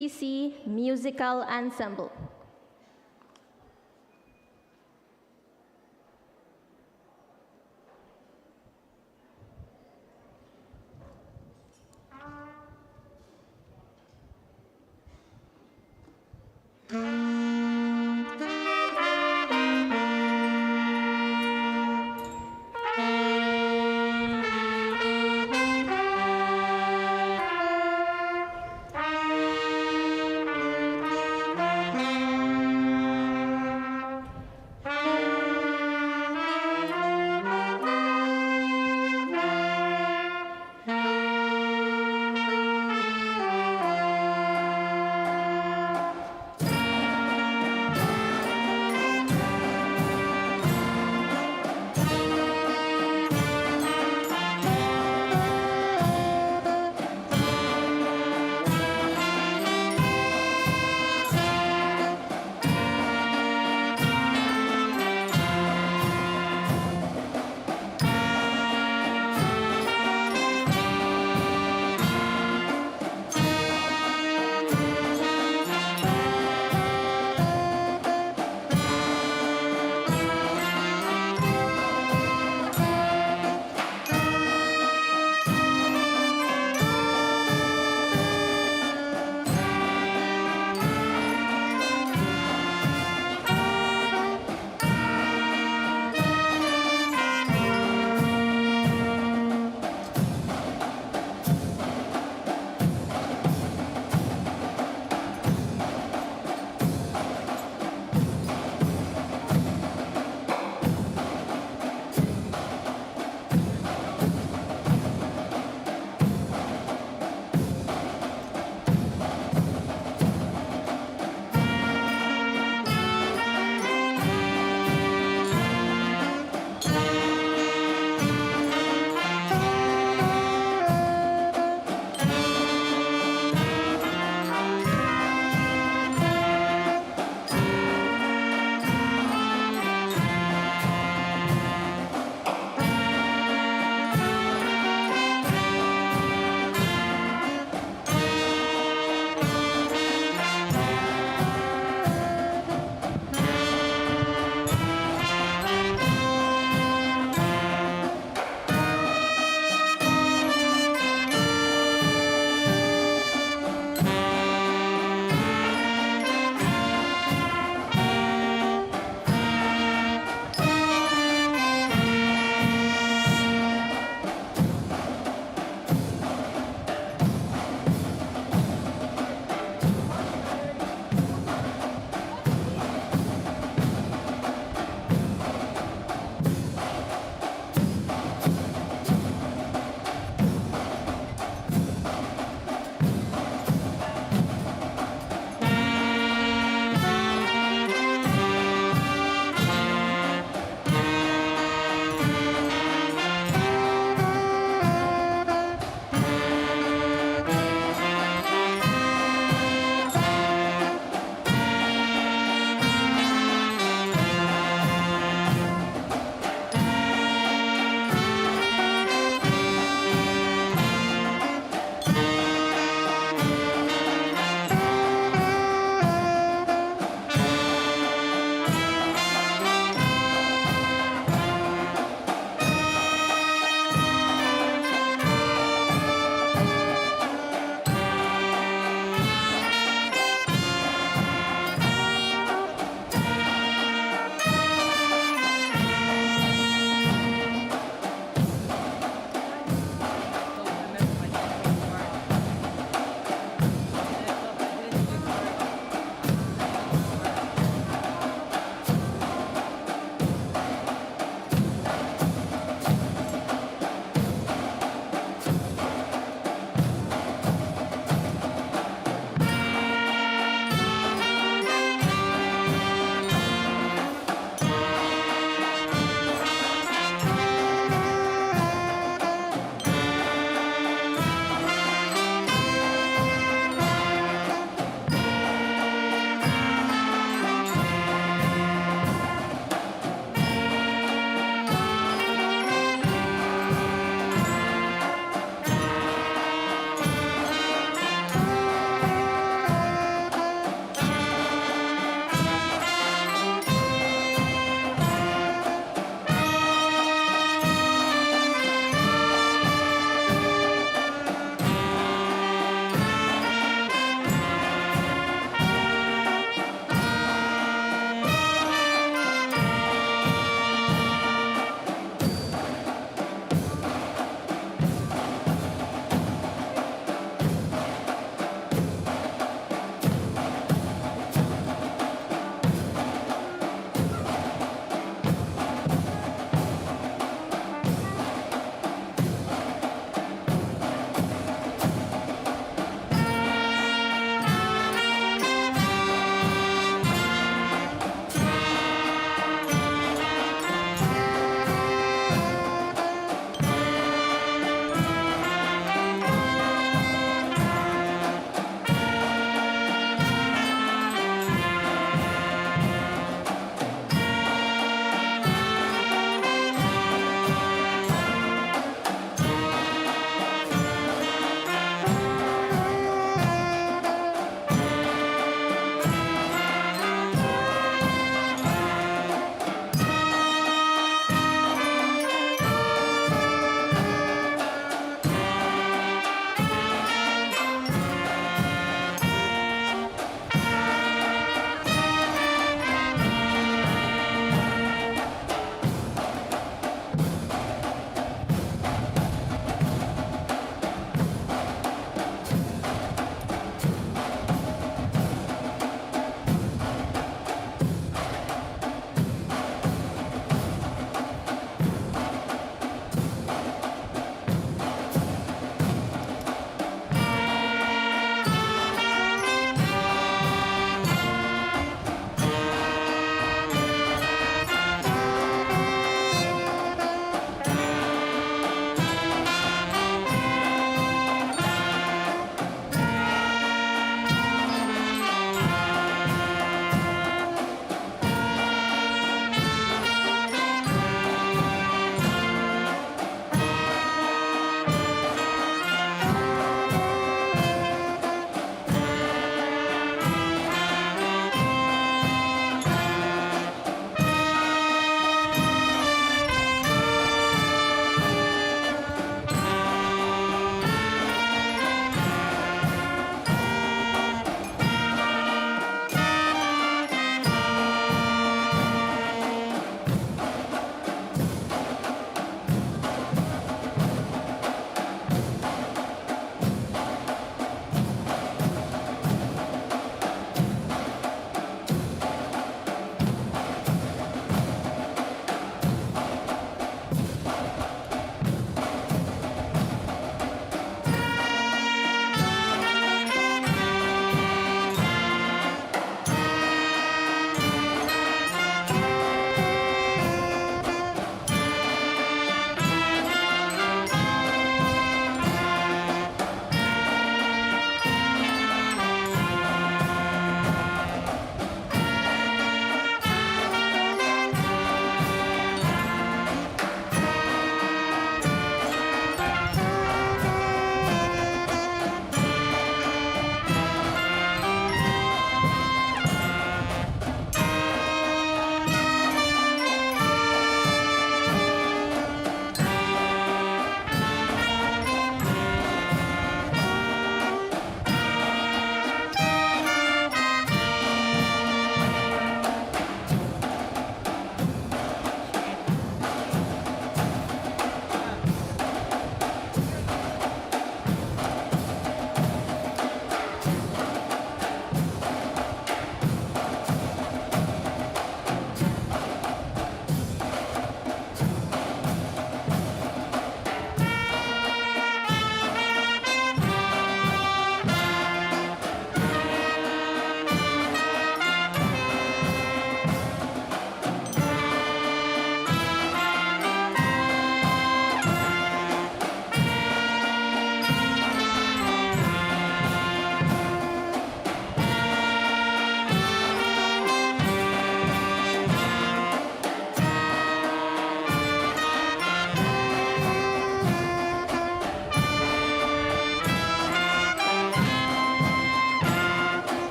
CC Musical Ensemble.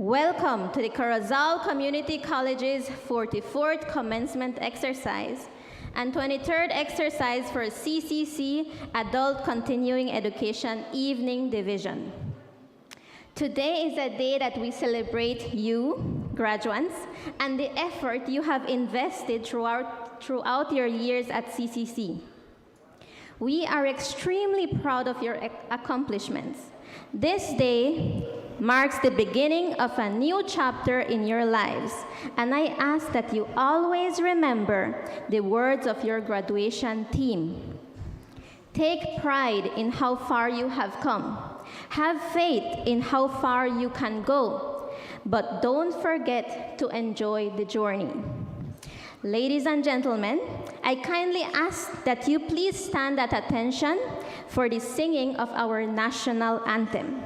Welcome to the Corozal Community College's 44th Commencement exercise and 23rd exercise for CCC Adult Continuing Education Evening Division. Today is a day that we celebrate you, graduates, and the effort you have invested throughout your years at CCC. We are extremely proud of your accomplishments. This day marks the beginning of a new chapter in your lives, and I ask that you always remember the words of your graduation theme. Take pride in how far you have come. Have faith in how far you can go, but don't forget to enjoy the journey. Ladies and gentlemen, I kindly ask that you please stand at attention for the singing of our national anthem.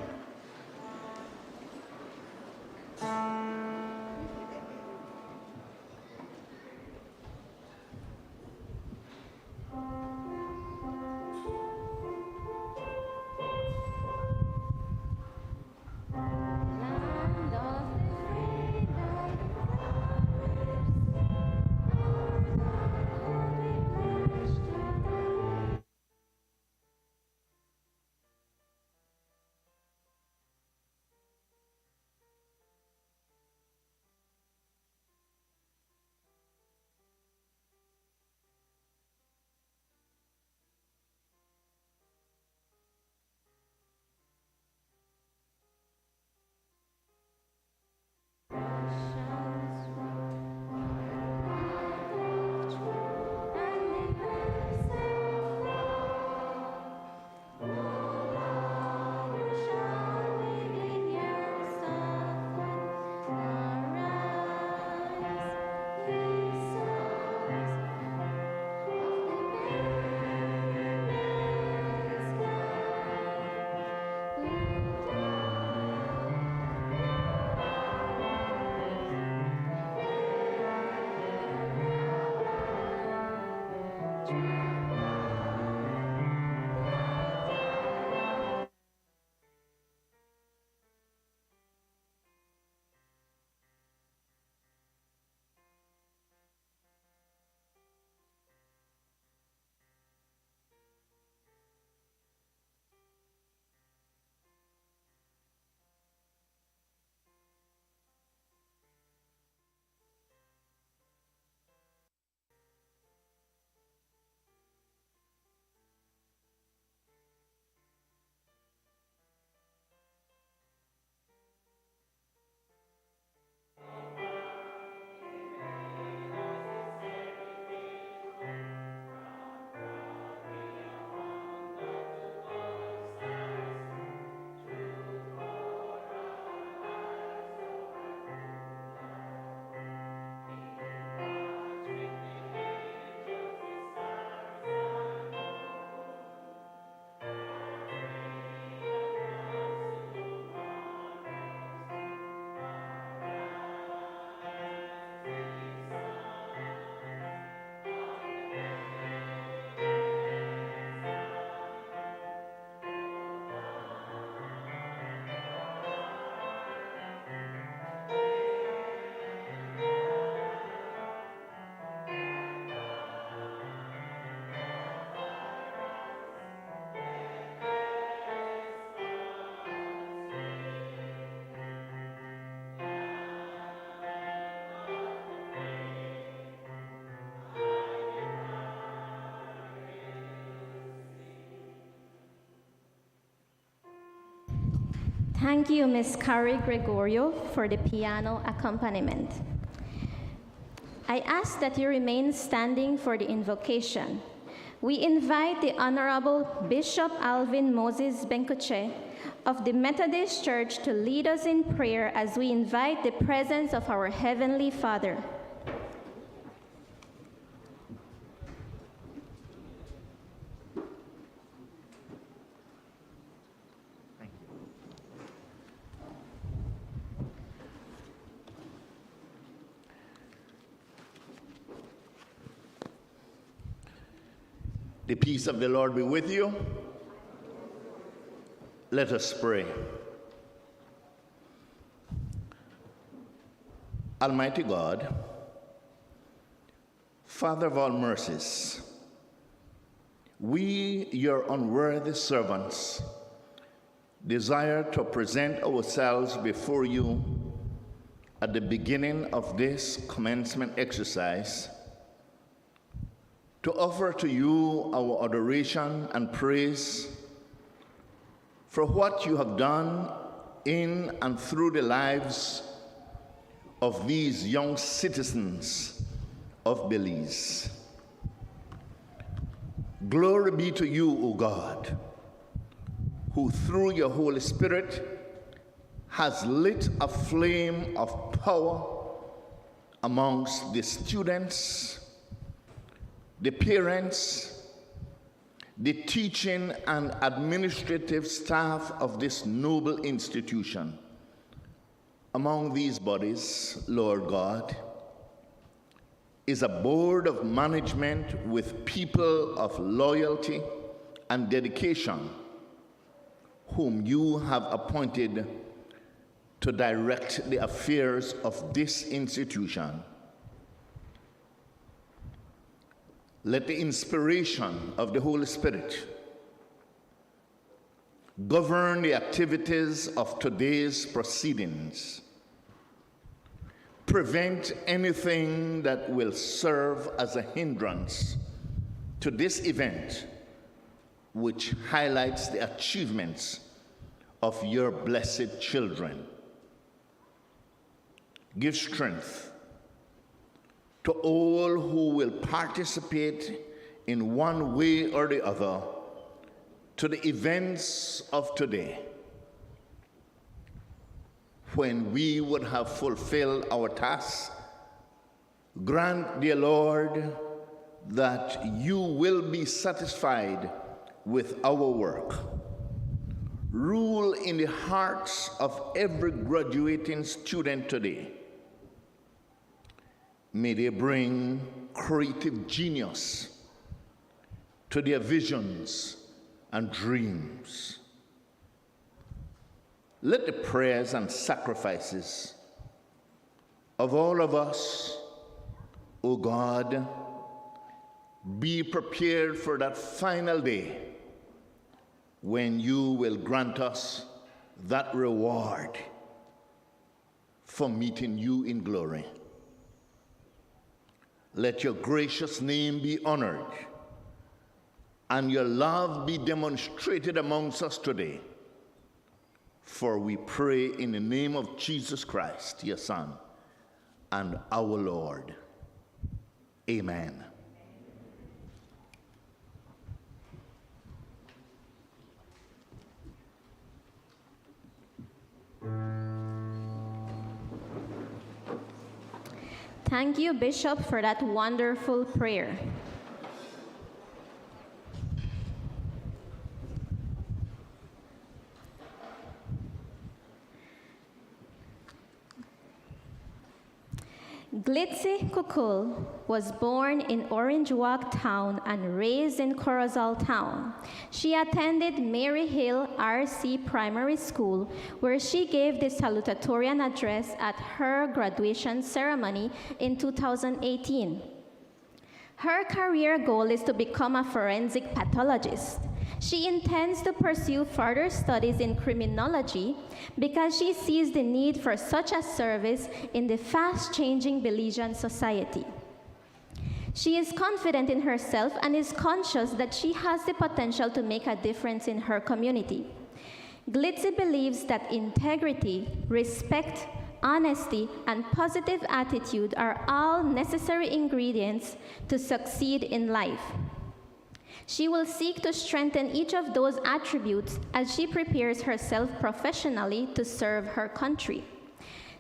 Thank you, Ms. Carrie Gregorio, for the piano accompaniment. I ask that you remain standing for the invocation. We invite the Honorable Bishop Alvin Moses Benkoche of the Methodist Church to lead us in prayer as we invite the presence of our Heavenly Father. The peace of the Lord be with you. Let us pray. Almighty God, Father of all mercies, we, your unworthy servants, desire to present ourselves before you at the beginning of this commencement exercise to offer to you our adoration and praise for what you have done in and through the lives of these young citizens of Belize. Glory be to you, O God, who through your Holy Spirit has lit a flame of power amongst the students, the parents, the teaching and administrative staff of this noble institution. Among these bodies, Lord God, is a board of management with people of loyalty and dedication whom you have appointed to direct the affairs of this institution. Let the inspiration of the Holy Spirit govern the activities of today's proceedings. Prevent anything that will serve as a hindrance to this event, which highlights the achievements of your blessed children. Give strength to all who will participate in one way or the other to the events of today, when we would have fulfilled our task. Grant, dear Lord, that you will be satisfied with our work. Rule in the hearts of every graduating student today. May they bring creative genius to their visions and dreams. Let the prayers and sacrifices of all of us, O God, be prepared for that final day when you will grant us that reward for meeting you in glory. Let your gracious name be honored and your love be demonstrated amongst us today. For we pray in the name of Jesus Christ, your Son, and our Lord. Amen. Thank you, Bishop, for that wonderful prayer. Glitzy Kukul was born in Orange Walk Town and raised in Corozal Town. She attended Mary Hill RC Primary School, where she gave the salutatorian address at her graduation ceremony in 2018. Her career goal is to become a forensic pathologist. She intends to pursue further studies in criminology because she sees the need for such a service in the fast-changing Belizean society. She is confident in herself and is conscious that she has the potential to make a difference in her community. Glitzy believes that integrity, respect, honesty, and positive attitude are all necessary ingredients to succeed in life. She will seek to strengthen each of those attributes as she prepares herself professionally to serve her country.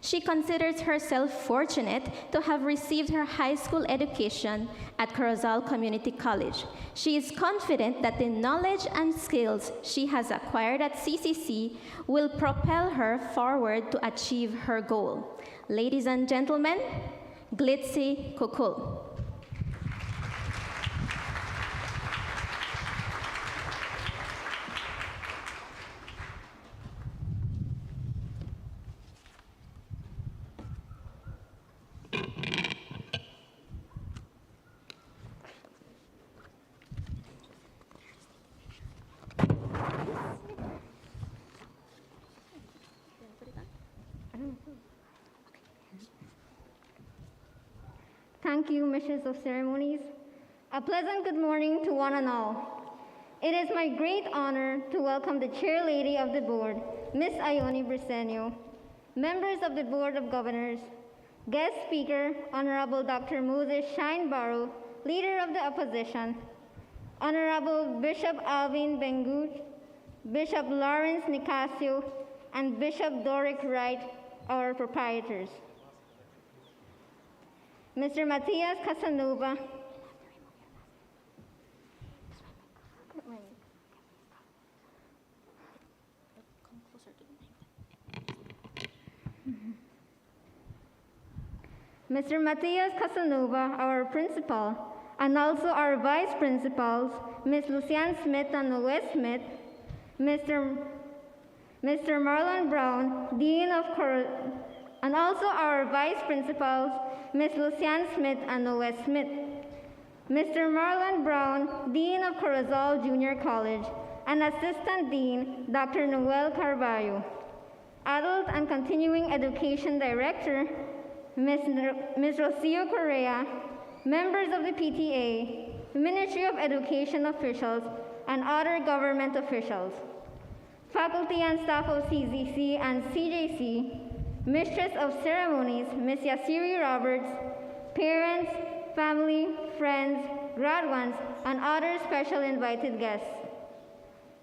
She considers herself fortunate to have received her high school education at Corozal Community College. She is confident that the knowledge and skills she has acquired at CCC will propel her forward to achieve her goal. Ladies and gentlemen, Glitzy Kukul. Thank you, Mistress of Ceremonies. A pleasant good morning to one and all. It is my great honor to welcome the Chair Lady of the Board, Ms. Ione Briceño, members of the Board of Governors, guest speaker, Honorable Dr. Moses Shine Barrow, Leader of the Opposition, Honorable Bishop Alvin Bengut, Bishop Lawrence Nicasio, and Bishop Doric Wright, our proprietors. Mr. Matias Casanova, Mr. Matias Casanova, our principal, and also our vice principals, Ms. Lucianne Smith and Noe Smith, Mr. Marlon Brown, Dean of and also our vice principals, Ms. Lucianne Smith and Noe Smith, Mr. Marlon Brown, Dean of Corozal Junior College, and Assistant Dean, Dr. Noel Carballo, Adult and Continuing Education Director, Ms. Rocio Correa, members of the PTA, Ministry of Education officials, and other government officials, faculty and staff of CZC and CJC, Mistress of Ceremonies, Ms. Yasiri Roberts, parents, family, friends, graduates, and other special invited guests.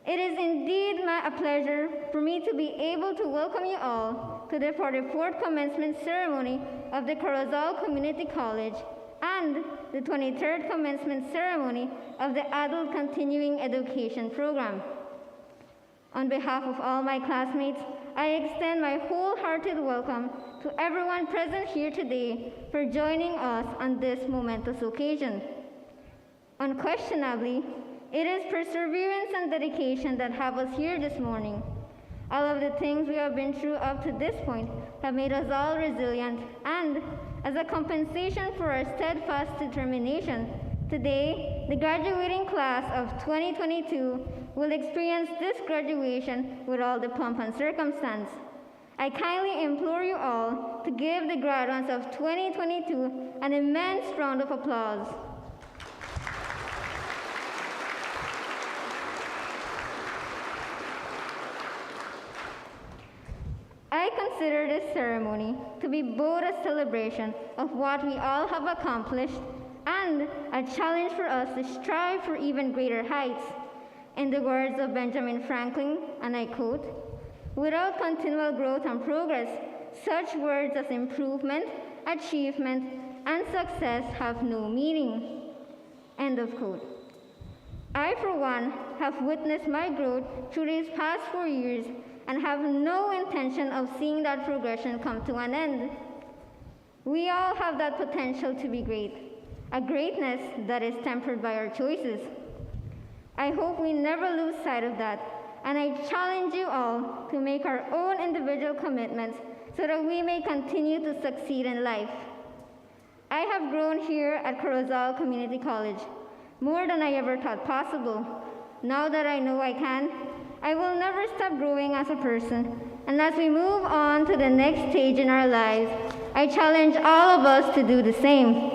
It is indeed a pleasure for me to be able to welcome you all to the 44th commencement ceremony of the Corozal Community College and the 23rd commencement ceremony of the Adult Continuing Education Program. On behalf of all my classmates, I extend my wholehearted welcome to everyone present here today for joining us on this momentous occasion. Unquestionably, it is perseverance and dedication that have us here this morning. All of the things we have been through up to this point have made us all resilient, and as a compensation for our steadfast determination, today, the graduating class of 2022 will experience this graduation with all the pomp and circumstance. I kindly implore you all to give the graduates of 2022 an immense round of applause. I consider this ceremony to be both a celebration of what we all have accomplished and a challenge for us to strive for even greater heights. In the words of Benjamin Franklin, and I quote, "Without continual growth and progress, such words as improvement, achievement, and success have no meaning." End of quote. I, for one, have witnessed my growth through these past 4 years and have no intention of seeing that progression come to an end. We all have that potential to be great, a greatness that is tempered by our choices. I hope we never lose sight of that, and I challenge you all to make our own individual commitments so that we may continue to succeed in life. I have grown here at Corozal Community College, more than I ever thought possible. Now that I know I can, I will never stop growing as a person, and as we move on to the next stage in our lives, I challenge all of us to do the same.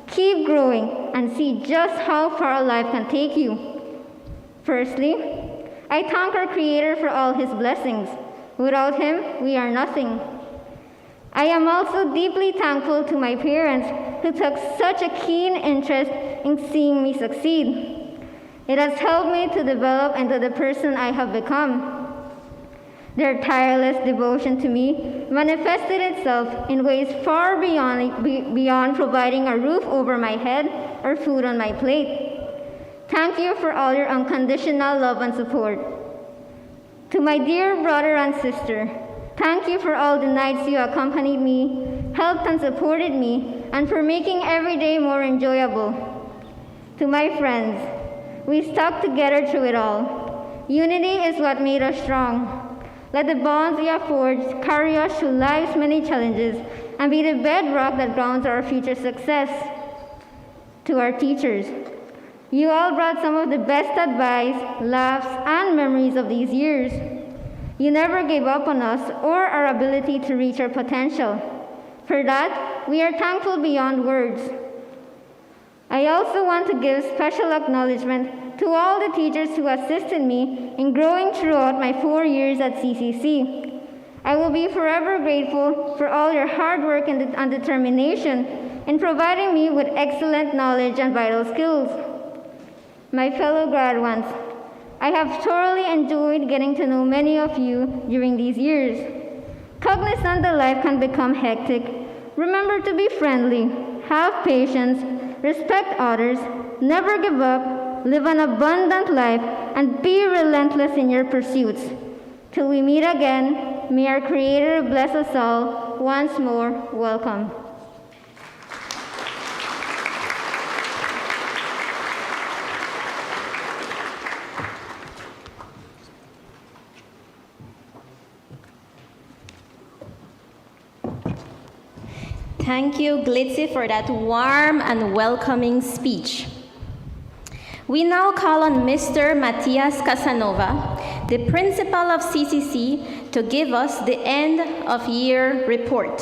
Keep growing and see just how far life can take you. Firstly, I thank our Creator for all His blessings. Without Him, we are nothing. I am also deeply thankful to my parents who took such a keen interest in seeing me succeed. It has helped me to develop into the person I have become. Their tireless devotion to me manifested itself in ways far beyond providing a roof over my head or food on my plate. Thank you for all your unconditional love and support. To my dear brother and sister, thank you for all the nights you accompanied me, helped and supported me, and for making every day more enjoyable. To my friends, we stuck together through it all. Unity is what made us strong. Let the bonds we have forged carry us through life's many challenges and be the bedrock that grounds our future success. To our teachers, you all brought some of the best advice, laughs, and memories of these years. You never gave up on us or our ability to reach our potential. For that, we are thankful beyond words. I also want to give special acknowledgement to all the teachers who assisted me in growing throughout my 4 years at CCC. I will be forever grateful for all your hard work and determination in providing me with excellent knowledge and vital skills. My fellow graduates, I have thoroughly enjoyed getting to know many of you during these years. Cognizant that life can become hectic, remember to be friendly, have patience, respect others, never give up, live an abundant life, and be relentless in your pursuits. Till we meet again, may our Creator bless us all. Once more, welcome. Thank you, Glitzy, for that warm and welcoming speech. We now call on Mr. Matias Casanova, the principal of CCC, to give us the end of year report.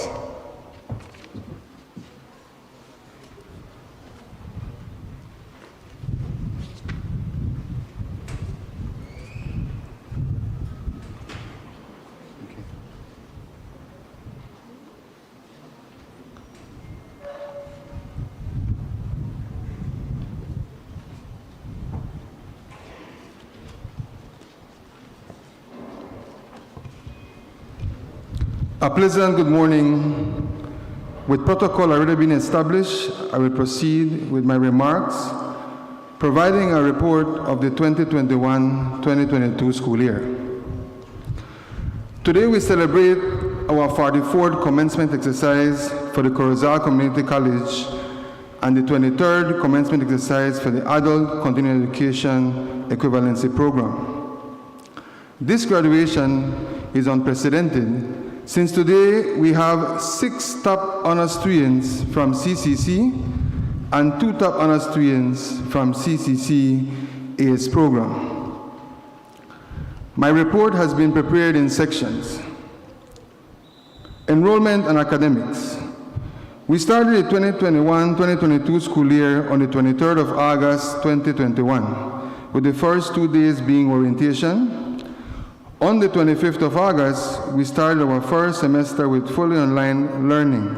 A pleasant good morning. With protocol already been established, I will proceed with my remarks, providing a report of the 2021-2022 school year. Today we celebrate our 44th commencement exercise for the Corozal Community College and the 23rd commencement exercise for the Adult Continuing Education Equivalency Program. This graduation is unprecedented, since today we have 6 top honor students from CCC and 2 top honor students from CCC ACE program. My report has been prepared in sections. Enrollment and academics. We started the 2021-2022 school year on the 23rd of August 2021, with the first 2 days being orientation. On the 25th of August, we started our first semester with fully online learning.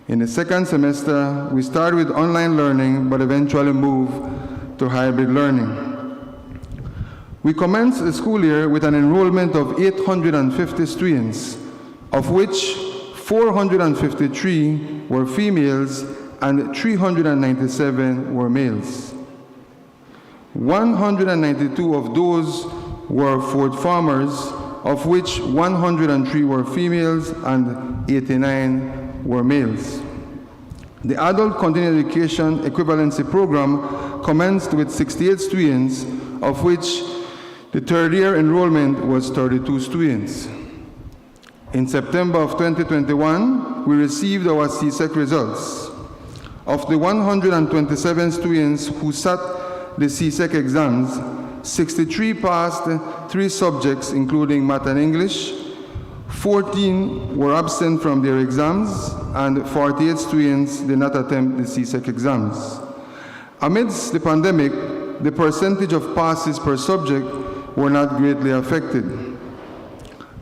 In the second semester, we started with online learning, but eventually moved to hybrid learning. We commenced the school year with an enrollment of 850 students, of which 453 were females and 397 were males. 192 of those were fourth farmers, of which 103 were females and 89 were males. The Adult Continuing Education Equivalency Program commenced with 68 students, of which the third year enrollment was 32 students. In September of 2021, we received our CSEC results. Of the 127 students who sat the CSEC exams, 63 passed 3 subjects, including Math and English, 14 were absent from their exams, and 48 students did not attempt the CSEC exams. Amidst the pandemic, the percentage of passes per subject were not greatly affected.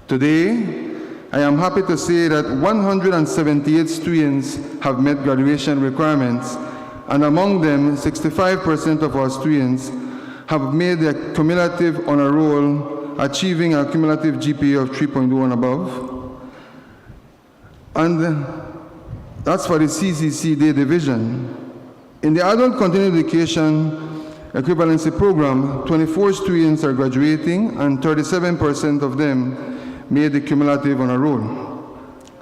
Today, I am happy to say that 178 students have met graduation requirements, and among them, 65% of our students have made their cumulative honor roll, achieving a cumulative GPA of 3.0 and above. And that's for the CCC Day Division. In the Adult Continuing Education Equivalency Program, 24 students are graduating, and 37% of them made the cumulative honor roll.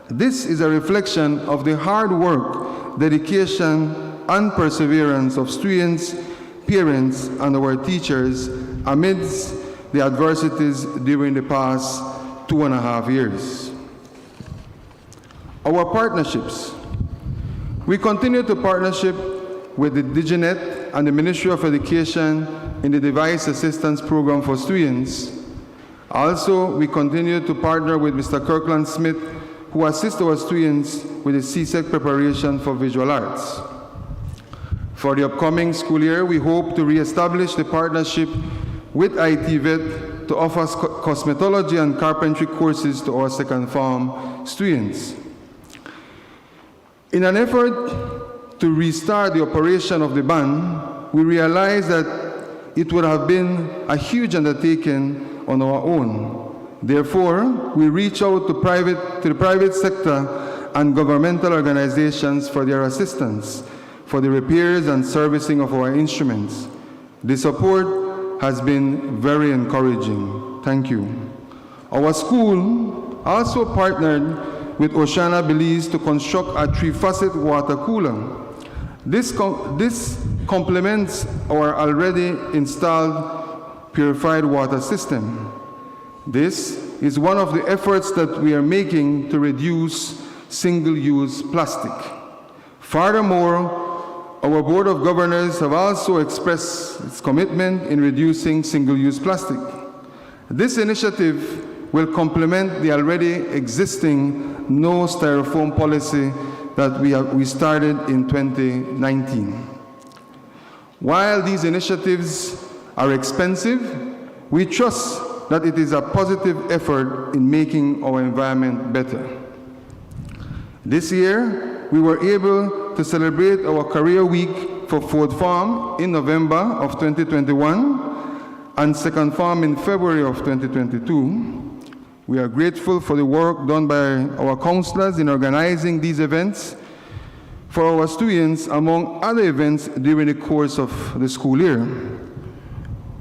This is a reflection of the hard work, dedication, and perseverance of students, parents, and our teachers amidst the adversities during the past 2.5 years. Our partnerships. We continue to partnership with the DigiNet and the Ministry of Education in the Device Assistance Program for students. Also, we continue to partner with Mr. Kirkland Smith, who assists our students with the CSEC preparation for visual arts. For the upcoming school year, we hope to re-establish the partnership with ITVET to offer cosmetology and carpentry courses to our second form students. In an effort to restart the operation of the band, we realized that it would have been a huge undertaking on our own. Therefore, we reached out to the private sector and governmental organizations for their assistance for the repairs and servicing of our instruments. The support has been very encouraging. Thank you. Our school also partnered with Oceana Belize to construct a 3-facet water cooler. This complements our already installed purified water system. This is one of the efforts that we are making to reduce single-use plastic. Furthermore, our Board of Governors have also expressed its commitment in reducing single-use plastic. This initiative will complement the already existing no styrofoam policy that we started in 2019. While these initiatives are expensive, we trust that it is a positive effort in making our environment better. This year, we were able to celebrate our Career Week for Fourth Form in November of 2021 and Second Form in February of 2022. We are grateful for the work done by our counselors in organizing these events for our students, among other events during the course of the school year.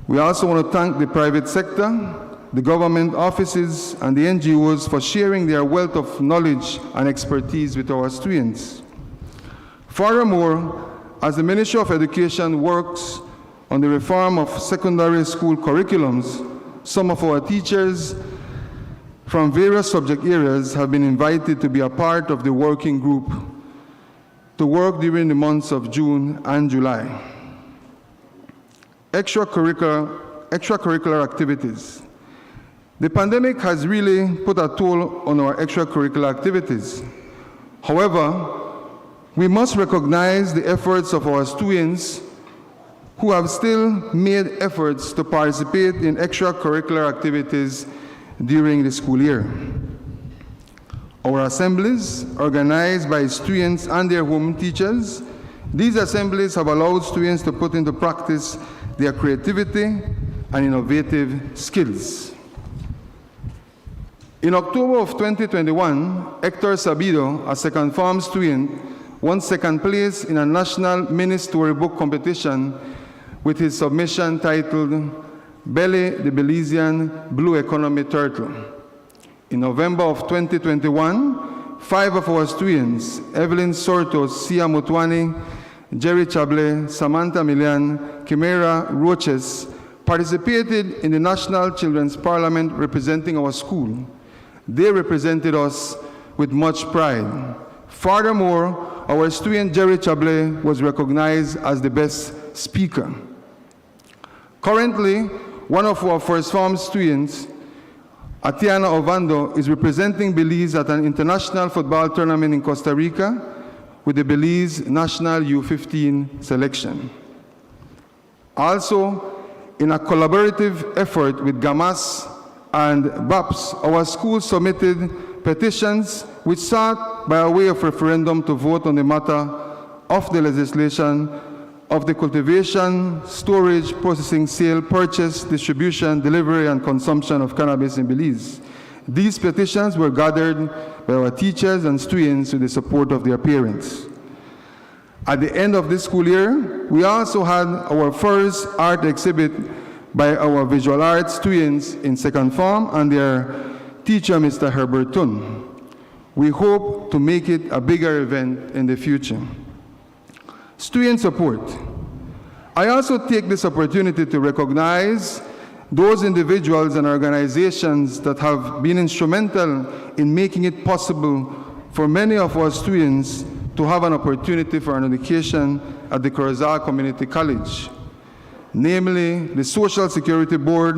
We also want to thank the private sector, the government offices, and the NGOs for sharing their wealth of knowledge and expertise with our students. Furthermore, as the Ministry of Education works on the reform of secondary school curriculums, some of our teachers from various subject areas have been invited to be a part of the working group to work during the months of June and July. Extracurricular activities. The pandemic has really put a toll on our extracurricular activities. However, we must recognize the efforts of our students who have still made efforts to participate in extracurricular activities during the school year. Our assemblies, organized by students and their home teachers, these assemblies have allowed students to put into practice their creativity and innovative skills. In October of 2021, Hector Sabido, a second form student, won second place in a national mini storybook competition with his submission titled Belly the Belizean Blue Economy Turtle. In November of 2021, 5 of our students, Evelyn Sortos, Sia Mutwani, Jerry Chable, Samantha Milian, Chimera Roches, participated in the National Children's Parliament representing our school. They represented us with much pride. Furthermore, our student Jerry Chable was recognized as the best speaker. Currently, one of our first form students, Atiana Ovando, is representing Belize at an international football tournament in Costa Rica with the Belize National U15 selection. Also, in a collaborative effort with GAMAS and BAPS, our school submitted petitions which sought by a way of referendum to vote on the matter of the legislation of the cultivation, storage, processing, sale, purchase, distribution, delivery, and consumption of cannabis in Belize. These petitions were gathered by our teachers and students with the support of their parents. At the end of this school year, we also had our first art exhibit by our visual arts students in second form and their teacher, Mr. Herbert Tun. We hope to make it a bigger event in the future. Student support. I also take this opportunity to recognize those individuals and organizations that have been instrumental in making it possible for many of our students to have an opportunity for an education at the Corozal Community College, namely the Social Security Board,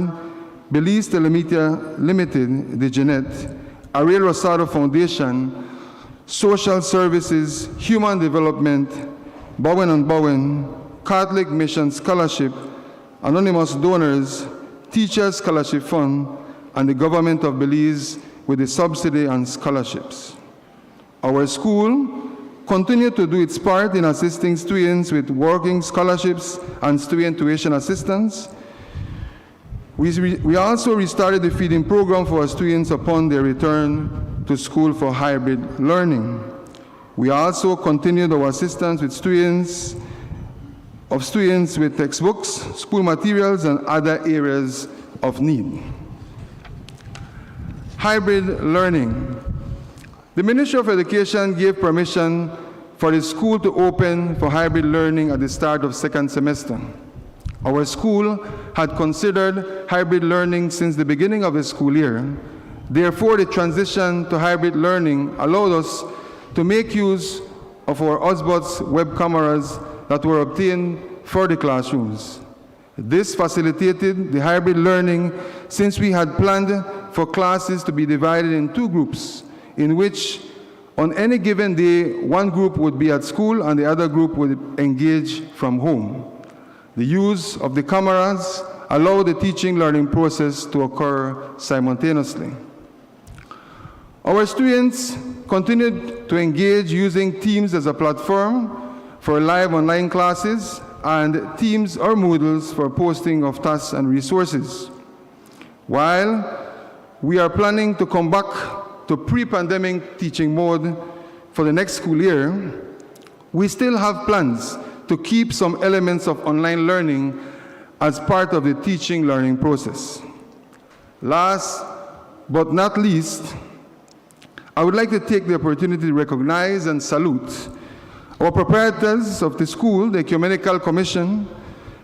Belize Telemedia Limited, the Jeanette, Ariel Rosado Foundation, Social Services, Human Development, Bowen and Bowen, Catholic Mission Scholarship, Anonymous Donors, Teachers Scholarship Fund, and the Government of Belize with the subsidy and scholarships. Our school continued to do its part in assisting students with working scholarships and student tuition assistance. We also restarted the feeding program for our students upon their return to school for hybrid learning. We also continued our assistance with students with textbooks, school materials, and other areas of need. Hybrid learning. The Ministry of Education gave permission for the school to open for hybrid learning at the start of second semester. Our school had considered hybrid learning since the beginning of the school year. Therefore, the transition to hybrid learning allowed us to make use of our Osbots web cameras that were obtained for the classrooms. This facilitated the hybrid learning since we had planned for classes to be divided in two groups, in which on any given day, one group would be at school and the other group would engage from home. The use of the cameras allowed the teaching-learning process to occur simultaneously. Our students continued to engage using Teams as a platform for live online classes and Teams or Moodles for posting of tasks and resources. While we are planning to come back to pre-pandemic teaching mode for the next school year, we still have plans to keep some elements of online learning as part of the teaching learning process. Last but not least, I would like to take the opportunity to recognize and salute our proprietors of the school, the Ecumenical Commission,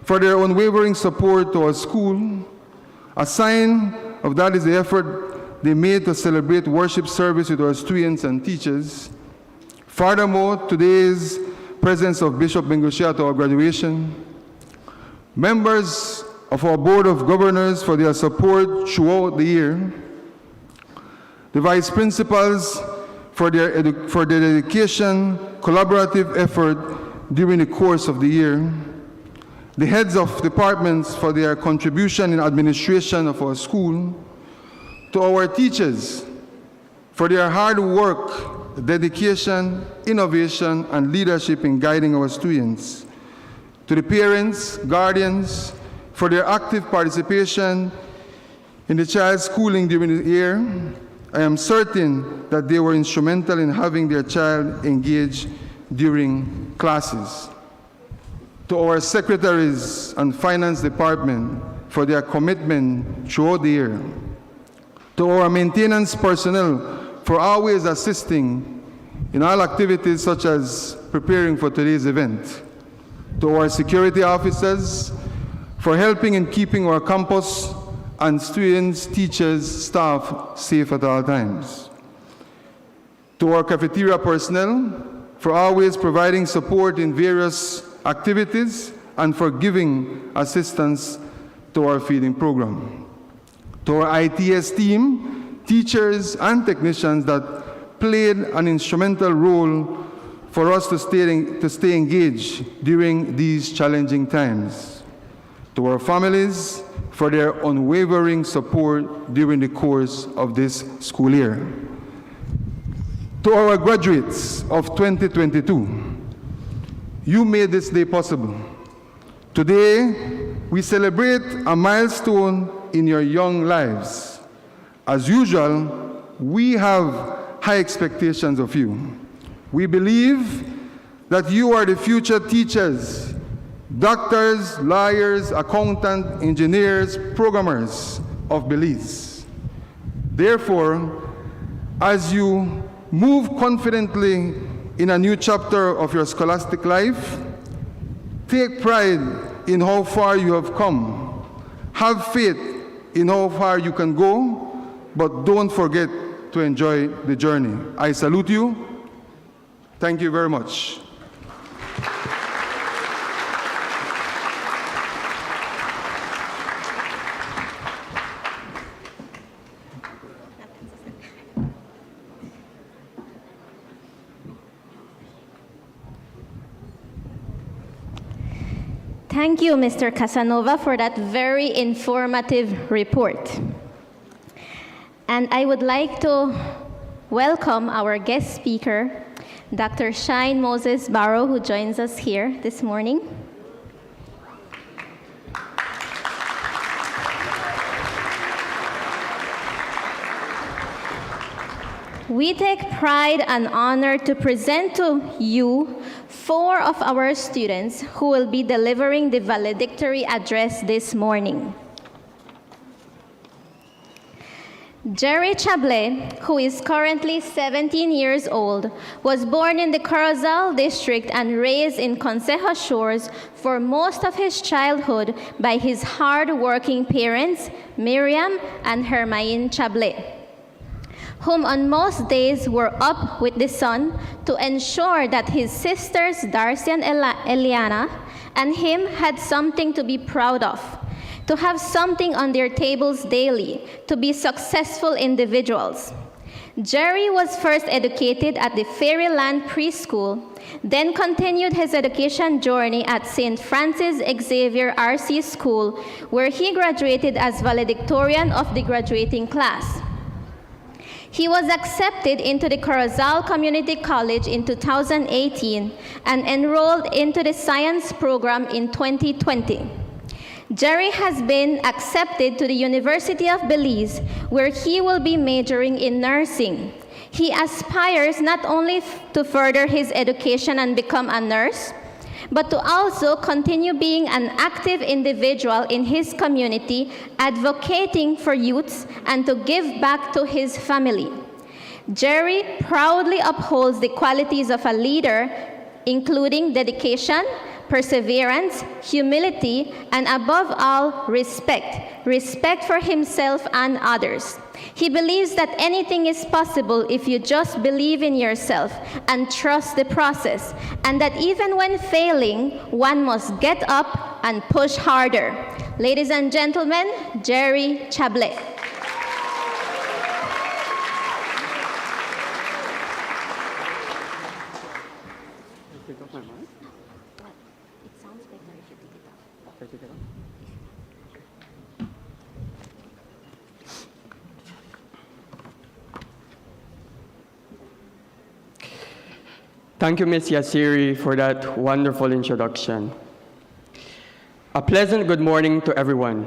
for their unwavering support to our school. A sign of that is the effort they made to celebrate worship service with our students and teachers. Furthermore, today's presence of Bishop Bengucia at our graduation, members of our Board of Governors for their support throughout the year, the vice principals for their dedication, collaborative effort during the course of the year, the heads of departments for their contribution in administration of our school, to our teachers for their hard work, dedication, innovation, and leadership in guiding our students, to the parents, guardians, for their active participation in the child's schooling during the year. I am certain that they were instrumental in having their child engage during classes. To our secretaries and finance department for their commitment throughout the year. To our maintenance personnel for always assisting in all activities such as preparing for today's event. To our security officers for helping in keeping our campus and students, teachers, staff safe at all times. To our cafeteria personnel for always providing support in various activities and for giving assistance to our feeding program. To our ITS team, teachers and technicians that played an instrumental role for us to stay engaged during these challenging times. To our families for their unwavering support during the course of this school year. To our graduates of 2022, you made this day possible. Today, we celebrate a milestone in your young lives. As usual, we have high expectations of you. We believe that you are the future teachers, doctors, lawyers, accountants, engineers, programmers of Belize. Therefore, as you move confidently in a new chapter of your scholastic life, take pride in how far you have come. Have faith in how far you can go, but don't forget to enjoy the journey. I salute you. Thank you very much. Thank you, Mr. Casanova, for that very informative report. And I would like to welcome our guest speaker, Dr. Shine Moses Barrow, who joins us here this morning. We take pride and honor to present to you 4 of our students who will be delivering the valedictory address this morning. Jerry Chablé, who is currently 17 years old, was born in the Corozal district and raised in Consejo Shores for most of his childhood by his hard-working parents, Miriam and Hermaine Chablé, whom on most days were up with the sun to ensure that his sisters Darcy and Eliana and him had something to be proud of, to have something on their tables daily, to be successful individuals. Jerry was first educated at the Fairyland Preschool, then continued his education journey at St. Francis Xavier RC School, where he graduated as valedictorian of the graduating class. He was accepted into the Corozal Community College in 2018 and enrolled into the science program in 2020. Jerry has been accepted to the University of Belize, where he will be majoring in nursing. He aspires not only to further his education and become a nurse, but to also continue being an active individual in his community, advocating for youths and to give back to his family. Jerry proudly upholds the qualities of a leader, including dedication, perseverance, humility, and above all, respect for himself and others. He believes that anything is possible if you just believe in yourself and trust the process, and that even when failing, one must get up and push harder. Ladies and gentlemen, Jerry Chablé. Thank you, Ms. Yassiri, for that wonderful introduction. A pleasant good morning to everyone.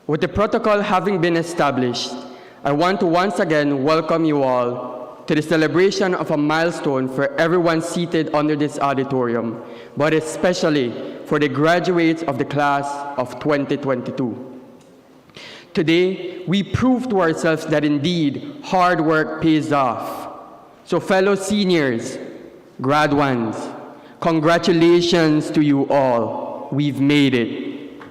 With the protocol having been established, I want to once again welcome you all to the celebration of a milestone for everyone seated under this auditorium, but especially for the graduates of the class of 2022. Today, we prove to ourselves that indeed hard work pays off. So fellow seniors, grad ones, congratulations to you all. We've made it.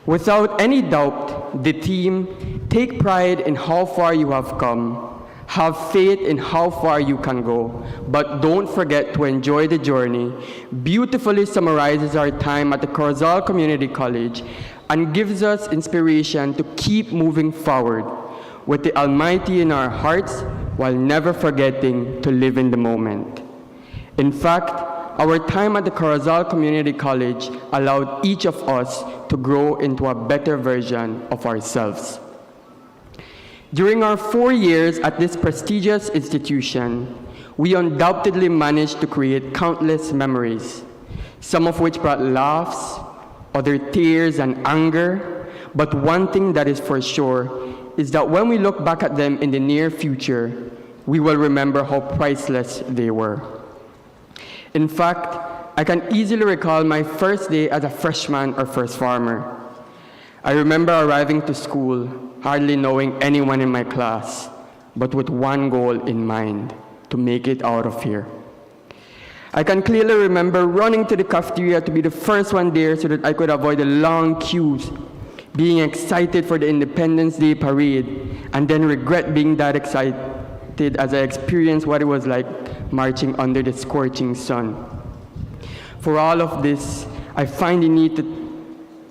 Without any doubt, the team, take pride in how far you have come, have faith in how far you can go, but don't forget to enjoy the journey, beautifully summarizes our time at the Corozal Community College and gives us inspiration to keep moving forward with the Almighty in our hearts while never forgetting to live in the moment. In fact, our time at the Corozal Community College allowed each of us to grow into a better version of ourselves. During our 4 years at this prestigious institution, we undoubtedly managed to create countless memories, some of which brought laughs, other tears and anger, but one thing that is for sure is that when we look back at them in the near future, we will remember how priceless they were. In fact, I can easily recall my first day as a freshman or first farmer. I remember arriving to school, hardly knowing anyone in my class, but with one goal in mind, to make it out of here. I can clearly remember running to the cafeteria to be the first one there so that I could avoid the long queues, being excited for the Independence Day parade, and then regret being that excited as I experienced what it was like marching under the scorching sun. For all of this, I find the need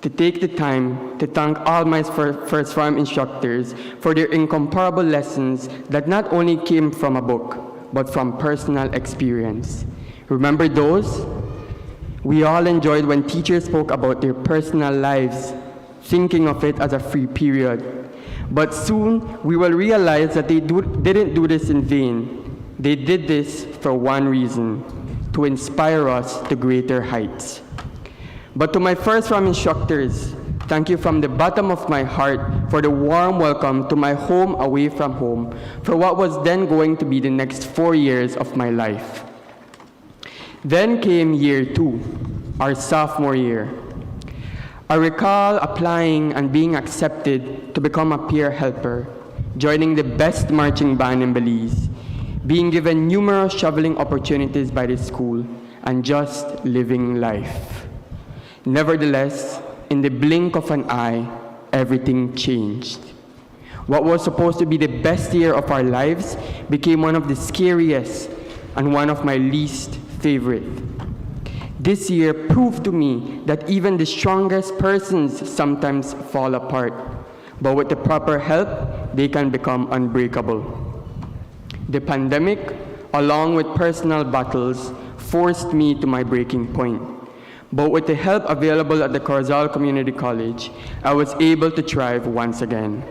to to take the time to thank all my first farm instructors for their incomparable lessons that not only came from a book, but from personal experience. Remember those? We all enjoyed when teachers spoke about their personal lives, thinking of it as a free period. But soon, we will realize that they didn't do this in vain. They did this for one reason: to inspire us to greater heights. But to my first farm instructors, thank you from the bottom of my heart for the warm welcome to my home away from home for what was then going to be the next 4 years of my life. Then came year 2, our sophomore year. I recall applying and being accepted to become a peer helper, joining the best marching band in Belize, being given numerous traveling opportunities by the school, and just living life. Nevertheless, in the blink of an eye, everything changed. What was supposed to be the best year of our lives became one of the scariest and one of my least favorite. This year proved to me that even the strongest persons sometimes fall apart, but with the proper help, they can become unbreakable. The pandemic, along with personal battles, forced me to my breaking point. But with the help available at the Corozal Community College, I was able to thrive once again.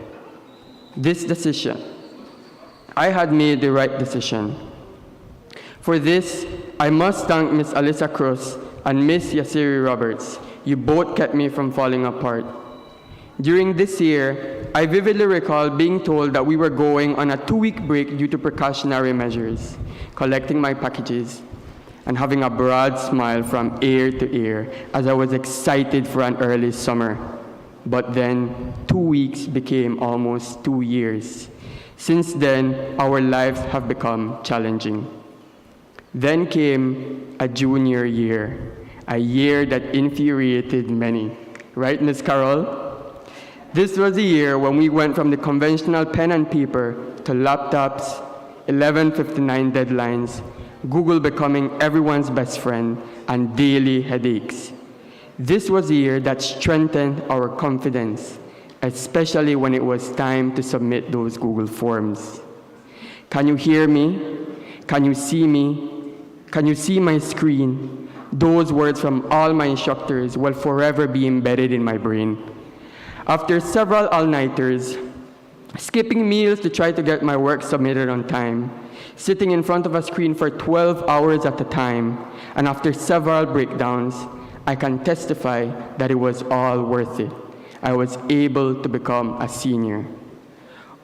This decision, I had made the right decision. For this, I must thank Ms. Alyssa Cruz and Ms. Yasiri Roberts. You both kept me from falling apart. During this year, I vividly recall being told that we were going on a 2-week break due to precautionary measures, collecting my packages, and having a broad smile from ear to ear as I was excited for an early summer. But then, 2 weeks became almost 2 years. Since then, our lives have become challenging. Then came a junior year, a year that infuriated many. Right, Ms. Carol? This was the year when we went from the conventional pen and paper to laptops, 11:59 deadlines, Google becoming everyone's best friend, and daily headaches. This was a year that strengthened our confidence, especially when it was time to submit those Google Forms. Can you hear me? Can you see me? Can you see my screen? Those words from all my instructors will forever be embedded in my brain. After several all-nighters, skipping meals to try to get my work submitted on time, sitting in front of a screen for 12 hours at a time, and after several breakdowns, I can testify that it was all worth it. I was able to become a senior.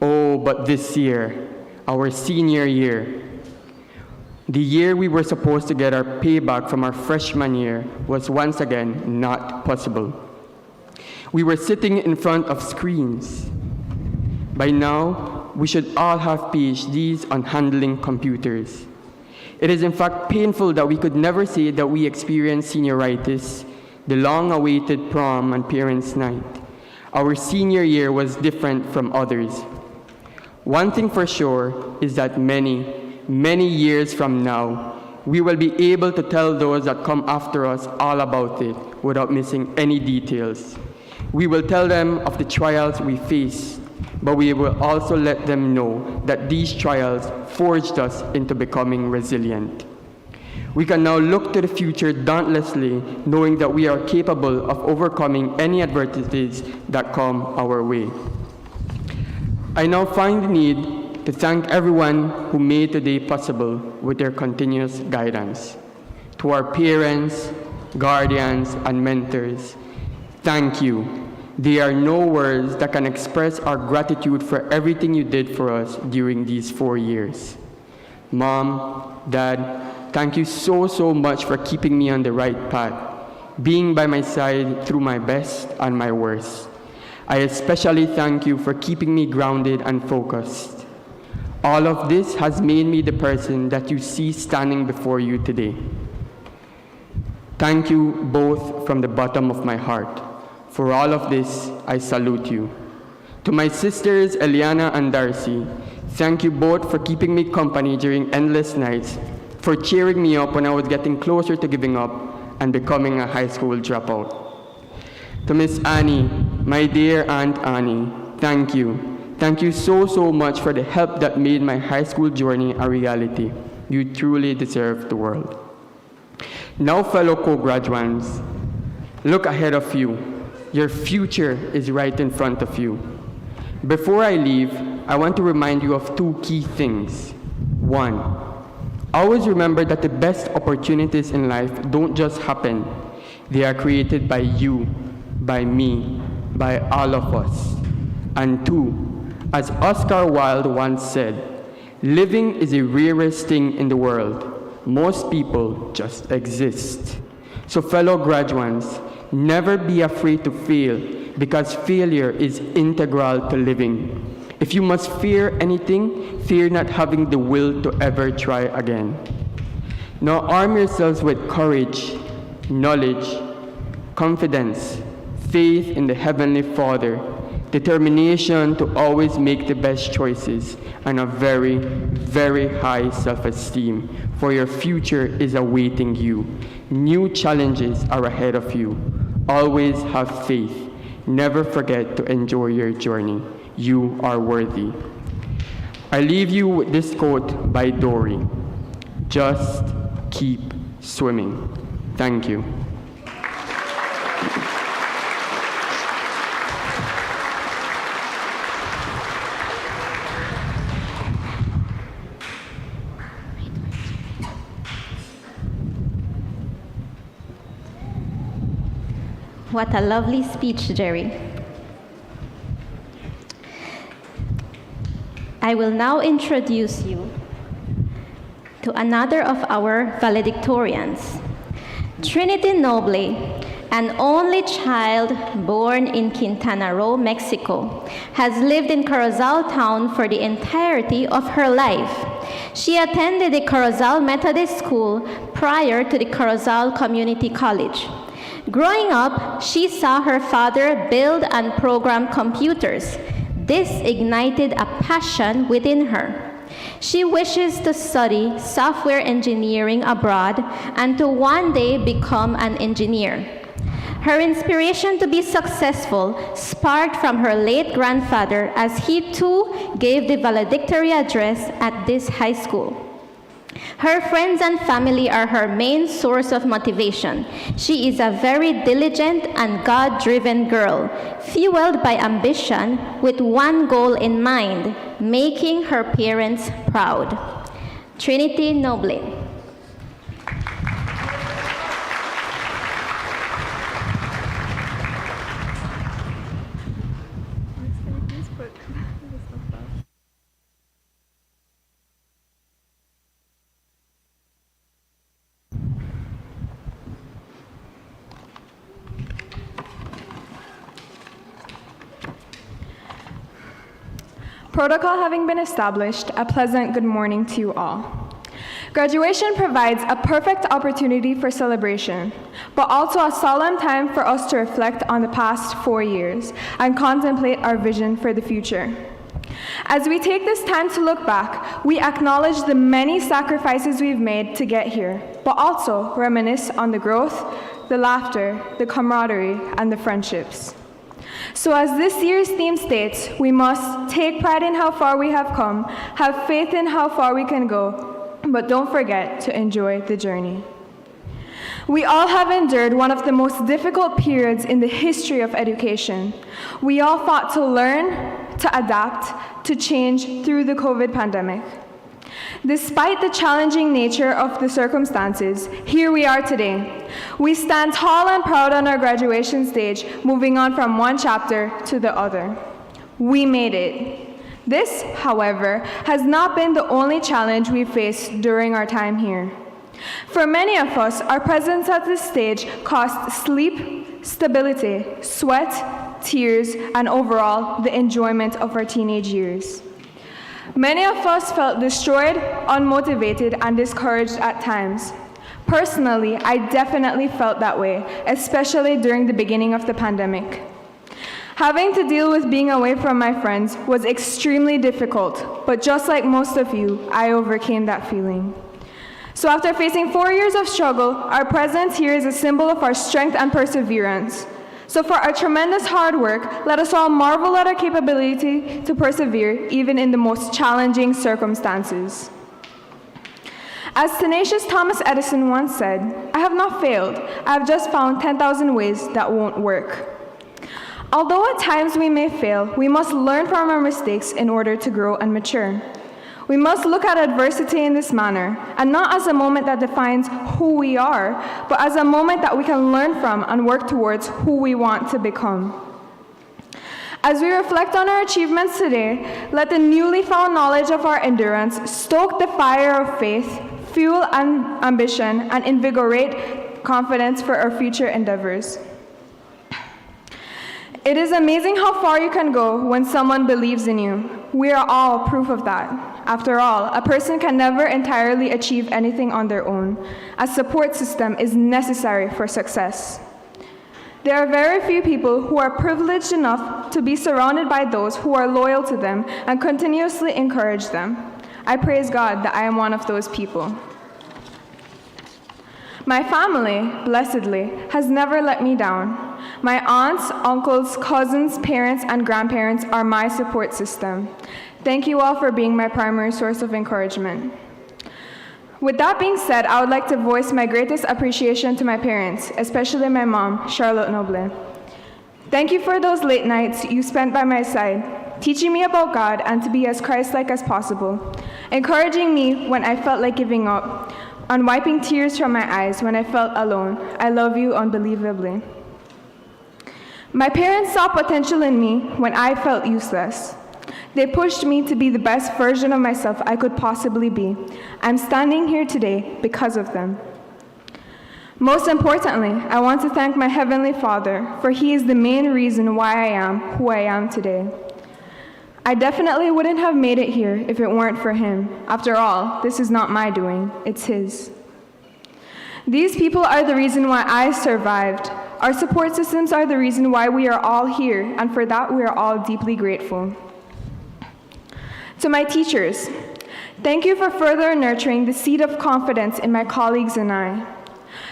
Oh, but this year, our senior year, the year we were supposed to get our payback from our freshman year, was once again not possible. We were sitting in front of screens. By now, we should all have PhDs on handling computers. It is in fact painful that we could never say that we experienced senioritis, the long-awaited prom and parents' night. Our senior year was different from others. One thing for sure is that many years from now, we will be able to tell those that come after us all about it without missing any details. We will tell them of the trials we faced, but we will also let them know that these trials forged us into becoming resilient. We can now look to the future dauntlessly, knowing that we are capable of overcoming any adversities that come our way. I now find the need to thank everyone who made today possible with their continuous guidance. To our parents, guardians, and mentors, thank you. There are no words that can express our gratitude for everything you did for us during these 4 years. Mom, Dad, thank you so much for keeping me on the right path, being by my side through my best and my worst. I especially thank you for keeping me grounded and focused. All of this has made me the person that you see standing before you today. Thank you both from the bottom of my heart. For all of this, I salute you. To my sisters, Eliana and Darcy, thank you both for keeping me company during endless nights, for cheering me up when I was getting closer to giving up and becoming a high school dropout. To Miss Annie, my dear Aunt Annie, thank you. Thank you so much for the help that made my high school journey a reality. You truly deserve the world. Now, fellow co-graduates, look ahead of you. Your future is right in front of you. Before I leave, I want to remind you of two key things. One, always remember that the best opportunities in life don't just happen. They are created by you, by me, by all of us. And two, as Oscar Wilde once said, living is the rarest thing in the world. Most people just exist. So fellow graduates, never be afraid to fail, because failure is integral to living. If you must fear anything, fear not having the will to ever try again. Now arm yourselves with courage, knowledge, confidence, faith in the Heavenly Father, determination to always make the best choices, and a very, very high self-esteem, for your future is awaiting you. New challenges are ahead of you. Always have faith. Never forget to enjoy your journey. You are worthy. I leave you with this quote by Dory. Just keep swimming. Thank you. What a lovely speech, Jerry. I will now introduce you to another of our valedictorians, Trinity Noble, an only child born in Quintana Roo, Mexico, has lived in Corozal town for the entirety of her life. She attended the Corozal Methodist School prior to the Corozal Community College. Growing up, she saw her father build and program computers. This ignited a passion within her. She wishes to study software engineering abroad and to one day become an engineer. Her inspiration to be successful sparked from her late grandfather, as he too gave the valedictory address at this high school. Her friends and family are her main source of motivation. She is a very diligent and God-driven girl, fueled by ambition with one goal in mind, making her parents proud. Trinity Noble. Protocol having been established, a pleasant good morning to you all. Graduation provides a perfect opportunity for celebration, but also a solemn time for us to reflect on the past 4 years and contemplate our vision for the future. As we take this time to look back, we acknowledge the many sacrifices we've made to get here, but also reminisce on the growth, the laughter, the camaraderie, and the friendships. So as this year's theme states, we must take pride in how far we have come, have faith in how far we can go, but don't forget to enjoy the journey. We all have endured one of the most difficult periods in the history of education. We all fought to learn, to adapt, to change through the COVID pandemic. Despite the challenging nature of the circumstances, here we are today. We stand tall and proud on our graduation stage, moving on from one chapter to the other. We made it. This, however, has not been the only challenge we faced during our time here. For many of us, our presence at this stage cost sleep, stability, sweat, tears, and overall, the enjoyment of our teenage years. Many of us felt destroyed, unmotivated, and discouraged at times. Personally, I definitely felt that way, especially during the beginning of the pandemic. Having to deal with being away from my friends was extremely difficult, but just like most of you, I overcame that feeling. So after facing 4 years of struggle, our presence here is a symbol of our strength and perseverance. So for our tremendous hard work, let us all marvel at our capability to persevere even in the most challenging circumstances. As tenacious Thomas Edison once said, "I have not failed, I have just found 10,000 ways that won't work." Although at times we may fail, we must learn from our mistakes in order to grow and mature. We must look at adversity in this manner, and not as a moment that defines who we are, but as a moment that we can learn from and work towards who we want to become. As we reflect on our achievements today, let the newly found knowledge of our endurance stoke the fire of faith, fuel ambition, and invigorate confidence for our future endeavors. It is amazing how far you can go when someone believes in you. We are all proof of that. After all, a person can never entirely achieve anything on their own. A support system is necessary for success. There are very few people who are privileged enough to be surrounded by those who are loyal to them and continuously encourage them. I praise God that I am one of those people. My family, blessedly, has never let me down. My aunts, uncles, cousins, parents, and grandparents are my support system. Thank you all for being my primary source of encouragement. With that being said, I would like to voice my greatest appreciation to my parents, especially my mom, Charlotte Noble. Thank you for those late nights you spent by my side, teaching me about God and to be as Christ-like as possible, encouraging me when I felt like giving up, and wiping tears from my eyes when I felt alone. I love you unbelievably. My parents saw potential in me when I felt useless. They pushed me to be the best version of myself I could possibly be. I'm standing here today because of them. Most importantly, I want to thank my Heavenly Father, for He is the main reason why I am who I am today. I definitely wouldn't have made it here if it weren't for Him. After all, this is not my doing, it's His. These people are the reason why I survived. Our support systems are the reason why we are all here, and for that we are all deeply grateful. To my teachers, thank you for further nurturing the seed of confidence in my colleagues and I.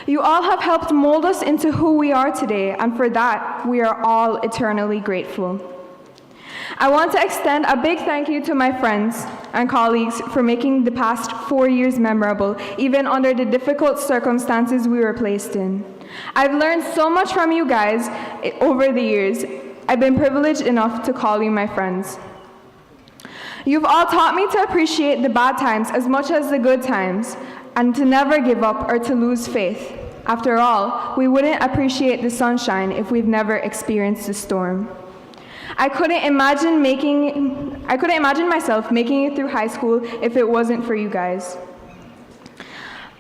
You all have helped mold us into who we are today, and for that, we are all eternally grateful. I want to extend a big thank you to my friends and colleagues for making the past 4 years memorable, even under the difficult circumstances we were placed in. I've learned so much from you guys over the years. I've been privileged enough to call you my friends. You've all taught me to appreciate the bad times as much as the good times, and to never give up or to lose faith. After all, we wouldn't appreciate the sunshine if we've never experienced the storm. I couldn't imagine myself making it through high school if it wasn't for you guys.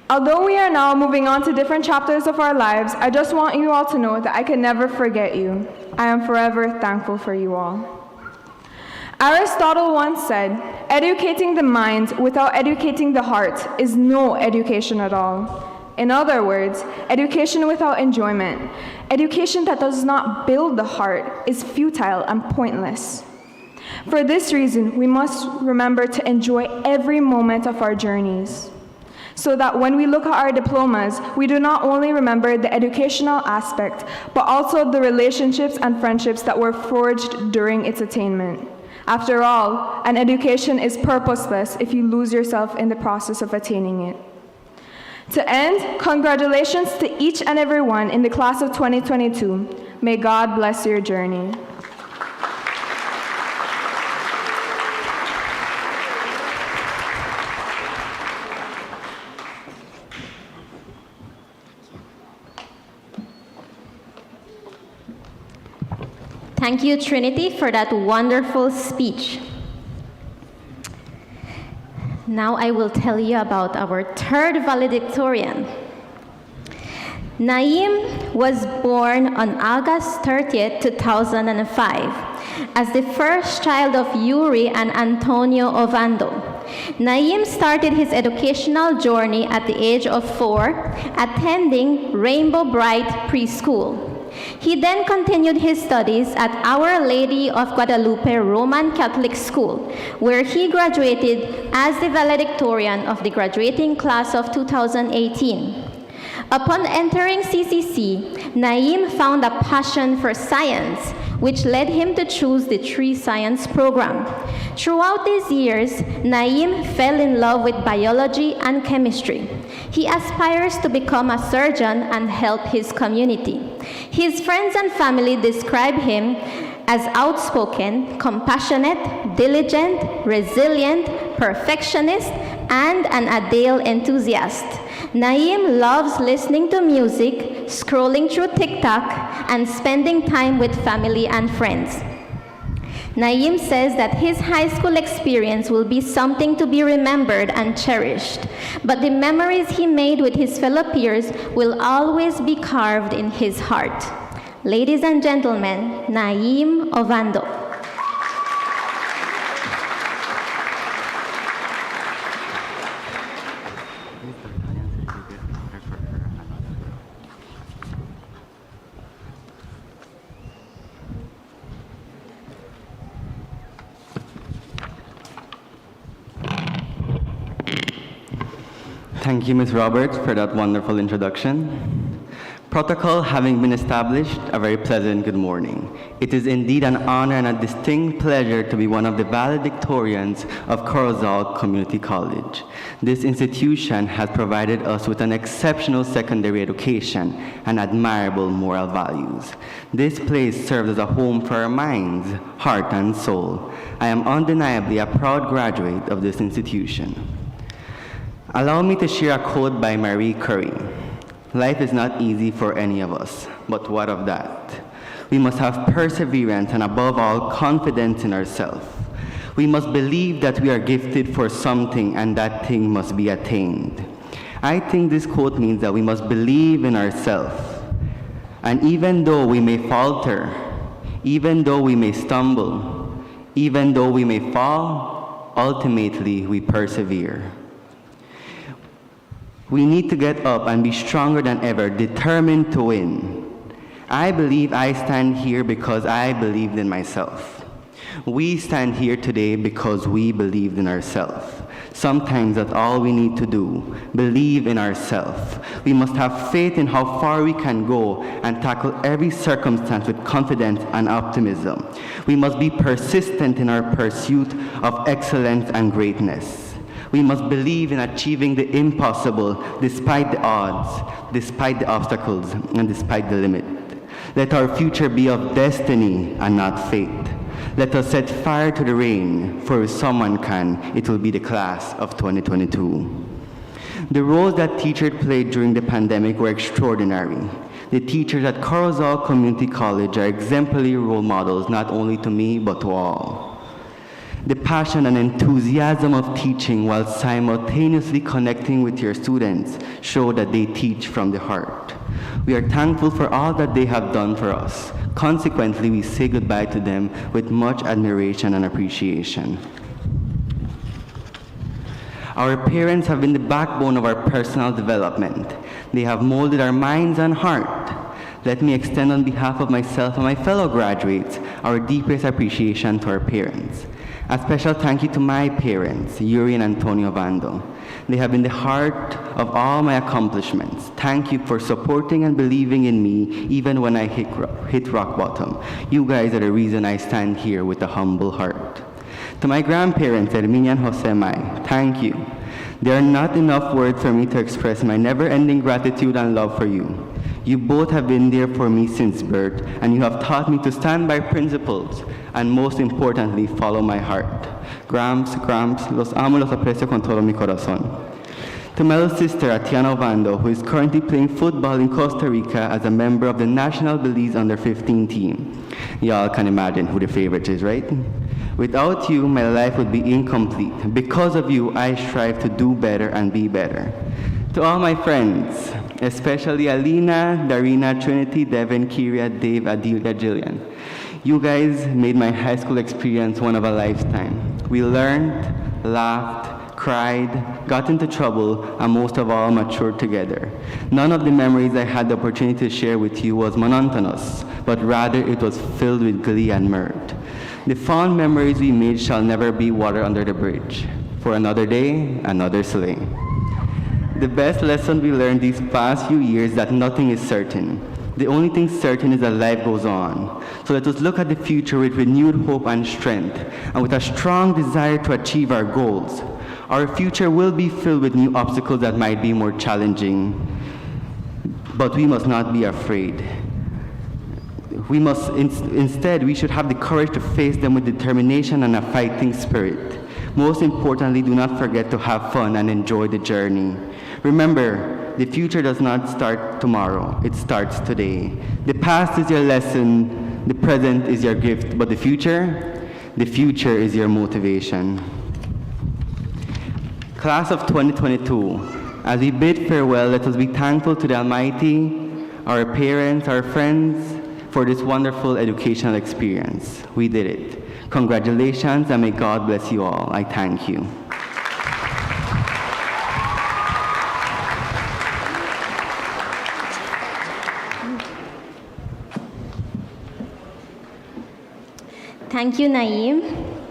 Although we are now moving on to different chapters of our lives, I just want you all to know that I can never forget you. I am forever thankful for you all. Aristotle once said, "Educating the mind without educating the heart is no education at all." In other words, education without enjoyment, education that does not build the heart, is futile and pointless. For this reason, we must remember to enjoy every moment of our journeys, so that when we look at our diplomas, we do not only remember the educational aspect, but also the relationships and friendships that were forged during its attainment. After all, an education is purposeless if you lose yourself in the process of attaining it. To end, congratulations to each and every one in the class of 2022. May God bless your journey. Thank you, Trinity, for that wonderful speech. Now I will tell you about our third valedictorian. Naim was born on August 30th, 2005, as the first child of Yuri and Antonio Ovando. Naim started his educational journey at the age of 4, attending Rainbow Bright Preschool. He then continued his studies at Our Lady of Guadalupe Roman Catholic School, where he graduated as the valedictorian of the graduating class of 2018. Upon entering CCC, Naim found a passion for science, which led him to choose the Tree Science program. Throughout these years, Naim fell in love with biology and chemistry. He aspires to become a surgeon and help his community. His friends and family describe him as outspoken, compassionate, diligent, resilient, perfectionist, and an Adele enthusiast. Naim loves listening to music, scrolling through TikTok, and spending time with family and friends. Naim says that his high school experience will be something to be remembered and cherished, but the memories he made with his fellow peers will always be carved in his heart. Ladies and gentlemen, Naim Ovando. Thank you, Ms. Roberts, for that wonderful introduction. Protocol having been established, a very pleasant good morning. It is indeed an honor and a distinct pleasure to be one of the valedictorians of Corozal Community College. This institution has provided us with an exceptional secondary education and admirable moral values. This place serves as a home for our minds, heart, and soul. I am undeniably a proud graduate of this institution. Allow me to share a quote by Marie Curie. Life is not easy for any of us, but what of that? We must have perseverance and above all, confidence in ourselves. We must believe that we are gifted for something and that thing must be attained. I think this quote means that we must believe in ourselves. And even though we may falter, even though we may stumble, even though we may fall, ultimately we persevere. We need to get up and be stronger than ever, determined to win. I believe I stand here because I believed in myself. We stand here today because we believed in ourselves. Sometimes that's all we need to do, believe in ourselves. We must have faith in how far we can go and tackle every circumstance with confidence and optimism. We must be persistent in our pursuit of excellence and greatness. We must believe in achieving the impossible despite the odds, despite the obstacles, and despite the limit. Let our future be of destiny and not fate. Let us set fire to the rain, for if someone can, it will be the class of 2022. The roles that teachers played during the pandemic were extraordinary. The teachers at Corozal Community College are exemplary role models, not only to me, but to all. The passion and enthusiasm of teaching while simultaneously connecting with your students show that they teach from the heart. We are thankful for all that they have done for us. Consequently, we say goodbye to them with much admiration and appreciation. Our parents have been the backbone of our personal development. They have molded our minds and heart. Let me extend on behalf of myself and my fellow graduates our deepest appreciation to our parents. A special thank you to my parents, Yuri and Antonio Vando. They have been the heart of all my accomplishments. Thank you for supporting and believing in me even when I hit rock bottom. You guys are the reason I stand here with a humble heart. To my grandparents, Herminia and Jose Mai, thank you. There are not enough words for me to express my never-ending gratitude and love for you. You both have been there for me since birth, and you have taught me to stand by principles, and most importantly, follow my heart. Gramps, los amo, los aprecio con todo mi corazón. To my little sister, Atiana Ovando, who is currently playing football in Costa Rica as a member of the National Belize Under-15 team. Y'all can imagine who the favorite is, right? Without you, my life would be incomplete. Because of you, I strive to do better and be better. To all my friends, especially Alina, Darina, Trinity, Devin, Kiria, Dave, Adelia, Jillian. You guys made my high school experience one of a lifetime. We learned, laughed, cried, got into trouble, and most of all, matured together. None of the memories I had the opportunity to share with you was monotonous, but rather it was filled with glee and mirth. The fond memories we made shall never be water under the bridge. For another day, another sleigh. The best lesson we learned these past few years is that nothing is certain. The only thing certain is that life goes on. So let us look at the future with renewed hope and strength, and with a strong desire to achieve our goals. Our future will be filled with new obstacles that might be more challenging, but we must not be afraid. Instead, we should have the courage to face them with determination and a fighting spirit. Most importantly, do not forget to have fun and enjoy the journey. Remember, the future does not start tomorrow, it starts today. The past is your lesson, the present is your gift, but the future is your motivation. Class of 2022, as we bid farewell, let us be thankful to the Almighty, our parents, our friends, for this wonderful educational experience. We did it. Congratulations, and may God bless you all. I thank you. Thank you, Naeem.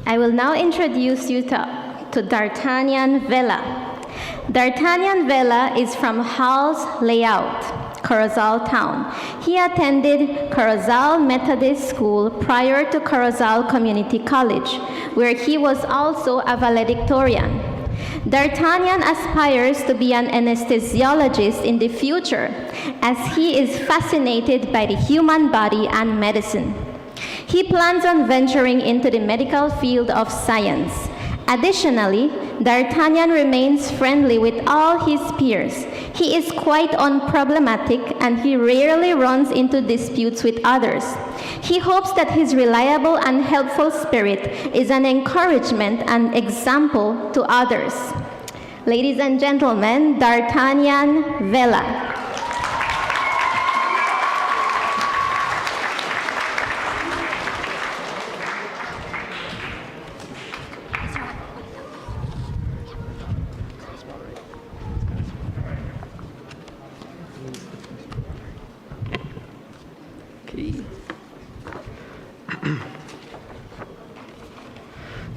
I will now introduce you to D'Artagnan Vela. D'Artagnan Vela is from Hall's Layout, Corozal town. He attended Corozal Methodist School prior to Corozal Community College, where he was also a valedictorian. D'Artagnan aspires to be an anesthesiologist in the future, as he is fascinated by the human body and medicine. He plans on venturing into the medical field of science. Additionally, D'Artagnan remains friendly with all his peers. He is quite unproblematic, and he rarely runs into disputes with others. He hopes that his reliable and helpful spirit is an encouragement and example to others. Ladies and gentlemen, D'Artagnan Vela.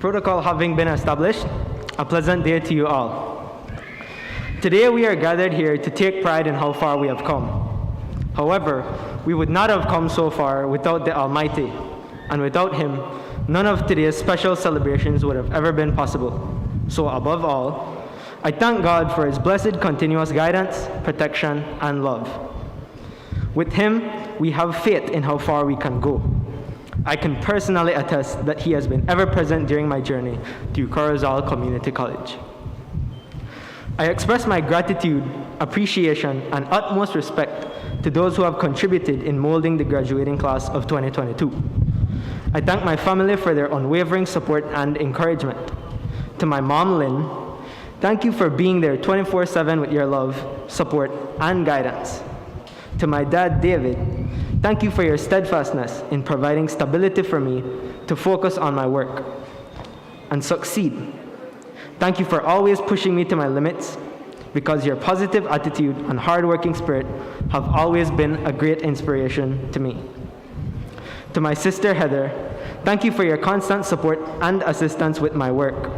Protocol having been established, a pleasant day to you all. Today we are gathered here to take pride in how far we have come. However, we would not have come so far without the Almighty, and without Him, none of today's special celebrations would have ever been possible. So above all, I thank God for His blessed continuous guidance, protection, and love. With Him, we have faith in how far we can go. I can personally attest that He has been ever present during my journey through Corozal Community College. I express my gratitude, appreciation, and utmost respect to those who have contributed in molding the graduating class of 2022. I thank my family for their unwavering support and encouragement. To my mom, Lynn, thank you for being there 24/7 with your love, support, and guidance. To my dad, David, thank you for your steadfastness in providing stability for me to focus on my work and succeed. Thank you for always pushing me to my limits, because your positive attitude and hardworking spirit have always been a great inspiration to me. To my sister, Heather, thank you for your constant support and assistance with my work.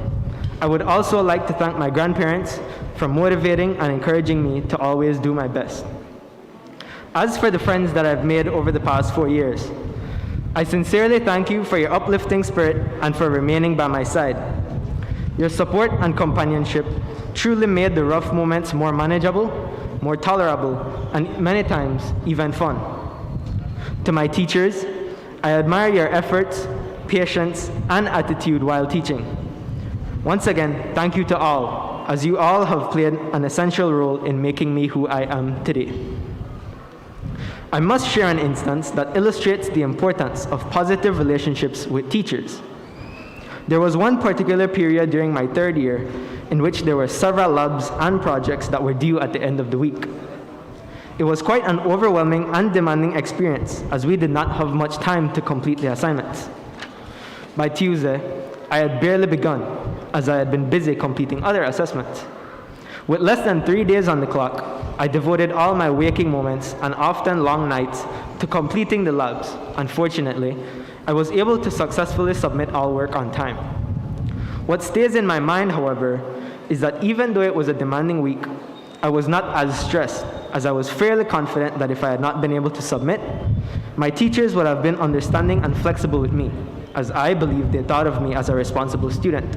I would also like to thank my grandparents for motivating and encouraging me to always do my best. As for the friends that I've made over the past 4 years, I sincerely thank you for your uplifting spirit and for remaining by my side. Your support and companionship truly made the rough moments more manageable, more tolerable, and many times even fun. To my teachers, I admire your efforts, patience, and attitude while teaching. Once again, thank you to all, as you all have played an essential role in making me who I am today. I must share an instance that illustrates the importance of positive relationships with teachers. There was one particular period during my 3rd year in which there were several labs and projects that were due at the end of the week. It was quite an overwhelming and demanding experience, as we did not have much time to complete the assignments. By Tuesday, I had barely begun, as I had been busy completing other assessments. With less than 3 days on the clock, I devoted all my waking moments and often long nights to completing the labs. Unfortunately, I was able to successfully submit all work on time. What stays in my mind, however, is that even though it was a demanding week, I was not as stressed, as I was fairly confident that if I had not been able to submit, my teachers would have been understanding and flexible with me, as I believe they thought of me as a responsible student.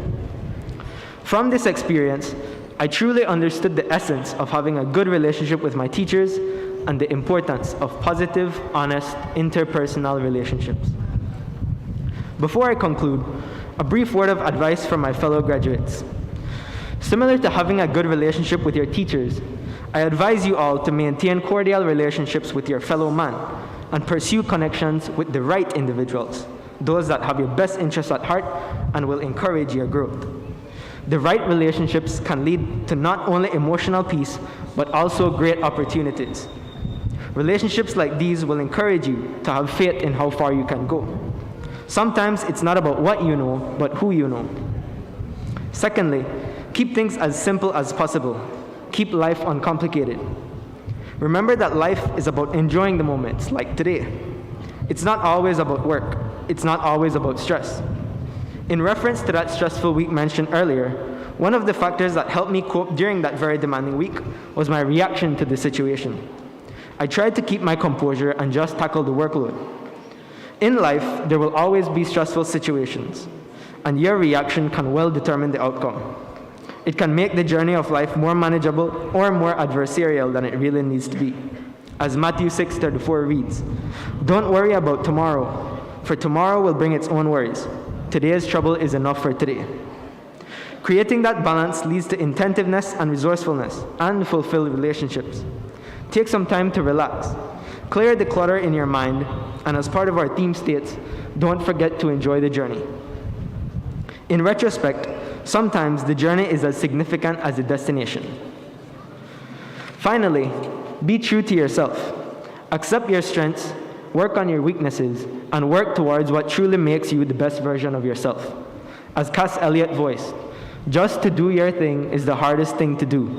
From this experience, I truly understood the essence of having a good relationship with my teachers and the importance of positive, honest, interpersonal relationships. Before I conclude, a brief word of advice from my fellow graduates. Similar to having a good relationship with your teachers, I advise you all to maintain cordial relationships with your fellow man and pursue connections with the right individuals, those that have your best interests at heart and will encourage your growth. The right relationships can lead to not only emotional peace, but also great opportunities. Relationships like these will encourage you to have faith in how far you can go. Sometimes it's not about what you know, but who you know. Secondly, keep things as simple as possible. Keep life uncomplicated. Remember that life is about enjoying the moments, like today. It's not always about work. It's not always about stress. In reference to that stressful week mentioned earlier, one of the factors that helped me cope during that very demanding week was my reaction to the situation. I tried to keep my composure and just tackle the workload. In life, there will always be stressful situations, and your reaction can well determine the outcome. It can make the journey of life more manageable or more adversarial than it really needs to be. As Matthew 6:34 reads, "Don't worry about tomorrow, for tomorrow will bring its own worries. Today's trouble is enough for today." Creating that balance leads to intentiveness and resourcefulness and fulfilled relationships. Take some time to relax. Clear the clutter in your mind, and as part of our theme states, don't forget to enjoy the journey. In retrospect, sometimes the journey is as significant as the destination. Finally, be true to yourself. Accept your strengths, work on your weaknesses, and work towards what truly makes you the best version of yourself. As Cass Elliot voiced, just to do your thing is the hardest thing to do,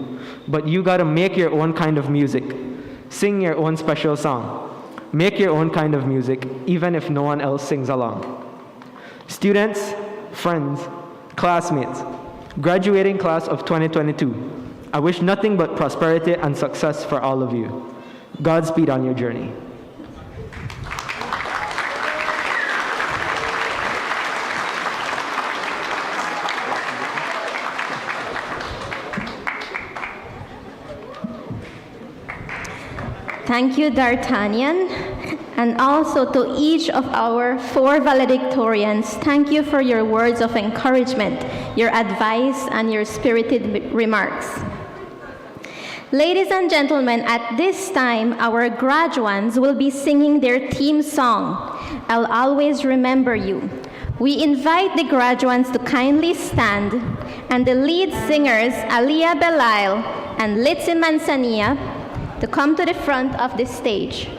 but you gotta make your own kind of music. Sing your own special song. Make your own kind of music, even if no one else sings along. Students, friends, classmates, graduating class of 2022, I wish nothing but prosperity and success for all of you. Godspeed on your journey. Thank you, D'Artagnan. And also to each of our 4 valedictorians, thank you for your words of encouragement, your advice, and your spirited remarks. Ladies and gentlemen, at this time, our graduates will be singing their theme song, "I'll Always Remember You." We invite the graduates to kindly stand, and the lead singers, Aliyah Belail and Litsi Manzanilla, to come to the front of the stage.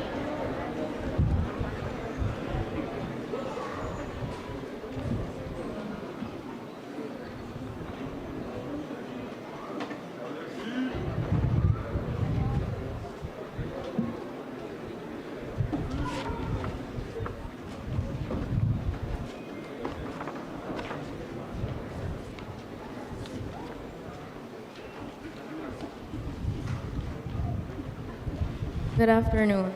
Good afternoon.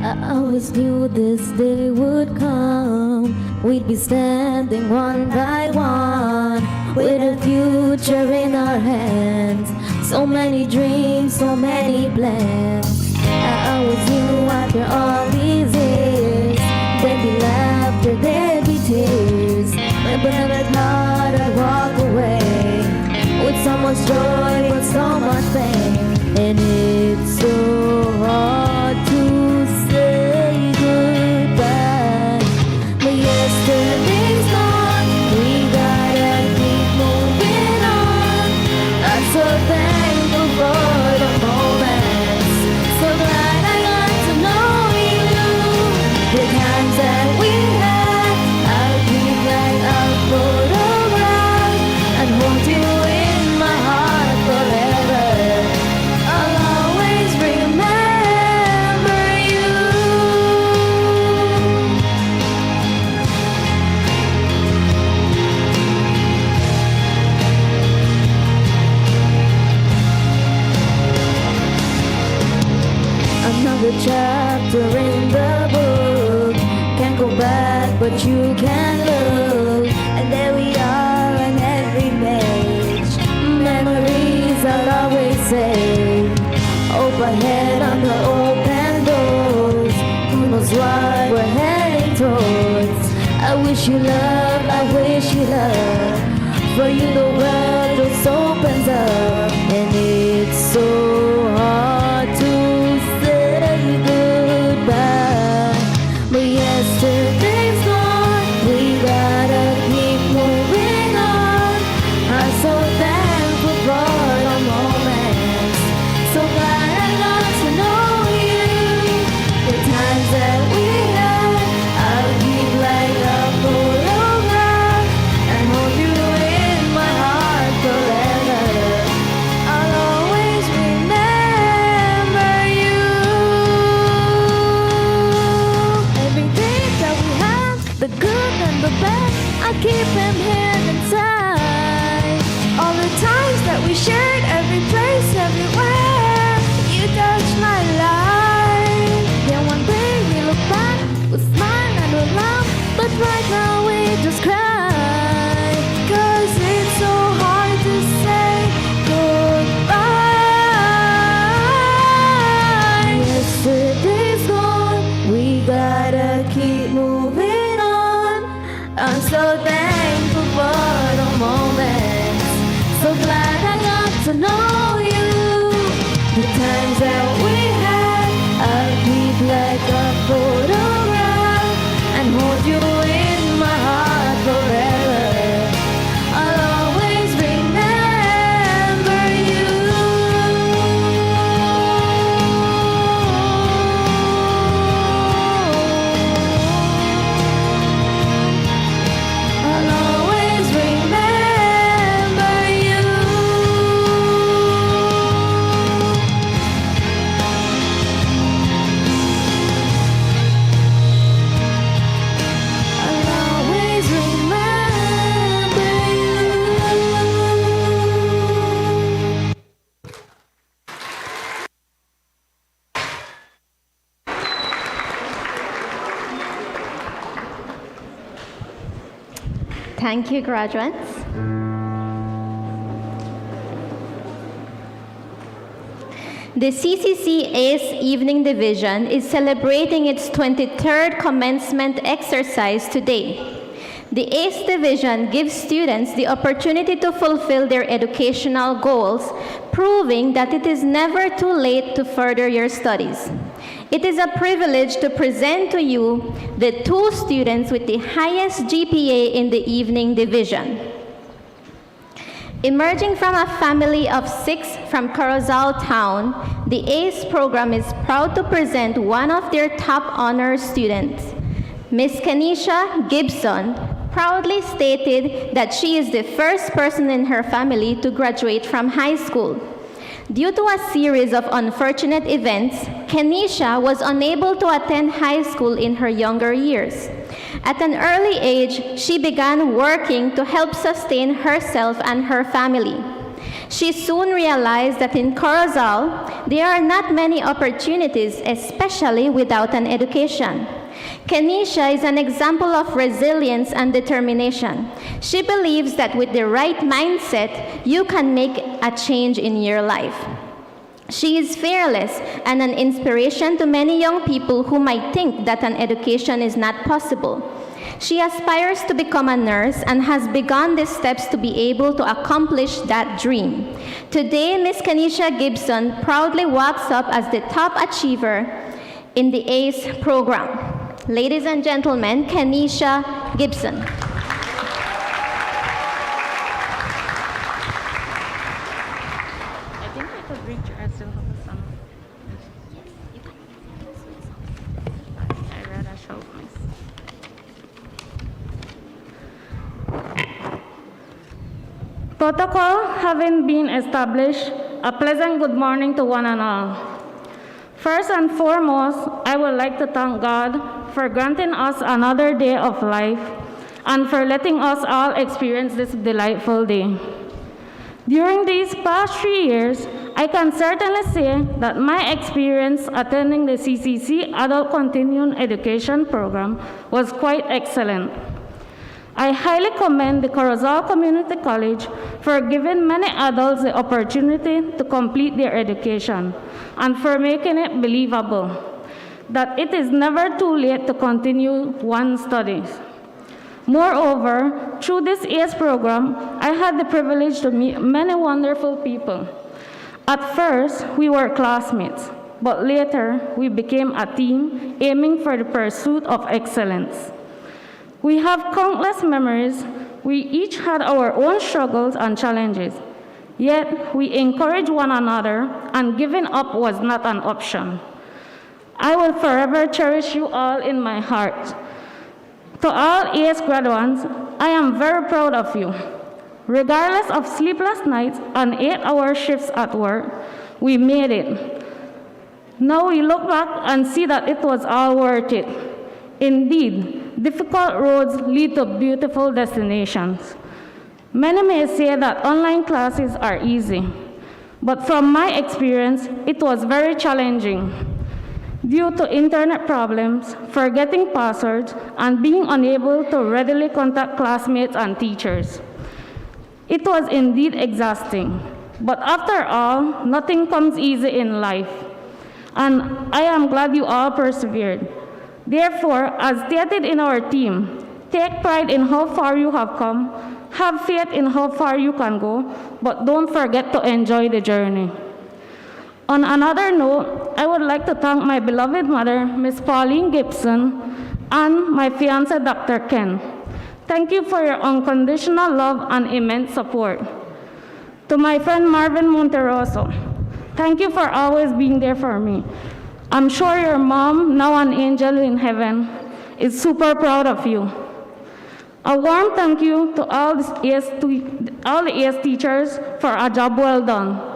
I always knew this day would come. We'd be standing one by one, with a future in our hands. So many dreams, so many plans. I always knew after all these years, there'd be laughter, there'd be tears. But never thought I'd walk away with so much joy but so much pain. And it's so hard to say goodbye. But yesterday's gone, we gotta keep moving on. I'm so thankful for the moments. So glad I got to know you. but you can look. And there we are on every page. Memories I'll always say. Hope ahead on the open doors. Who knows what we're heading towards? I wish you love, I wish you love. For you the world just opens up. And it's so hard to say goodbye. But yesterday's gone, we gotta keep moving on. I'm so thankful for the moments. So glad I got to know you. The times that we had, I'll keep like a photograph and hold you in my heart forever. I'll always remember you. Everything that we had, the good and the bad, I keep them here inside. All the times that we shared, every place, everywhere, you touched my life. Then one day we look back, we smile and we laugh, but right now we just cry. 'Cause it's so hard to say goodbye. Yesterday's gone, we gotta keep moving on. I'm so thankful for the moments. So glad I got to know you. The times that we had, I'll keep like a photograph and hold you in my heart forever. I'll always remember you. I'll always remember you. I'll always remember you. Thank you, graduates. The CCC ACE Evening Division is celebrating its 23rd commencement exercise today. The ACE Division gives students the opportunity to fulfill their educational goals, proving that it is never too late to further your studies. It is a privilege to present to you the 2 students with the highest GPA in the evening division. Emerging from a family of 6 from Corozal town, the ACE program is proud to present one of their top honor students. Miss Kenisha Gibson proudly stated that she is the first person in her family to graduate from high school. Due to a series of unfortunate events, Kenisha was unable to attend high school in her younger years. At an early age, she began working to help sustain herself and her family. She soon realized that in Corozal, there are not many opportunities, especially without an education. Kenisha is an example of resilience and determination. She believes that with the right mindset, you can make a change in your life. She is fearless and an inspiration to many young people who might think that an education is not possible. She aspires to become a nurse and has begun the steps to be able to accomplish that dream. Today, Ms. Kenisha Gibson proudly walks up as the top achiever in the ACE program. Ladies and gentlemen, Kenisha Gibson. I think I could reach her. I still have some. I read a show. Protocol having been established, a pleasant good morning to one and all. First and foremost, I would like to thank God for granting us another day of life and for letting us all experience this delightful day. During these past 3 years, I can certainly say that my experience attending the CCC Adult Continuing Education Program was quite excellent. I highly commend the Corozal Community College for giving many adults the opportunity to complete their education and for making it believable that it is never too late to continue one's studies. Moreover, through this ACE program, I had the privilege to meet many wonderful people. At first, we were classmates, but later we became a team aiming for the pursuit of excellence. We have countless memories. We each had our own struggles and challenges, yet we encouraged one another, and giving up was not an option. I will forever cherish you all in my heart. To all ACE graduates, I am very proud of you. Regardless of sleepless nights and 8-hour shifts at work, we made it. Now we look back and see that it was all worth it. Indeed, difficult roads lead to beautiful destinations. Many may say that online classes are easy, but from my experience, it was very challenging. Due to internet problems, forgetting passwords, and being unable to readily contact classmates and teachers. It was indeed exhausting, but after all, nothing comes easy in life, and I am glad you all persevered. Therefore, as stated in our theme, take pride in how far you have come, have faith in how far you can go, but don't forget to enjoy the journey. On another note, I would like to thank my beloved mother, Miss Pauline Gibson, and my fiancé, Dr. Ken. Thank you for your unconditional love and immense support. To my friend Marvin Monteroso, thank you for always being there for me. I'm sure your mom, now an angel in heaven, is super proud of you. A warm thank you to all the ACE teachers for a job well done.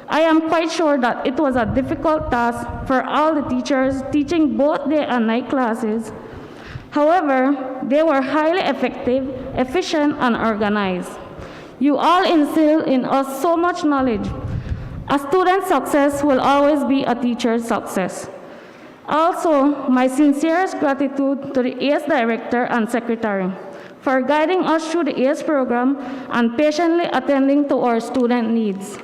I am quite sure that it was a difficult task for all the teachers teaching both day and night classes. However, they were highly effective, efficient, and organized. You all instill in us so much knowledge. A student's success will always be a teacher's success. Also, my sincerest gratitude to the ACE Director and Secretary for guiding us through the ACE program and patiently attending to our student needs.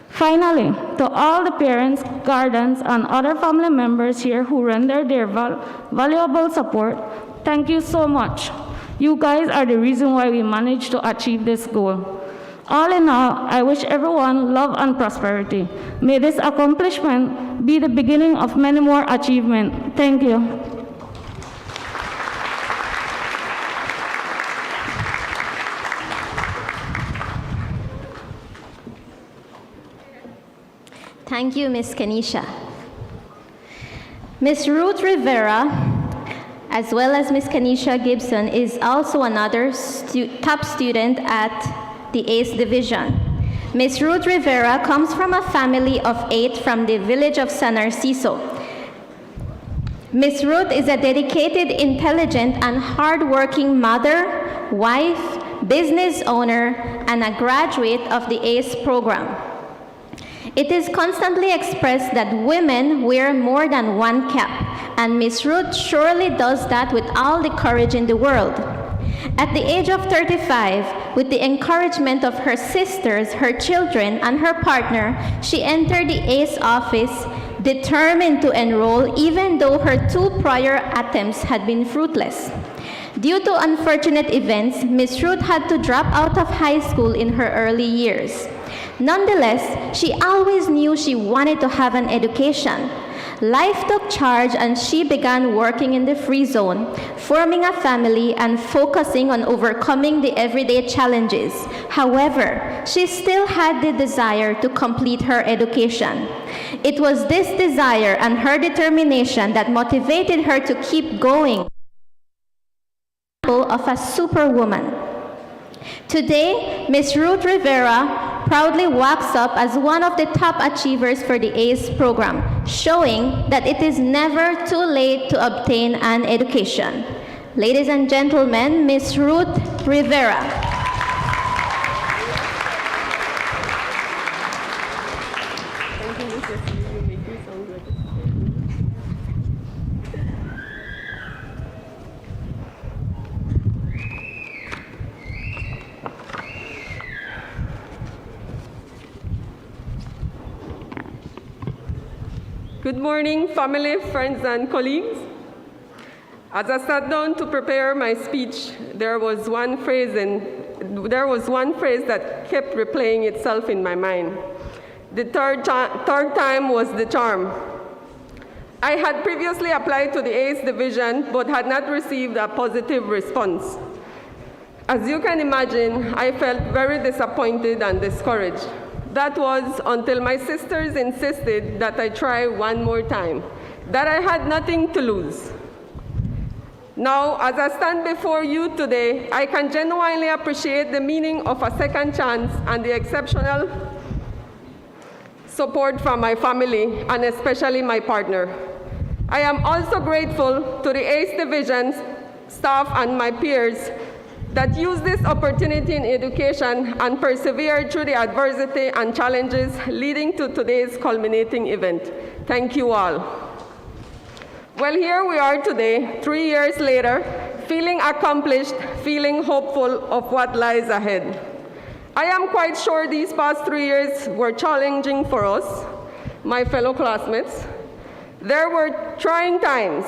Finally, to all the parents, guardians, and other family members here who render their valuable support, thank you so much. You guys are the reason why we managed to achieve this goal. All in all, I wish everyone love and prosperity. May this accomplishment be the beginning of many more achievements. Thank you. Thank you, Ms. Kenisha. Ms. Ruth Rivera, as well as Ms. Kenisha Gibson, is also another top student at the ACE Division. Ms. Ruth Rivera comes from a family of 8 from the village of San Narciso. Ms. Ruth is a dedicated, intelligent, and hardworking mother, wife, business owner, and a graduate of the ACE program. It is constantly expressed that women wear more than one cap, and Ms. Ruth surely does that with all the courage in the world. At the age of 35, with the encouragement of her sisters, her children, and her partner, she entered the ACE office, determined to enroll even though her 2 prior attempts had been fruitless. Due to unfortunate events, Ms. Ruth had to drop out of high school in her early years. Nonetheless, she always knew she wanted to have an education. Life took charge and she began working in the free zone, forming a family and focusing on overcoming the everyday challenges. However, she still had the desire to complete her education. It was this desire and her determination that motivated her to keep going. Of a superwoman. Today, Ms. Ruth Rivera proudly walks up as one of the top achievers for the ACE program, showing that it is never too late to obtain an education. Ladies and gentlemen, Ms. Ruth Rivera. Good morning, family, friends, and colleagues. As I sat down to prepare my speech, there was one phrase that kept replaying itself in my mind. The third time was the charm. I had previously applied to the ACE division, but had not received a positive response. As you can imagine, I felt very disappointed and discouraged. That was until my sisters insisted that I try one more time, that I had nothing to lose. Now, as I stand before you today, I can genuinely appreciate the meaning of a second chance and the exceptional support from my family, and especially my partner. I am also grateful to the ACE Division staff and my peers that used this opportunity in education and persevered through the adversity and challenges leading to today's culminating event. Thank you all. Well, here we are today, 3 years later, feeling accomplished, feeling hopeful of what lies ahead. I am quite sure these past 3 years were challenging for us, my fellow classmates. There were trying times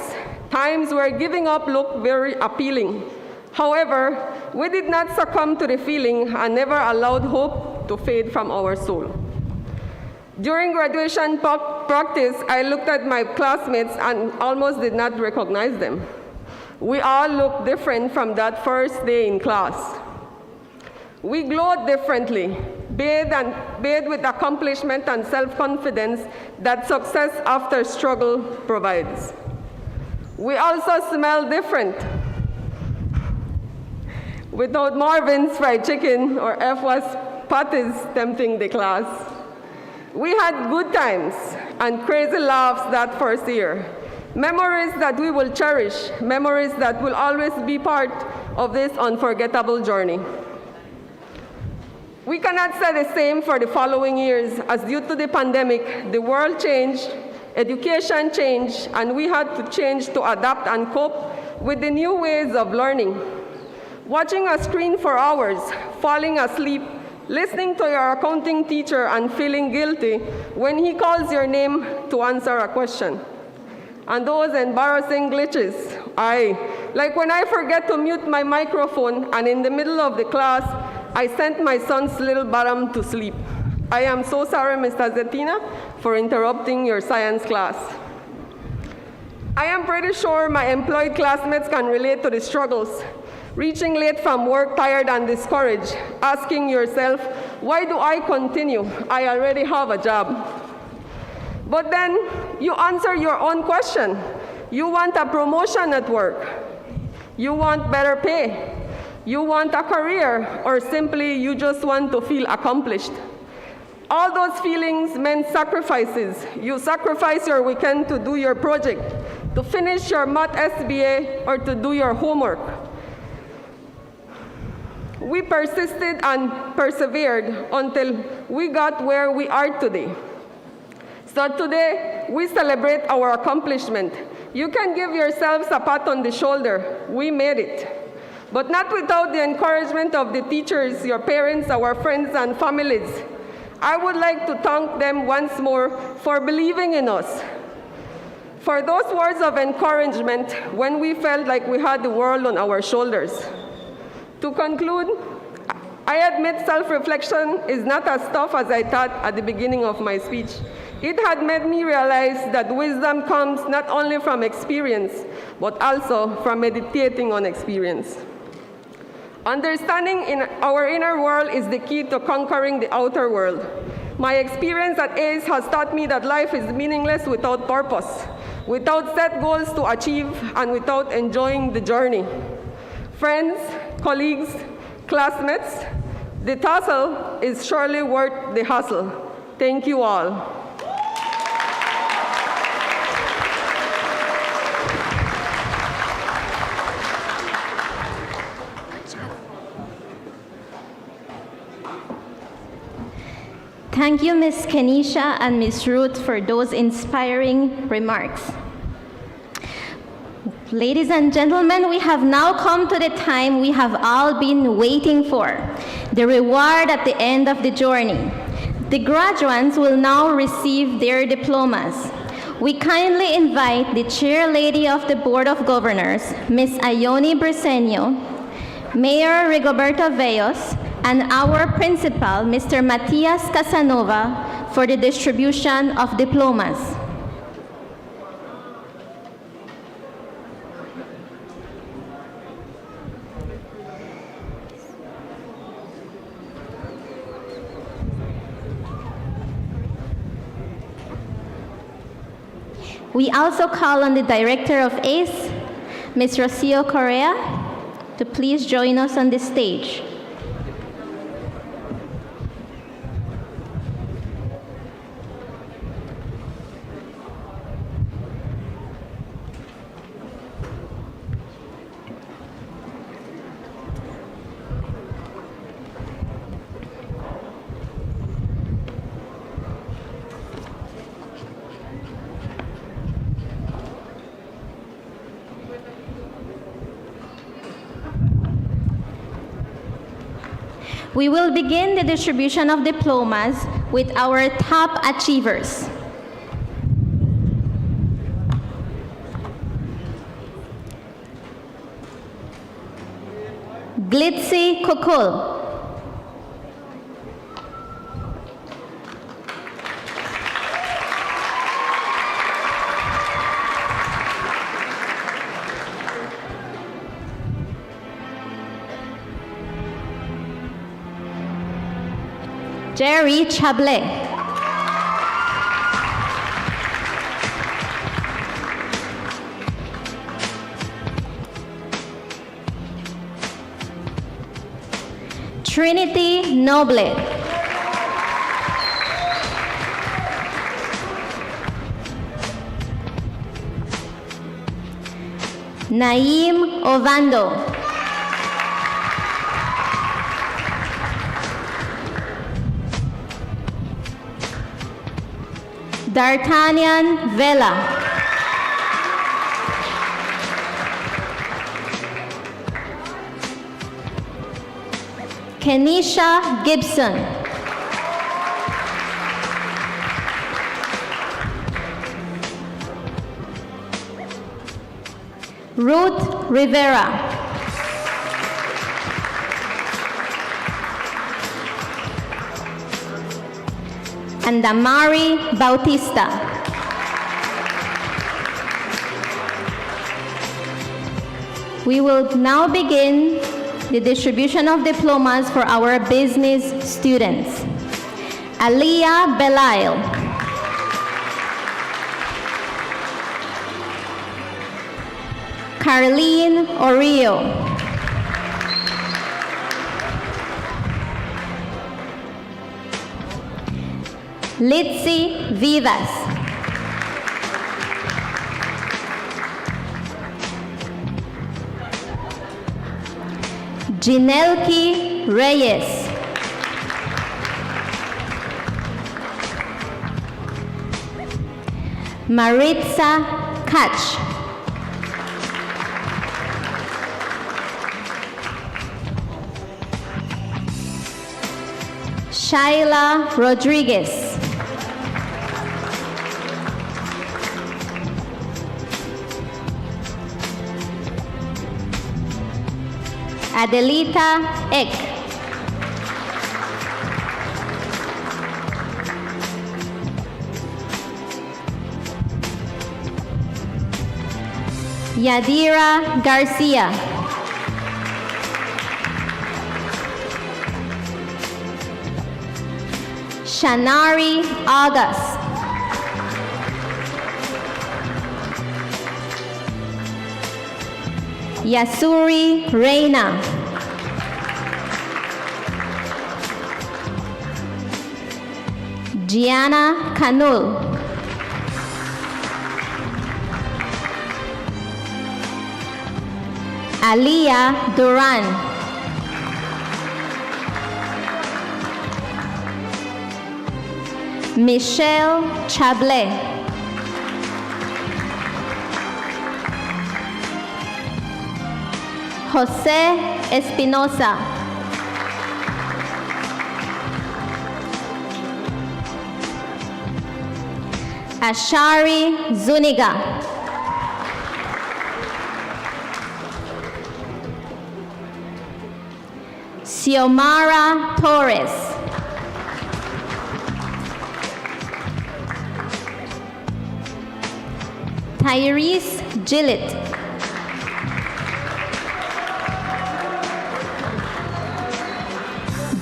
where giving up looked very appealing. However, we did not succumb to the feeling and never allowed hope to fade from our soul. During graduation practice, I looked at my classmates and almost did not recognize them. We all looked different from that first day in class. We glowed differently, bathed with accomplishment and self-confidence that success after struggle provides. We also smelled different, without Marvin's fried chicken or F.was patties tempting the class. We had good times and crazy laughs that first year. Memories that we will cherish, memories that will always be part of this unforgettable journey. We cannot say the same for the following years, as due to the pandemic, the world changed, education changed, and we had to change to adapt and cope with the new ways of learning. Watching a screen for hours, falling asleep, listening to your accounting teacher and feeling guilty when he calls your name to answer a question. And those embarrassing glitches, like when I forget to mute my microphone and in the middle of the class, I sent my son's little bottom to sleep. I am so sorry, Mr. Zetina, for interrupting your science class. I am pretty sure my employed classmates can relate to the struggles. Reaching late from work, tired and discouraged, asking yourself, why do I continue? I already have a job. But then you answer your own question. You want a promotion at work. You want better pay. You want a career, or simply you just want to feel accomplished. All those feelings meant sacrifices. You sacrifice your weekend to do your project, to finish your math SBA, or to do your homework. We persisted and persevered until we got where we are today. So today, we celebrate our accomplishment. You can give yourselves a pat on the shoulder. We made it. But not without the encouragement of the teachers, your parents, our friends, and families. I would like to thank them once more for believing in us, for those words of encouragement when we felt like we had the world on our shoulders. To conclude, I admit self-reflection is not as tough as I thought at the beginning of my speech. It had made me realize that wisdom comes not only from experience, but also from meditating on experience. Understanding in our inner world is the key to conquering the outer world. My experience at ACE has taught me that life is meaningless without purpose, without set goals to achieve, and without enjoying the journey. Friends, colleagues, classmates, the tussle is surely worth the hustle. Thank you all. Thank you, Ms. Kenisha and Ms. Ruth, for those inspiring remarks. Ladies and gentlemen, we have now come to the time we have all been waiting for, the reward at the end of the journey. The graduates will now receive their diplomas. We kindly invite the Chair Lady of the Board of Governors, Ms. Ione Briceño, Mayor Rigoberto Vellos, and our principal, Mr. Matias Casanova, for the distribution of diplomas. We also call on the Director of ACE, Ms. Rocio Correa, to please join us on the stage. We will begin the distribution of diplomas with our top achievers. Glitzy Kukul. Jerry Chablé. Trinity Noble. Naim Ovando. D'Artagnan Vela. Kenisha Gibson. Ruth Rivera. And Damari Bautista. We will now begin the distribution of diplomas for our business students. Aliyah Belail. Carlene Orio. Litzy Vivas. Ginelki Reyes. Maritza Kach. Shaila Rodriguez. Adelita Ek. Yadira Garcia. Shanari August. Yasuri Reina. Gianna Kanul. Aliyah Duran. Michelle Chablé. Jose Espinosa. Ashari Zuniga. Xiomara Torres. Tyrese Gillett.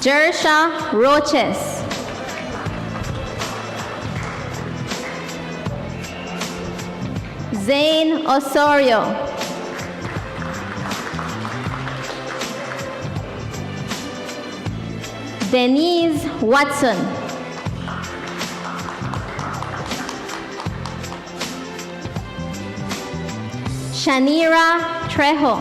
Jersha Roches. Zane Osorio. Denise Watson. Shanira Trejo.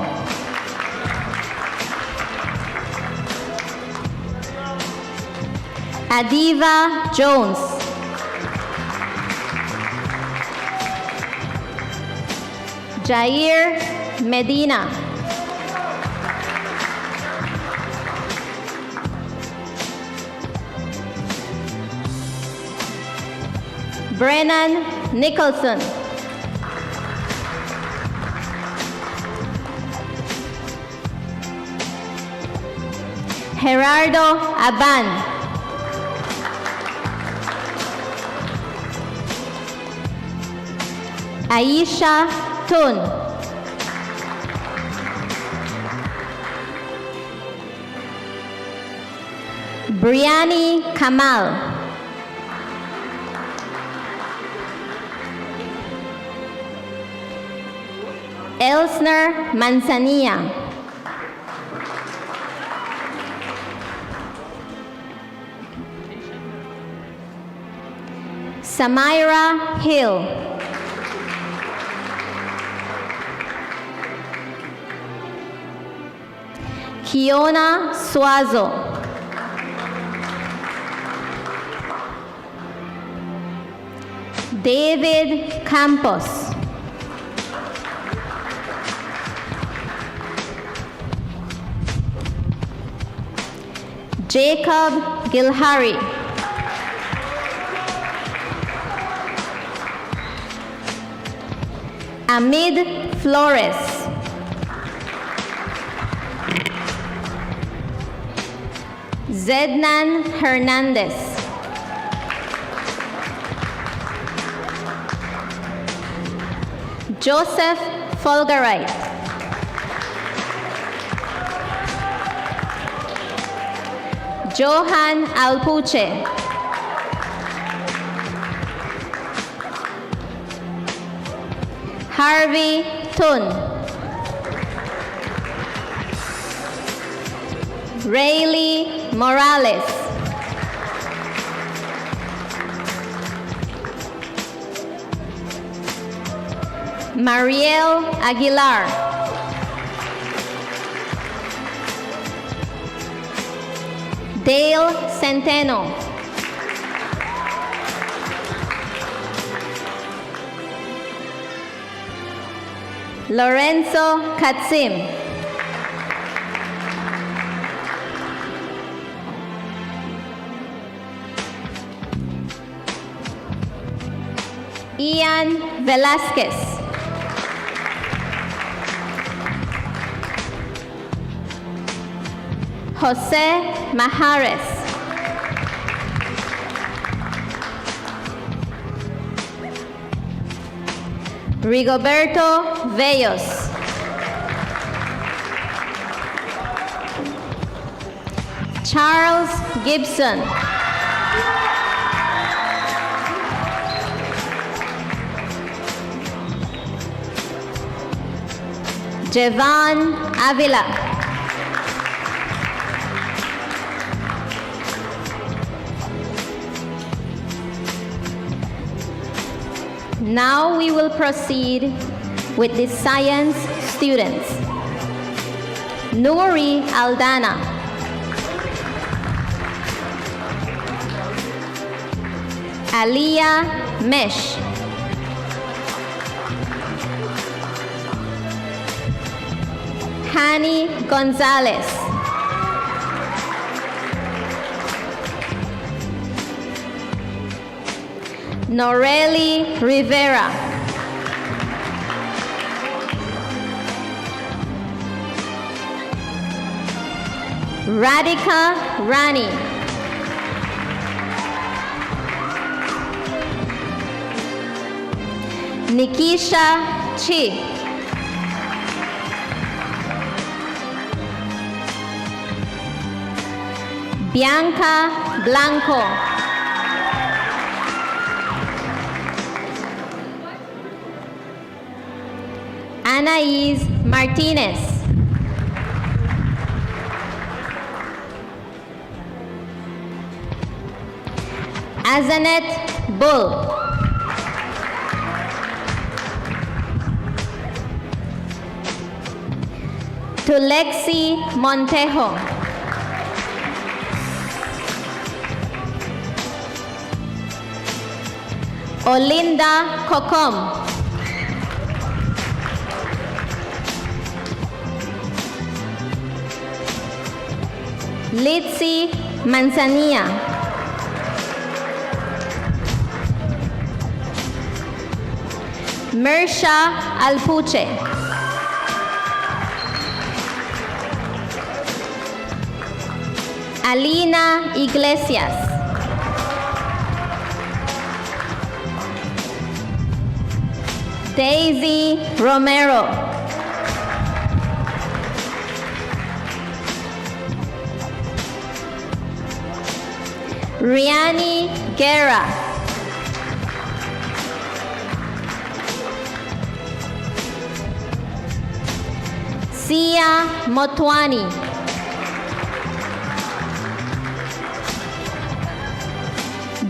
Adiva Jones. Jair Medina. Brennan Nicholson. Gerardo Aban. Aisha Tun. Brianni Kamal. Elsner Manzanilla. Samira Hill. Kiona Suazo. David Campos. Jacob Gilhari. Amid Flores. Zednan Hernandez. Joseph Folgarite. Johan Alpuche. Harvey Tun. Rayleigh Morales. Mariel Aguilar. Dale Centeno. Lorenzo Katsim. Ian Velasquez. Jose Mahares. Rigoberto Vellos. Charles Gibson. Jevan Avila. Now we will proceed with the science students. Nouri Aldana. Aliyah Mesh. Hani Gonzalez. Noreli Rivera. Radhika Rani. Nikisha Chi. Bianca Blanco. Anais Martinez. Azanet Bull. Tulexi Montejo. Olinda Kokom. Litsi Manzanilla. Mersha Alpuche. Alina Iglesias. Daisy Romero. Riani Guerra. Sia Motwani.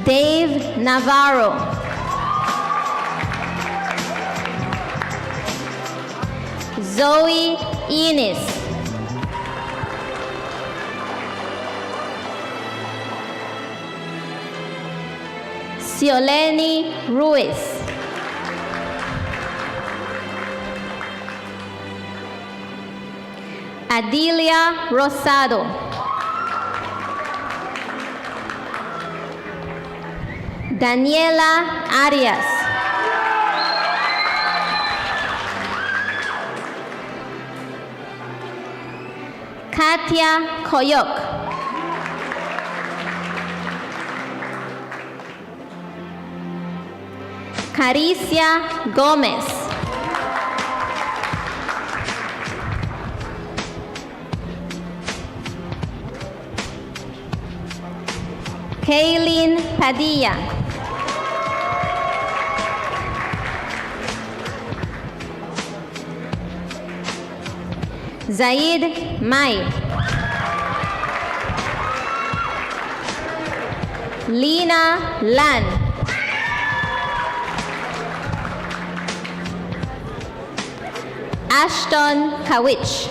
Dave Navarro. Zoe Enis. Cioleni Ruiz. Adilia Rosado. Daniela Arias. Katia Koyok. Caricia Gomez. Kaylin Padilla. Zaid Mai. Lina Lan. Ashton Kawich.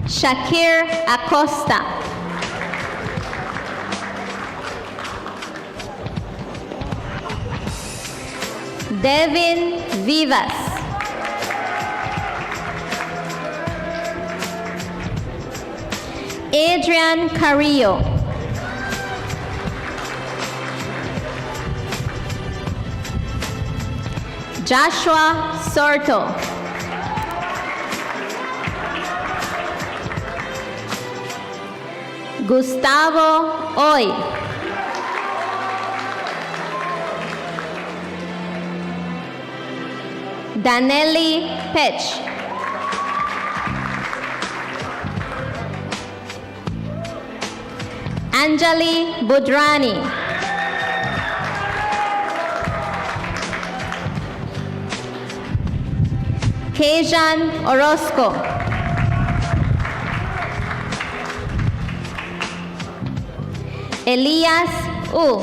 Shakir Acosta. Devin Vivas. Adrian Carrillo. Joshua Sorto. Gustavo Oy. Danelli Pech. Anjali Budrani. Kejan Orozco. Elias U.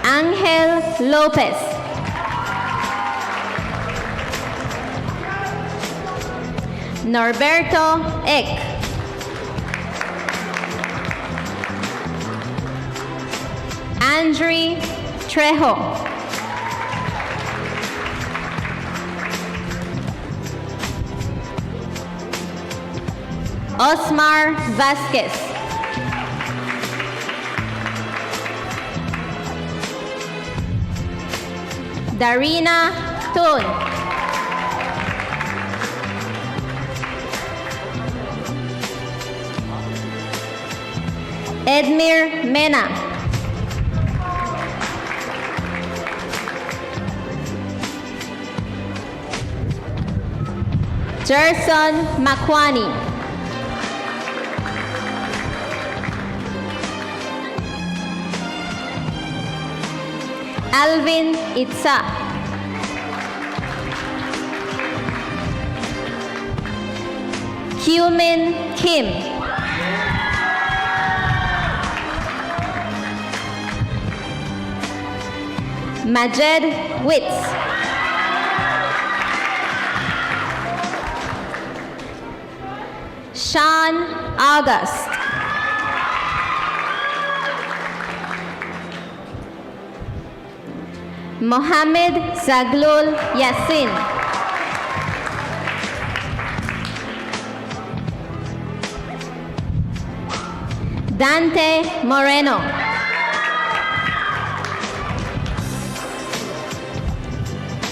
Angel Lopez. Norberto Eck. Andre Trejo. Osmar Vasquez. Darina Tun. Edmir Mena. Gerson Makwani. Alvin Itza. Kyumin Kim. Majed Witz. Sean August. Mohammed Zaglul Yassin. Dante Moreno.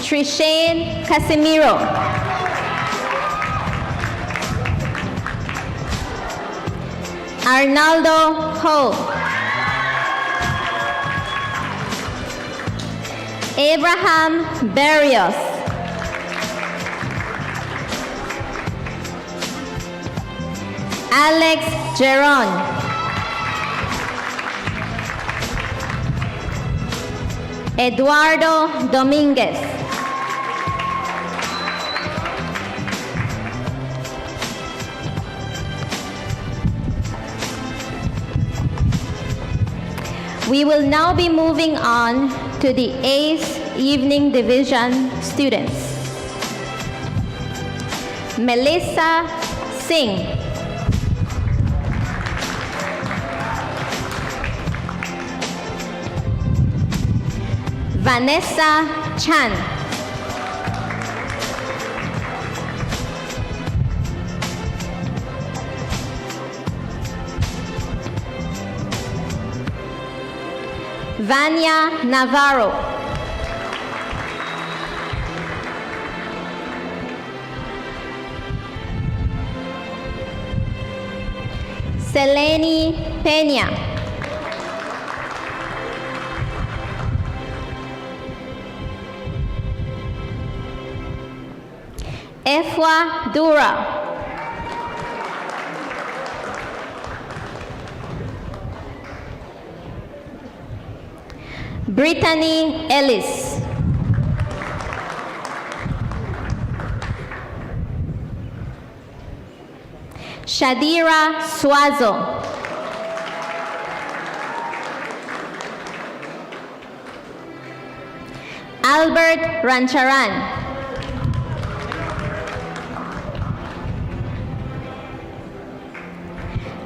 Trishane Casimiro. Arnaldo Ho. Abraham Berrios. Alex Geron. Eduardo Dominguez. We will now be moving on to the 8th Evening Division students. Melissa Singh. Vanessa Chan. Vanya Navarro. Seleni Peña. Efwa Dura. Brittany Ellis. Shadira Suazo. Albert Rancharan.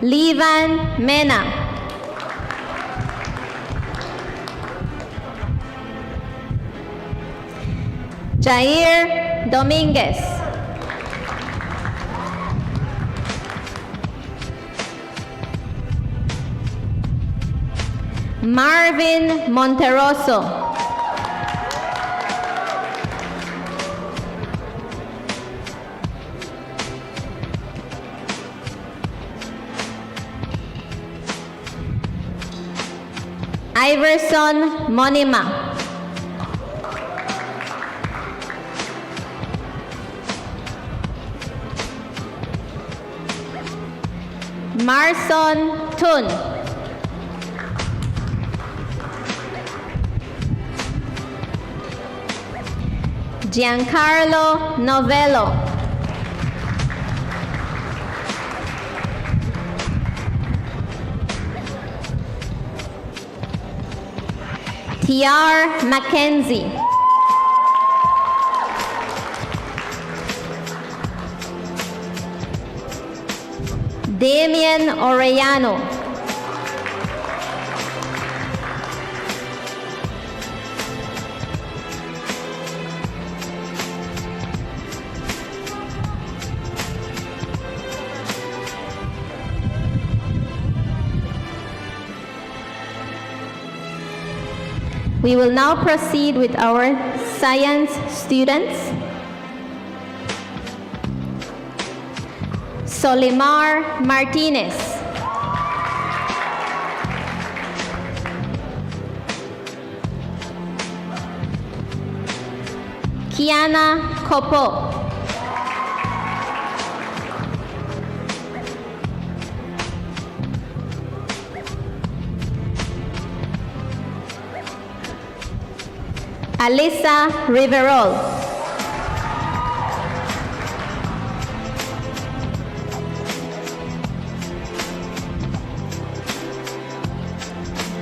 Levan Mena. Jair Dominguez. Marvin Monteroso. Iverson Monima. Marson Tun. Giancarlo Novello. T.R. Mackenzie. Damian Orellano. We will now proceed with our science students. Solimar Martinez. Kiana Kopo. Alyssa Riverol.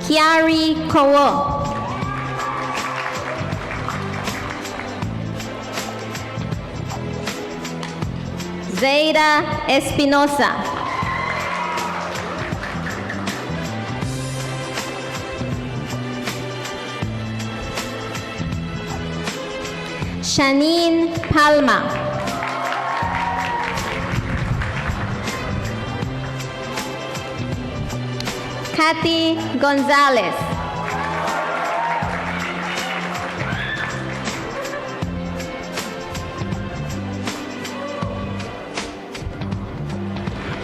Kiari Kowo. Zaida Espinosa. Shanine Palma. Kathy Gonzalez.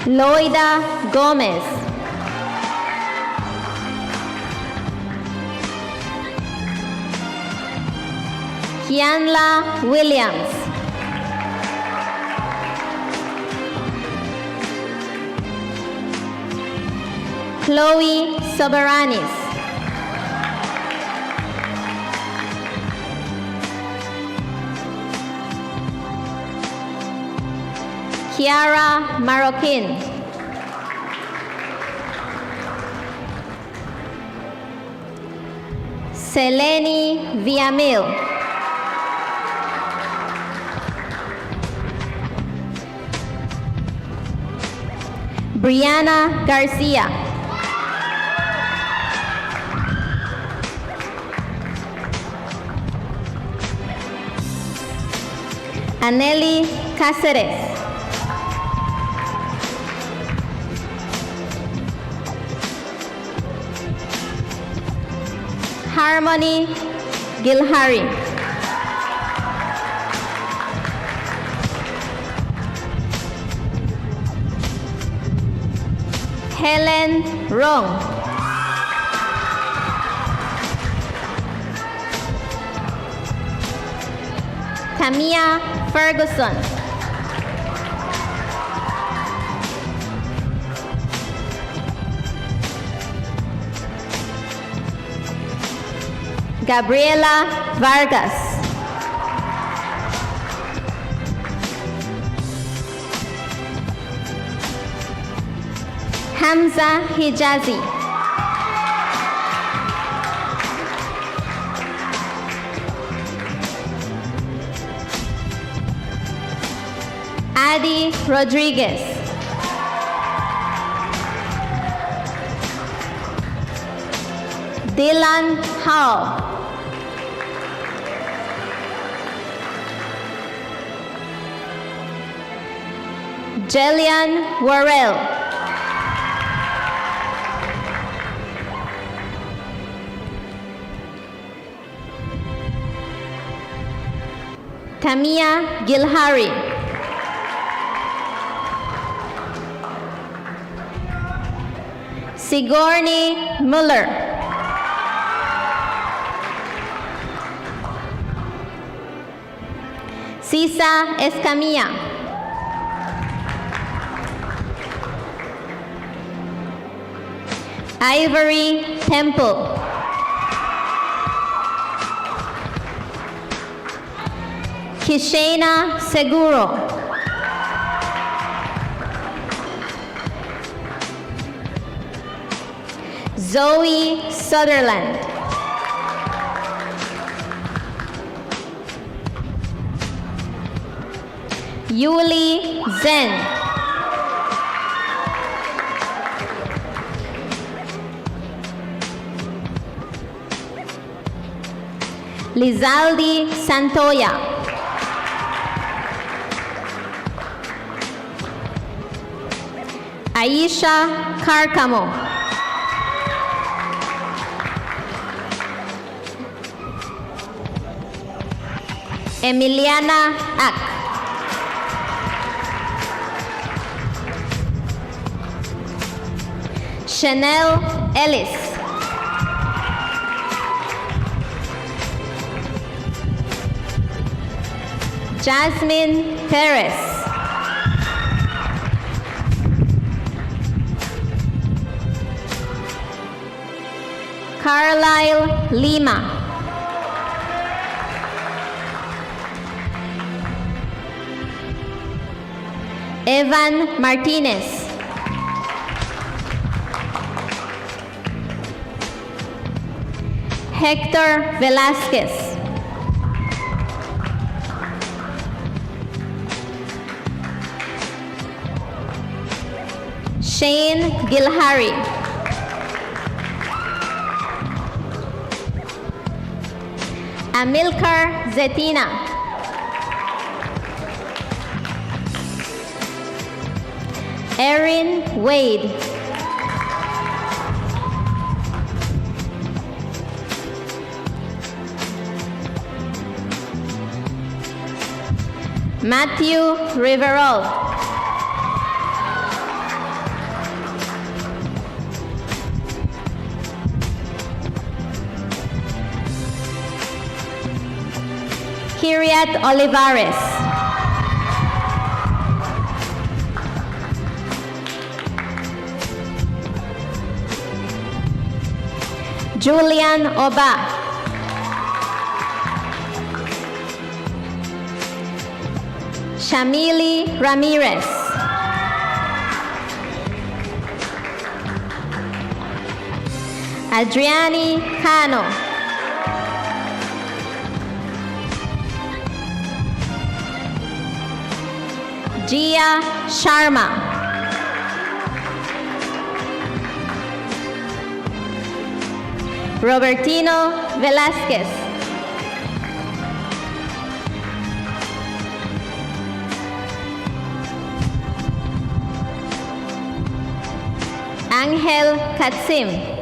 Loida Gomez. Kianla Williams. Chloe Soberanis. Kiara Marroquin. Seleni Villamil. Brianna Garcia. Aneli Cáceres. Harmony Gilhari. Helen Rong. Tamia Ferguson. Gabriela Vargas. Hamza Hijazi. Adi Rodriguez. Dylan Hall. Jillian Worrell. Tamia Gilhari. Sigourney Muller. Sisa Escamilla. Ivory Temple. Kishana Seguro. Zoe Sutherland. Yuli Zen. Lizaldi Santoya. Aisha Carcamo. Emiliana Ak. Chanel Ellis. Jasmine Perez. Carlisle Lima. Evan Martinez. Hector Velasquez. Shane Gilhari. Amilcar Zetina. Erin Wade. Matthew Riverol. Kiriat Olivares. Julian Oba. Shamili Ramirez. Adriani Cano. Gia Sharma. Robertino Velasquez. Angel Katsim.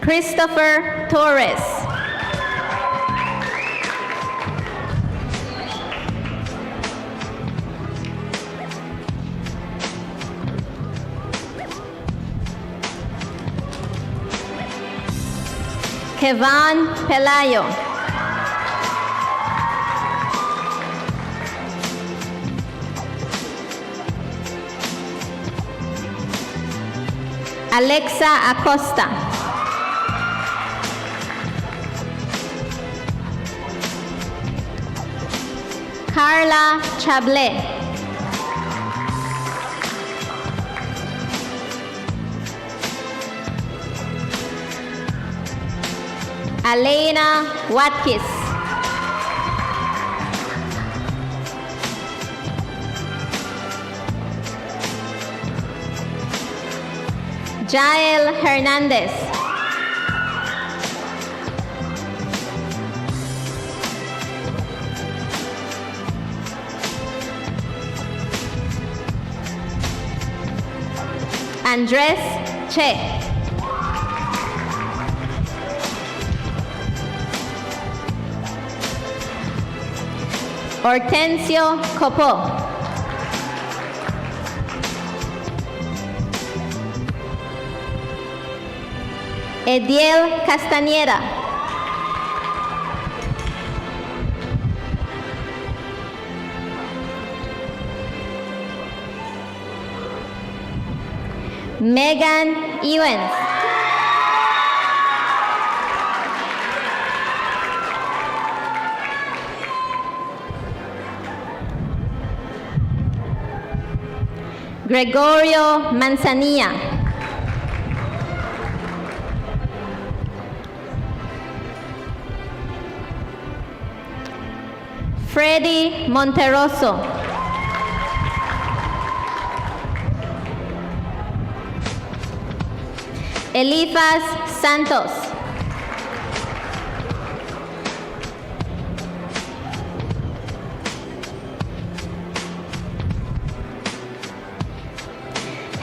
Christopher Torres. Kevan Pelayo. Alexa Acosta. Carla Chable. Elena Watkis. Jael Hernandez. Andres Che. Hortensio Copo. Ediel Castañeda. Megan Ewens. Gregorio Manzanilla. Freddy Monteroso. Elifas Santos.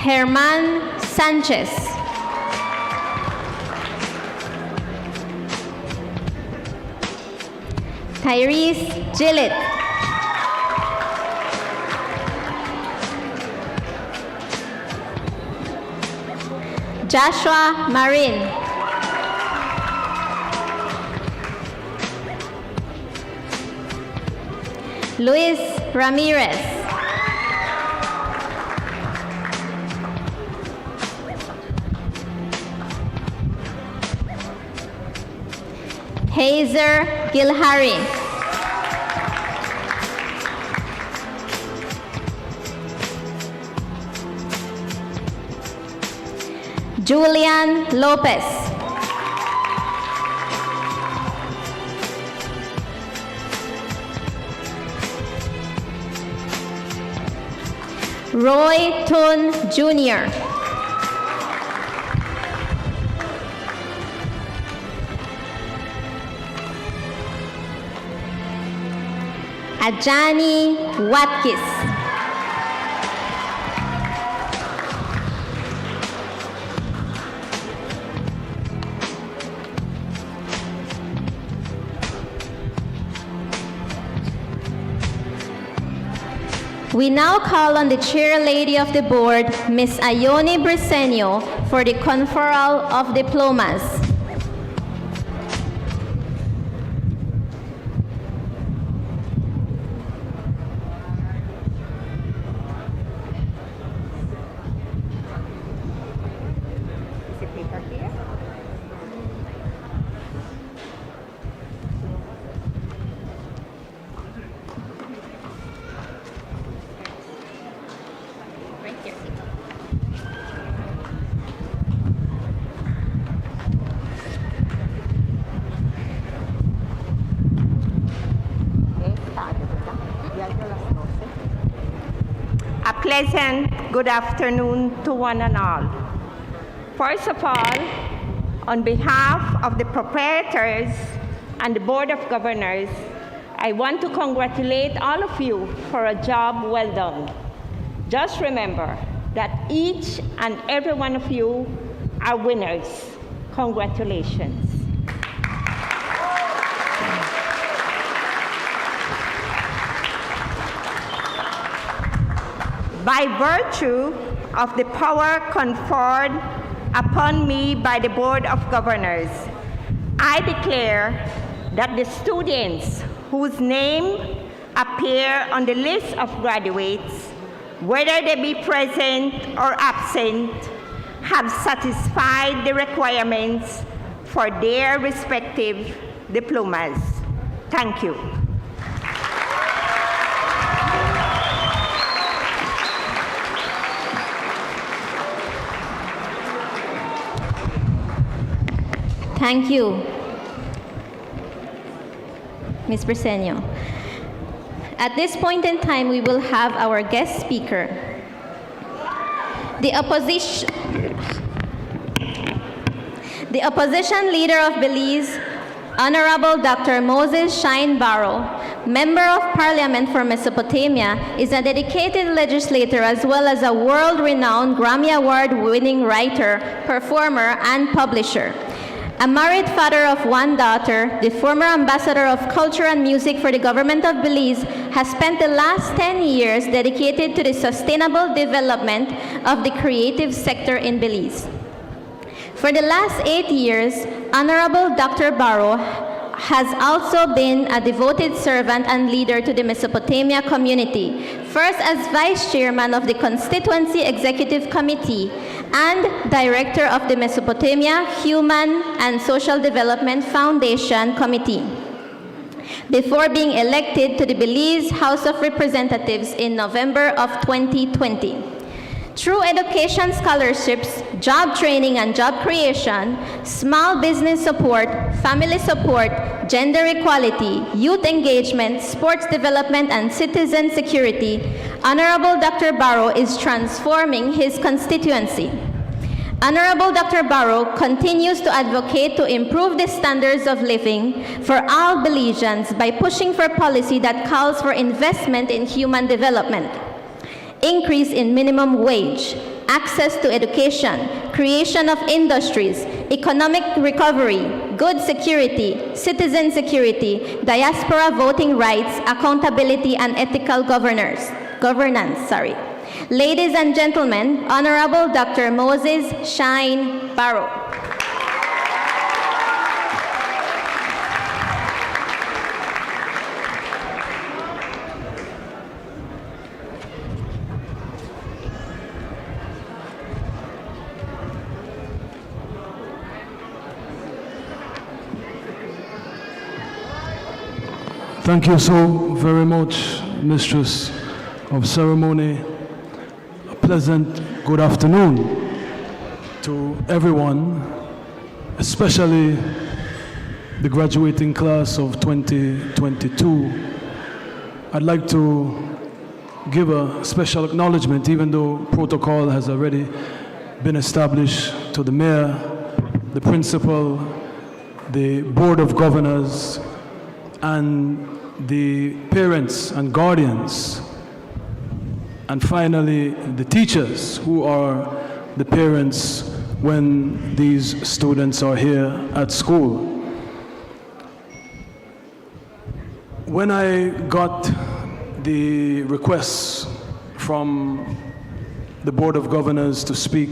Germán Sanchez. Tyrese Gillett. Joshua Marin. Luis Ramirez. Hazer Gilhari. Julian Lopez. Roy Tun Jr. Ajani Watkis. We now call on the Chair Lady of the Board, Ms. Ione Briceño, for the conferral of diplomas. A pleasant good afternoon to one and all. First of all, on behalf of the proprietors and the Board of Governors, I want to congratulate all of you for a job well done. Just remember that each and every one of you are winners. Congratulations. By virtue of the power conferred upon me by the Board of Governors, I declare that the students whose name appear on the list of graduates, whether they be present or absent, have satisfied the requirements for their respective diplomas. Thank you. Thank you, Ms. Briceño. At this point in time, we will have our guest speaker. The opposition leader of Belize, Honorable Dr. Moses Shine Barrow, Member of Parliament for Mesopotamia, is a dedicated legislator as well as a world-renowned Grammy Award-winning writer, performer, and publisher. A married father of one daughter, the former ambassador of culture and music for the government of Belize has spent the last 10 years dedicated to the sustainable development of the creative sector in Belize. For the last 8 years, Honorable Dr. Barrow has also been a devoted servant and leader to the Mesopotamia community, first as Vice Chairman of the Constituency Executive Committee and Director of the Mesopotamia Human and Social Development Foundation Committee, before being elected to the Belize House of Representatives in November of 2020. Through education scholarships, job training and job creation, small business support, family support, gender equality, youth engagement, sports development, and citizen security, Honorable Dr. Barrow is transforming his constituency. Honorable Dr. Barrow continues to advocate to improve the standards of living for all Belizeans by pushing for policy that calls for investment in human development, increase in minimum wage, access to education, creation of industries, economic recovery, good security, citizen security, diaspora voting rights, accountability, and ethical governance. Ladies and gentlemen, Honorable Dr. Moses Shine Barrow. Thank you so very much, Mistress of Ceremony. A pleasant good afternoon to everyone, especially the graduating class of 2022. I'd like to give a special acknowledgement, even though protocol has already been established, to the mayor, the principal, the board of governors, and the parents and guardians, and finally the teachers who are the parents when these students are here at school. When I got the request from the Board of Governors to speak,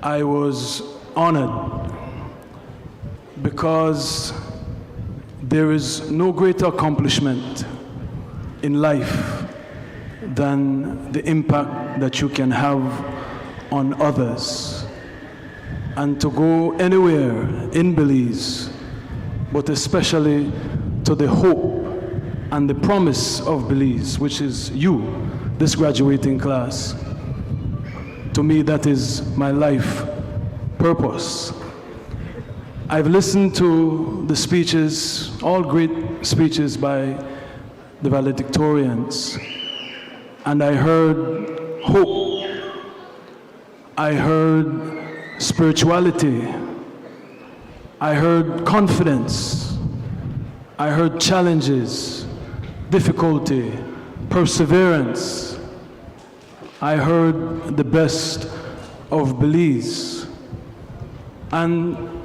I was honored, because there is no greater accomplishment in life than the impact that you can have on others. And to go anywhere in Belize, but especially to the hope and the promise of Belize, which is you, this graduating class. To me, that is my life purpose. I've listened to the speeches, all great speeches by the valedictorians, and I heard hope, I heard spirituality, I heard confidence, I heard challenges, difficulty, perseverance. I heard the best of Belize. And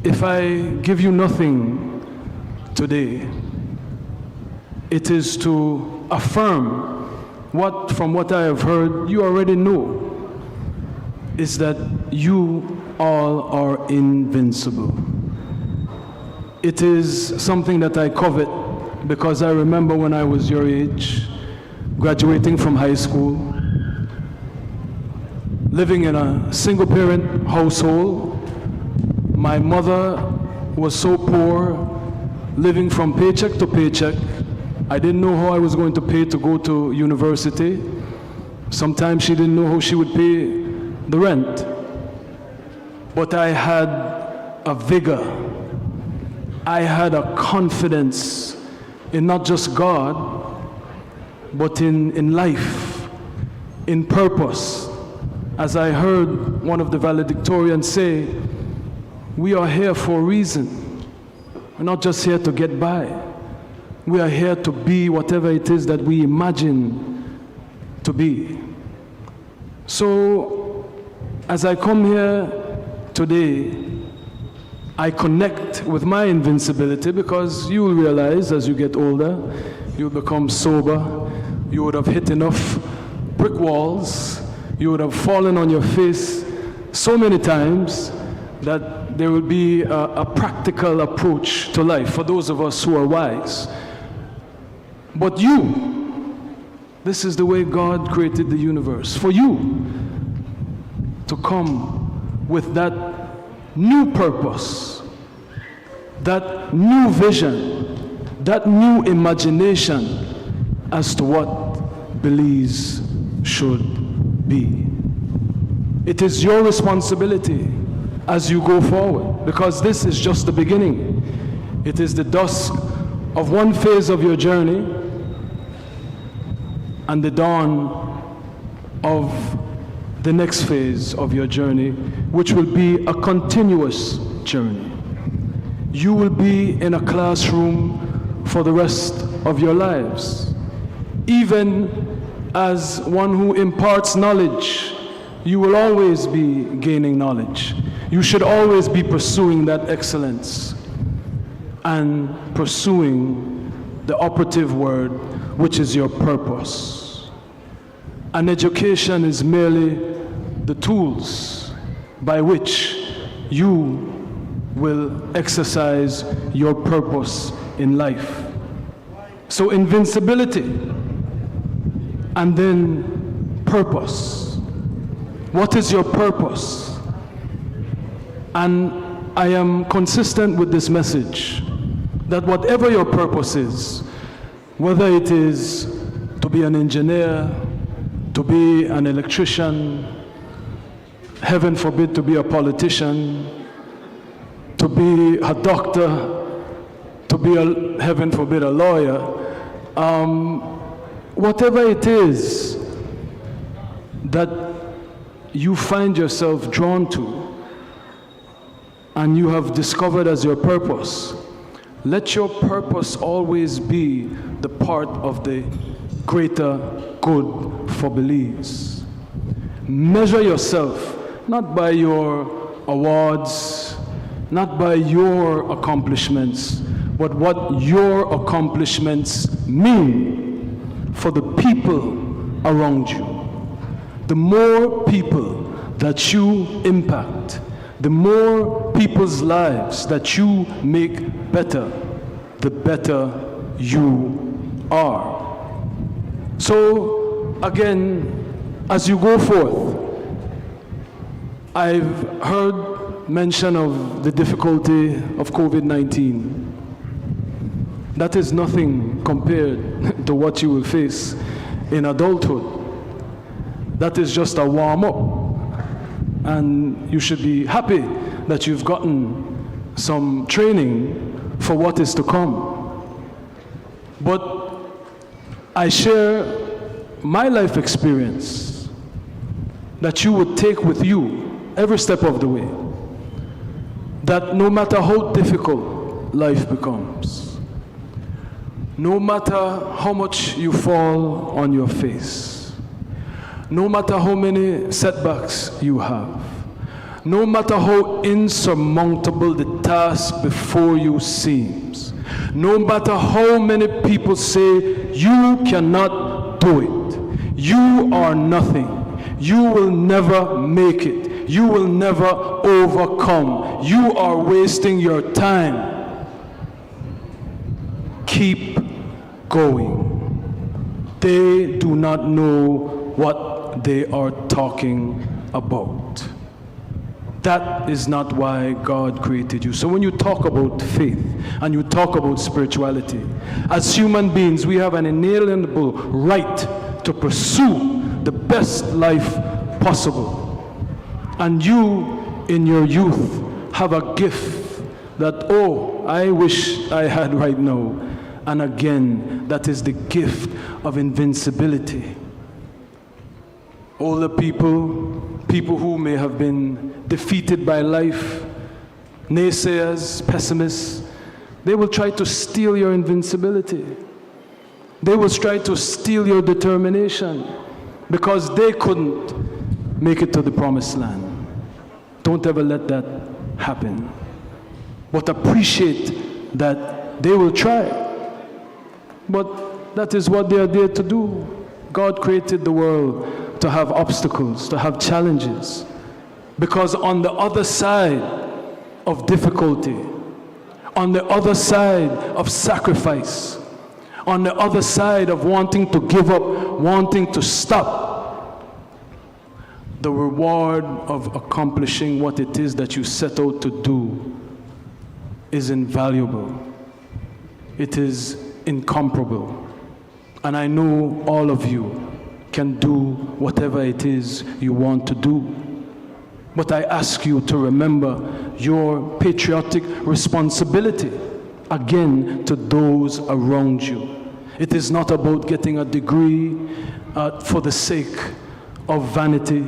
if I give you nothing today, it is to affirm what, from what I have heard, you already know, is that you all are invincible. It is something that I covet, because I remember when I was your age, graduating from high school, living in a single-parent household. My mother was so poor, living from paycheck to paycheck. I didn't know how I was going to pay to go to university. Sometimes she didn't know how she would pay the rent. But I had a vigor. I had a confidence in not just God, but in life, in purpose. As I heard one of the valedictorians say, we are here for a reason. We're not just here to get by. We are here to be whatever it is that we imagine to be. So, as I come here today, I connect with my invincibility, because you will realize as you get older, you'll become sober, you would have hit enough brick walls, you would have fallen on your face so many times that there will be a practical approach to life for those of us who are wise. But you, this is the way God created the universe, for you to come with that new purpose, that new vision, that new imagination as to what Belize should be. It is your responsibility as you go forward, because this is just the beginning. It is the dusk of one phase of your journey and the dawn of the next phase of your journey, which will be a continuous journey. You will be in a classroom for the rest of your lives. Even as one who imparts knowledge, you will always be gaining knowledge. You should always be pursuing that excellence and pursuing the operative word, which is your purpose. And education is merely the tools by which you will exercise your purpose in life. So invincibility, and then purpose. What is your purpose? And I am consistent with this message, that whatever your purpose is, whether it is to be an engineer, to be an electrician, heaven forbid to be a politician, to be a doctor, to be, heaven forbid, a lawyer, whatever it is that you find yourself drawn to and you have discovered as your purpose, let your purpose always be the part of the greater good for Belize. Measure yourself not by your awards, not by your accomplishments, but what your accomplishments mean for the people around you. The more people that you impact, the more people's lives that you make better, the better you are. So, again, as you go forth, I've heard mention of the difficulty of COVID-19. That is nothing compared to what you will face in adulthood. That is just a warm-up. And you should be happy that you've gotten some training for what is to come. But I share my life experience that you would take with you every step of the way. That no matter how difficult life becomes, no matter how much you fall on your face, no matter how many setbacks you have, no matter how insurmountable the task before you seems, no matter how many people say you cannot do it, you are nothing, you will never make it, you will never overcome, you are wasting your time. Keep going. They do not know what they are talking about. That is not why God created you. So when you talk about faith and you talk about spirituality, as human beings, we have an inalienable right to pursue the best life possible. And you, in your youth, have a gift that, oh, I wish I had right now. And again, that is the gift of invincibility. Older people, people who may have been defeated by life, naysayers, pessimists, they will try to steal your invincibility. They will try to steal your determination because they couldn't make it to the promised land. Don't ever let that happen. But appreciate that they will try. But that is what they are there to do. God created the world to have obstacles, to have challenges. Because on the other side of difficulty, on the other side of sacrifice, on the other side of wanting to give up, wanting to stop, the reward of accomplishing what it is that you set out to do is invaluable. It is incomparable. And I know all of you can do whatever it is you want to do. But I ask you to remember your patriotic responsibility, again, to those around you. It is not about getting a degree for the sake of vanity.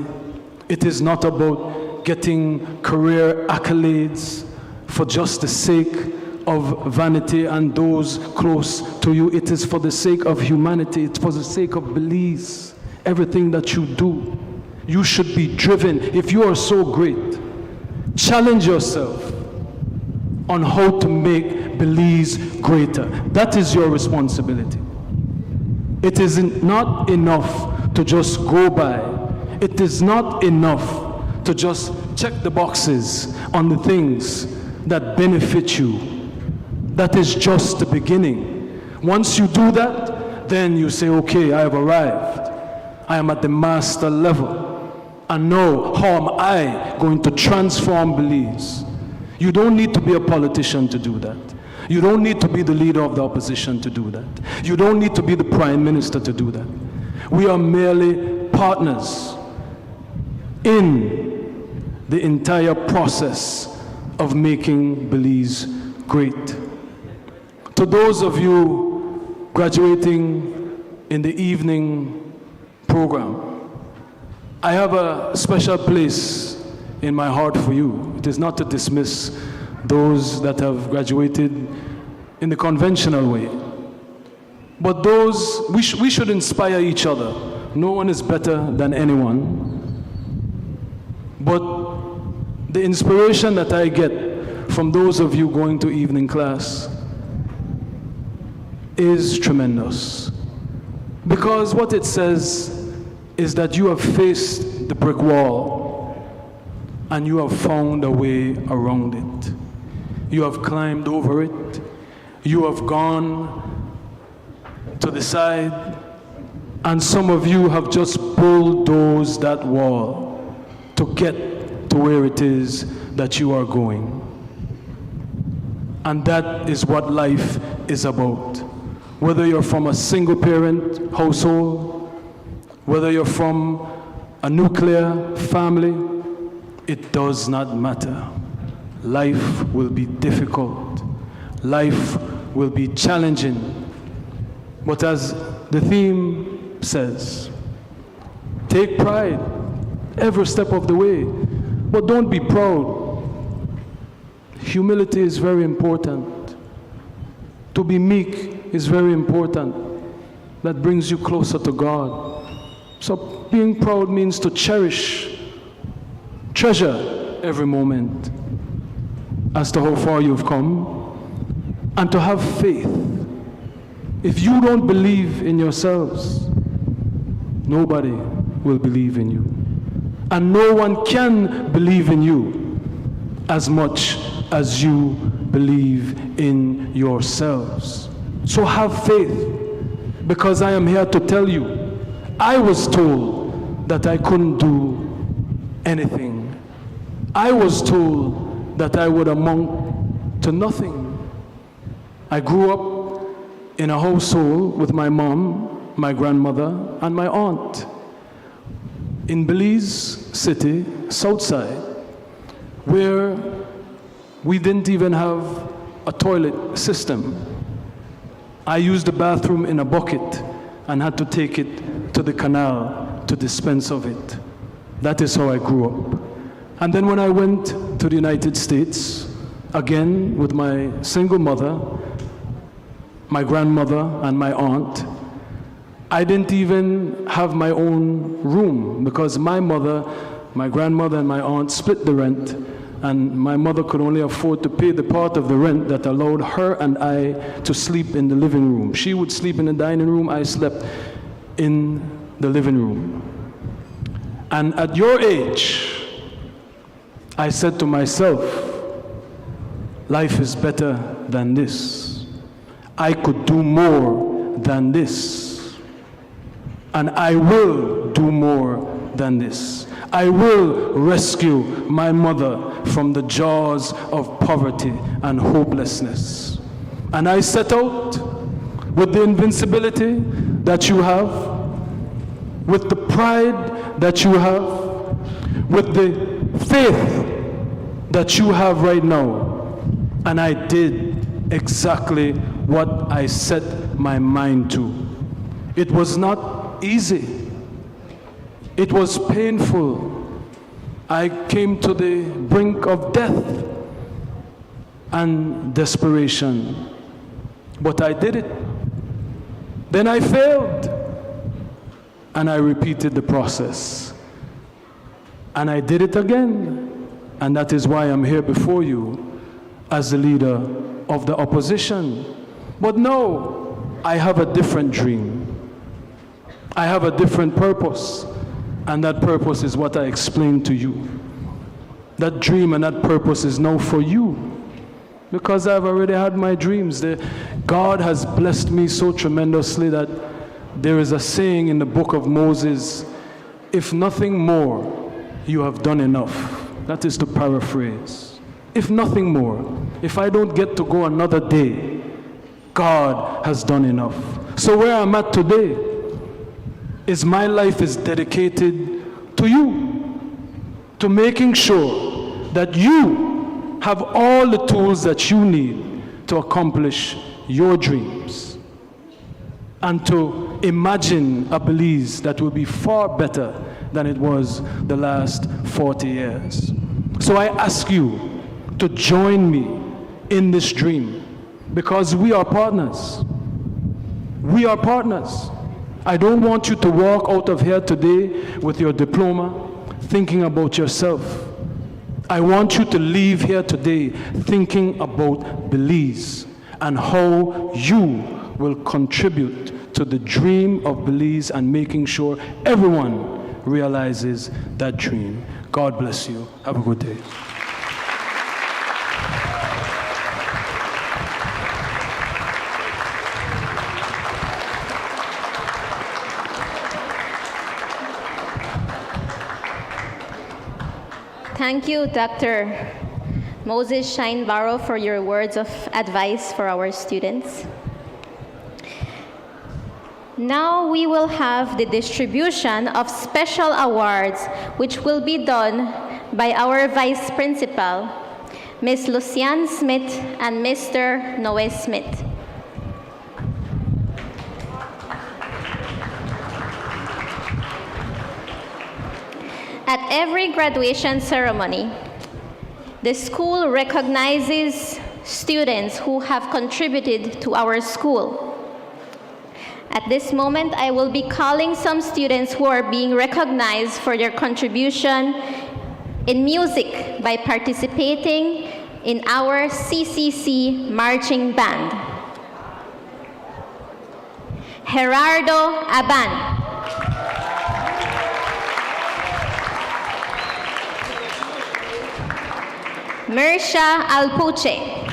It is not about getting career accolades for just the sake of vanity and those close to you. It is for the sake of humanity. It's for the sake of Belize. everything that you do. You should be driven. If you are so great, challenge yourself on how to make Belize greater. That is your responsibility. It is not enough to just go by. It is not enough to just check the boxes on the things that benefit you. That is just the beginning. Once you do that, then you say, okay, I have arrived. I am at the master level. And now, how am I going to transform Belize? You don't need to be a politician to do that. You don't need to be the leader of the opposition to do that. You don't need to be the prime minister to do that. We are merely partners in the entire process of making Belize great. To those of you graduating in the evening program, I have a special place in my heart for you. It is not to dismiss those that have graduated in the conventional way. But those, we should inspire each other. No one is better than anyone. But the inspiration that I get from those of you going to evening class is tremendous. Because what it says is that you have faced the brick wall and you have found a way around it. You have climbed over it. You have gone to the side, and some of you have just bulldozed that wall to get to where it is that you are going. And that is what life is about. Whether you're from a single parent household, whether you're from a nuclear family, it does not matter. Life will be difficult. Life will be challenging. But as the theme says, take pride every step of the way, but don't be proud. Humility is very important. To be meek is very important. That brings you closer to God. So being proud means to cherish, treasure every moment as to how far you've come, and to have faith. If you don't believe in yourselves, nobody will believe in you. And no one can believe in you as much as you believe in yourselves. So have faith, because I am here to tell you, I was told that I couldn't do anything. I was told that I would amount to nothing. I grew up in a household with my mom, my grandmother, and my aunt in Belize City, Southside, where we didn't even have a toilet system. I used the bathroom in a bucket and had to take it to the canal to dispense of it. That is how I grew up. And then when I went to the United States, again with my single mother, my grandmother, and my aunt, I didn't even have my own room because my mother, my grandmother, and my aunt split the rent, and my mother could only afford to pay the part of the rent that allowed her and I to sleep in the living room. She would sleep in the dining room, I slept in the living room. And at your age, I said to myself, life is better than this. I could do more than this. And I will do more than this. I will rescue my mother from the jaws of poverty and hopelessness. And I set out with the invincibility that you have, with the pride that you have, with the faith that you have right now. And I did exactly what I set my mind to. It was not easy. It was painful. I came to the brink of death and desperation, but I did it. Then I failed. and I repeated the process. And I did it again. And that is why I'm here before you as the leader of the opposition. But no, I have a different dream. I have a different purpose. And that purpose is what I explained to you. That dream and that purpose is now for you. Because I've already had my dreams. God has blessed me so tremendously that there is a saying in the book of Moses, if nothing more, you have done enough. That is to paraphrase. If nothing more, if I don't get to go another day, God has done enough. So where I'm at today is my life is dedicated to you, to making sure that you have all the tools that you need to accomplish your dreams and to imagine a Belize that will be far better than it was the last 40 years. So I ask you to join me in this dream because we are partners. We are partners. I don't want you to walk out of here today with your diploma thinking about yourself. I want you to leave here today thinking about Belize and how you will contribute to the dream of Belize and making sure everyone realizes that dream. God bless you. Have a good day. Thank you, Dr. Moses Shineborough, for your words of advice for our students. Now we will have the distribution of special awards, which will be done by our Vice Principal, Ms. Lucianne Smith and Mr. Noe Smith. At every graduation ceremony, the school recognizes students who have contributed to our school. At this moment, I will be calling some students who are being recognized for their contribution in music by participating in our CCC marching band. Gerardo Aban. Mersha Alpuche.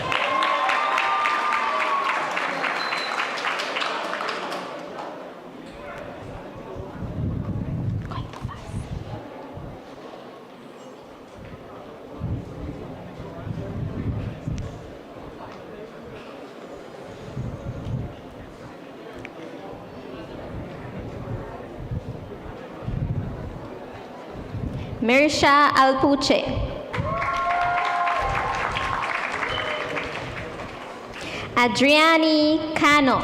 Mersha Alpuche. Adriani Cano.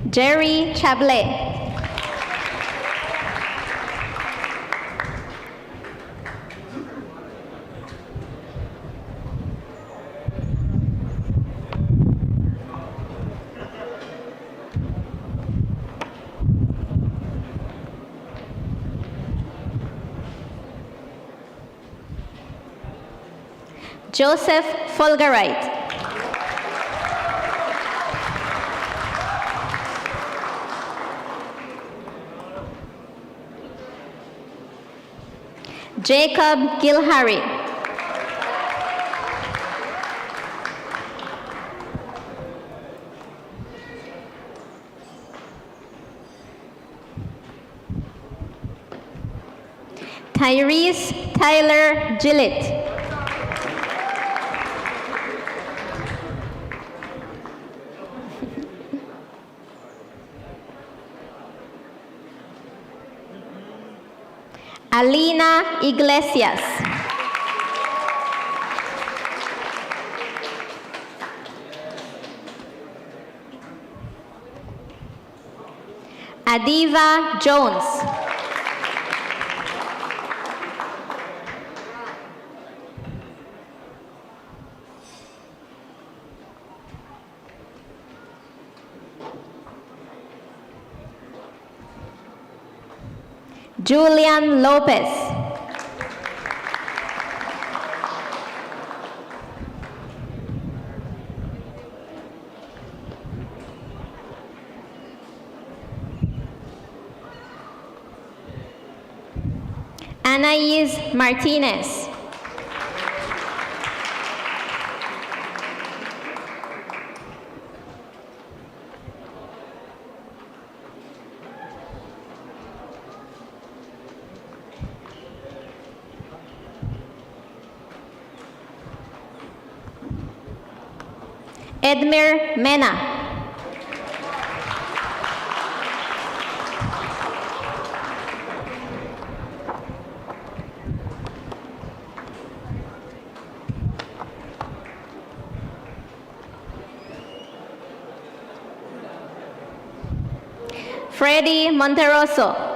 Jerry Chablé. Joseph Folgerite. Jacob Gilhari. Tyrese Tyler Gillett. Alina Iglesias. Adiva Jones. Julian Lopez. Anais Martinez. Edmir Mena. Freddy Monteroso.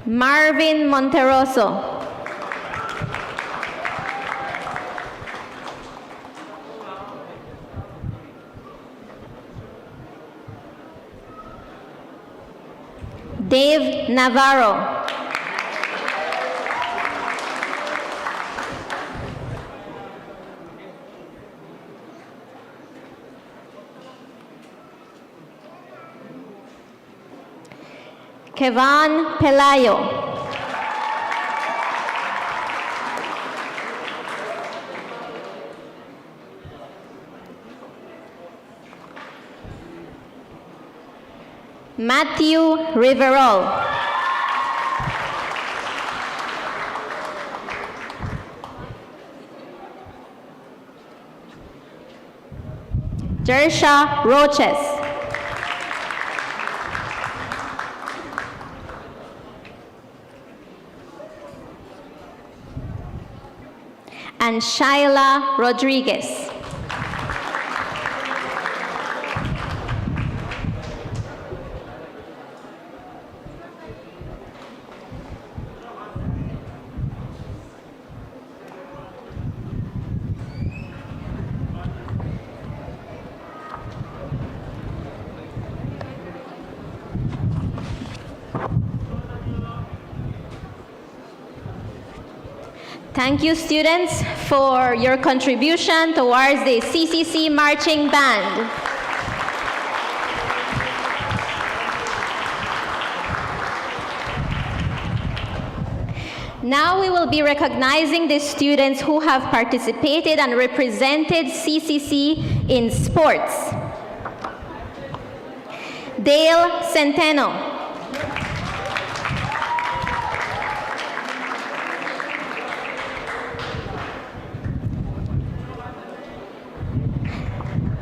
Marvin Monteroso. Dave Navarro. Kevan Pelayo. Matthew Riverol. Jersha Roches. And Shaila Rodriguez. Thank you, students, for your contribution towards the CCC Marching Band. Now we will be recognizing the students who have participated and represented CCC in sports. Dale Centeno.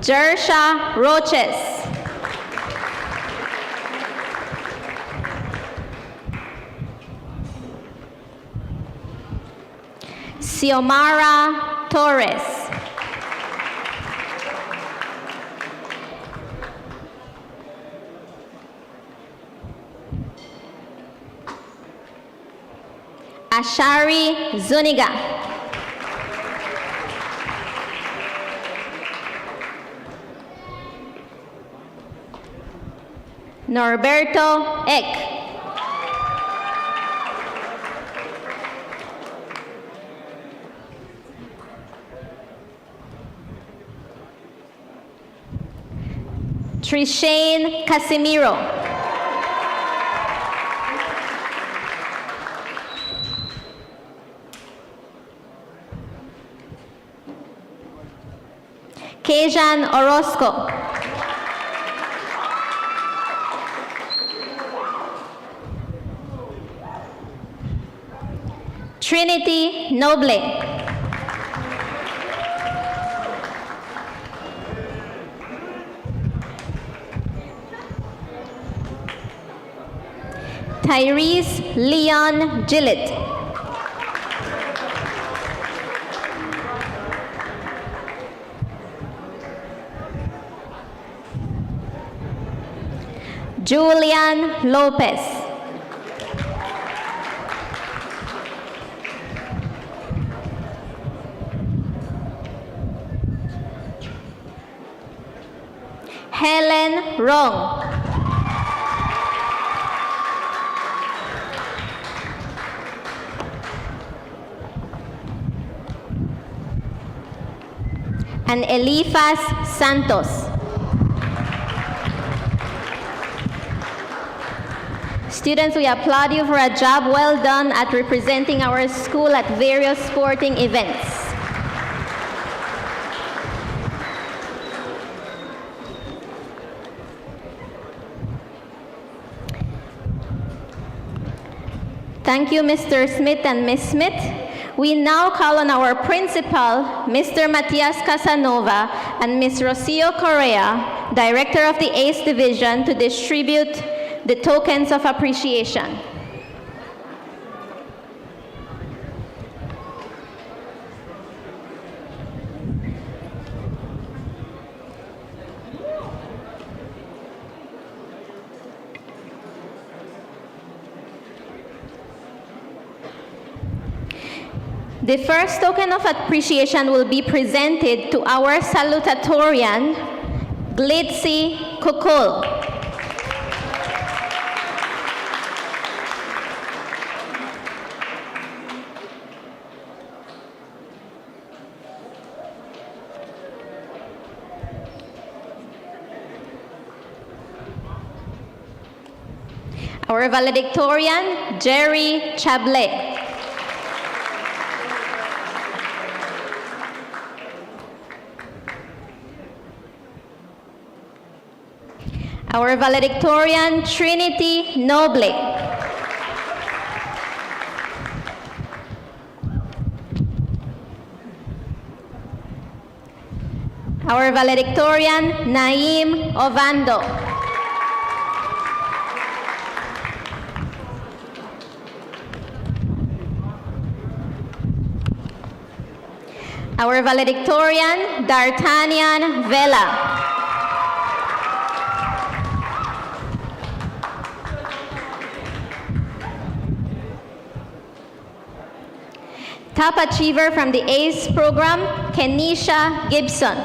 Jersha Roches. Xiomara Torres. Ashari Zuniga. Norberto Eck. Trishane Casimiro. Kejan Orozco. Trinity Noble. Tyrese Leon Gillett. Julian Lopez. Helen Rong. And Elifas Santos. Students, we applaud you for a job well done at representing our school at various sporting events. Thank you, Mr. Smith and Ms. Smith. We now call on our principal, Mr. Matias Casanova, and Ms. Rocio Correa, Director of the ACE Division, to distribute the tokens of appreciation. The first token of appreciation will be presented to our salutatorian, Glitzy Kukul. Our valedictorian, Jerry Chablé. Our valedictorian, Trinity Noble. Our valedictorian, Naim Ovando. Our valedictorian, D'Artagnan Vela. Top achiever from the ACE program, Kenisha Gibson.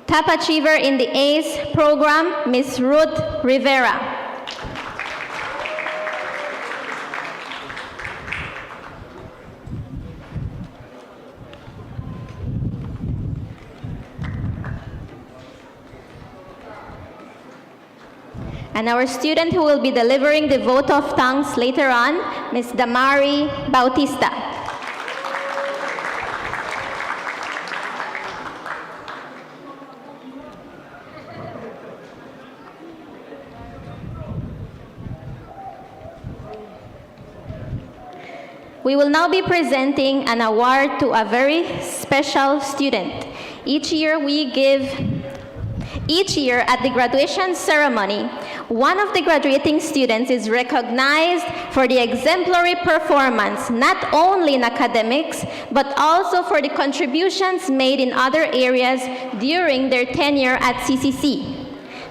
Top achiever in the ACE program, Ms. Ruth Rivera. And our student who will be delivering the vote of thanks later on, Ms. Damari Bautista. We will now be presenting an award to a very special student. Each year at the graduation ceremony, one of the graduating students is recognized for the exemplary performance, not only in academics, but also for the contributions made in other areas during their tenure at CCC.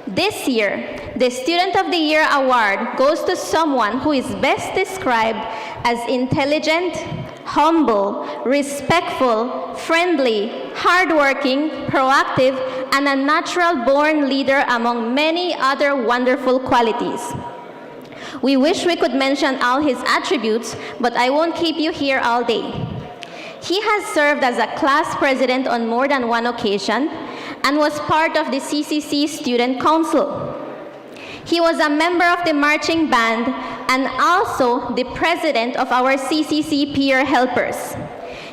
This year, the Student of the Year award goes to someone who is best described as intelligent, humble, respectful, friendly, hardworking, proactive, and a natural-born leader among many other wonderful qualities. We wish we could mention all his attributes, but I won't keep you here all day. He has served as a class president on more than one occasion and was part of the CCC Student Council. He was a member of the marching band and also the president of our CCC Peer Helpers.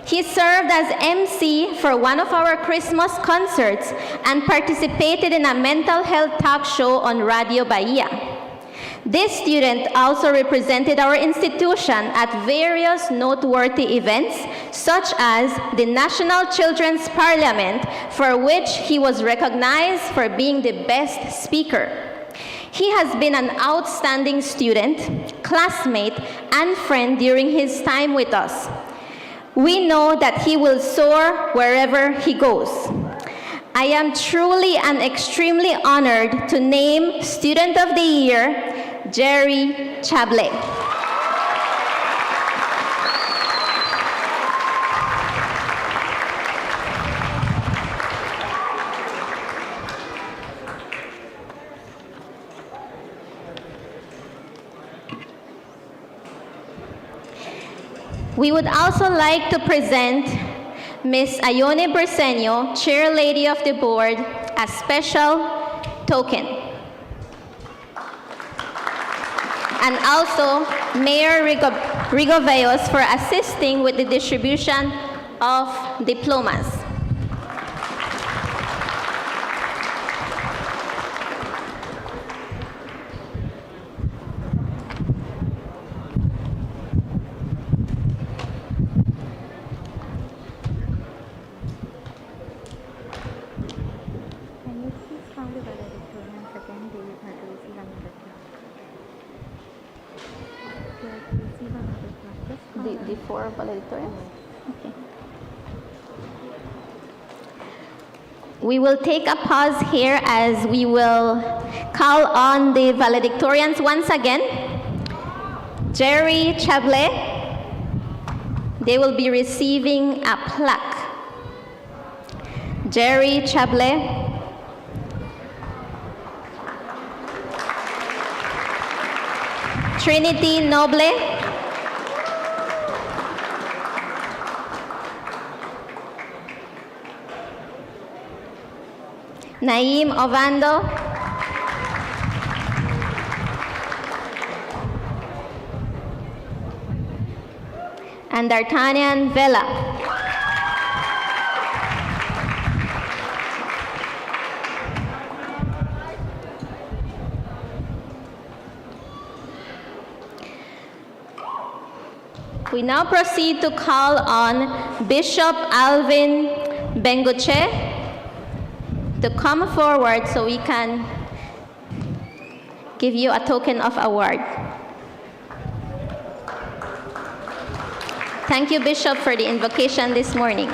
He served as MC for one of our Christmas concerts and participated in a mental health talk show on Radio Bahia. This student also represented our institution at various noteworthy events, such as the National Children's Parliament, for which he was recognized for being the best speaker. He has been an outstanding student, classmate, and friend during his time with us. We know that he will soar wherever he goes. I am truly and extremely honored to name Student of the Year, Jerry Chablé. We would also like to present Ms. Ione Bersenio, Chair Lady of the Board, a special token. And also Mayor Rigoveos for assisting with the distribution of diplomas. The four valedictorians? Okay. We will take a pause here as we will call on the valedictorians once again. Jerry Chable, they will be receiving a plaque. Jerry Chable. Trinity Noble. Naim Ovando. And D'Artagnan Vela. We now proceed to call on Bishop Alvin Bengoche to come forward so we can give you a token of award. Thank you, Bishop, for the invocation this morning.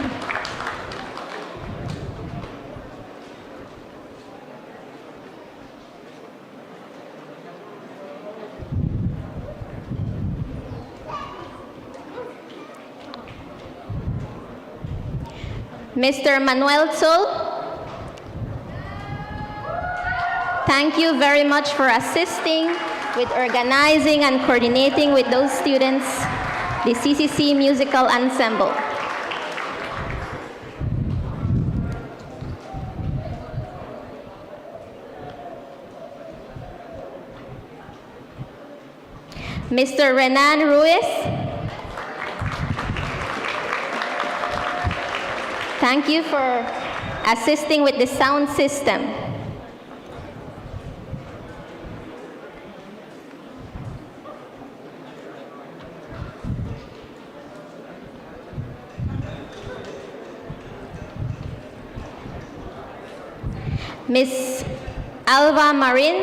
Mr. Manuel Sol, thank you very much for assisting with organizing and coordinating with those students, the CCC Musical Ensemble. Mr. Renan Ruiz, thank you for assisting with the sound system. Ms. Alva Marin,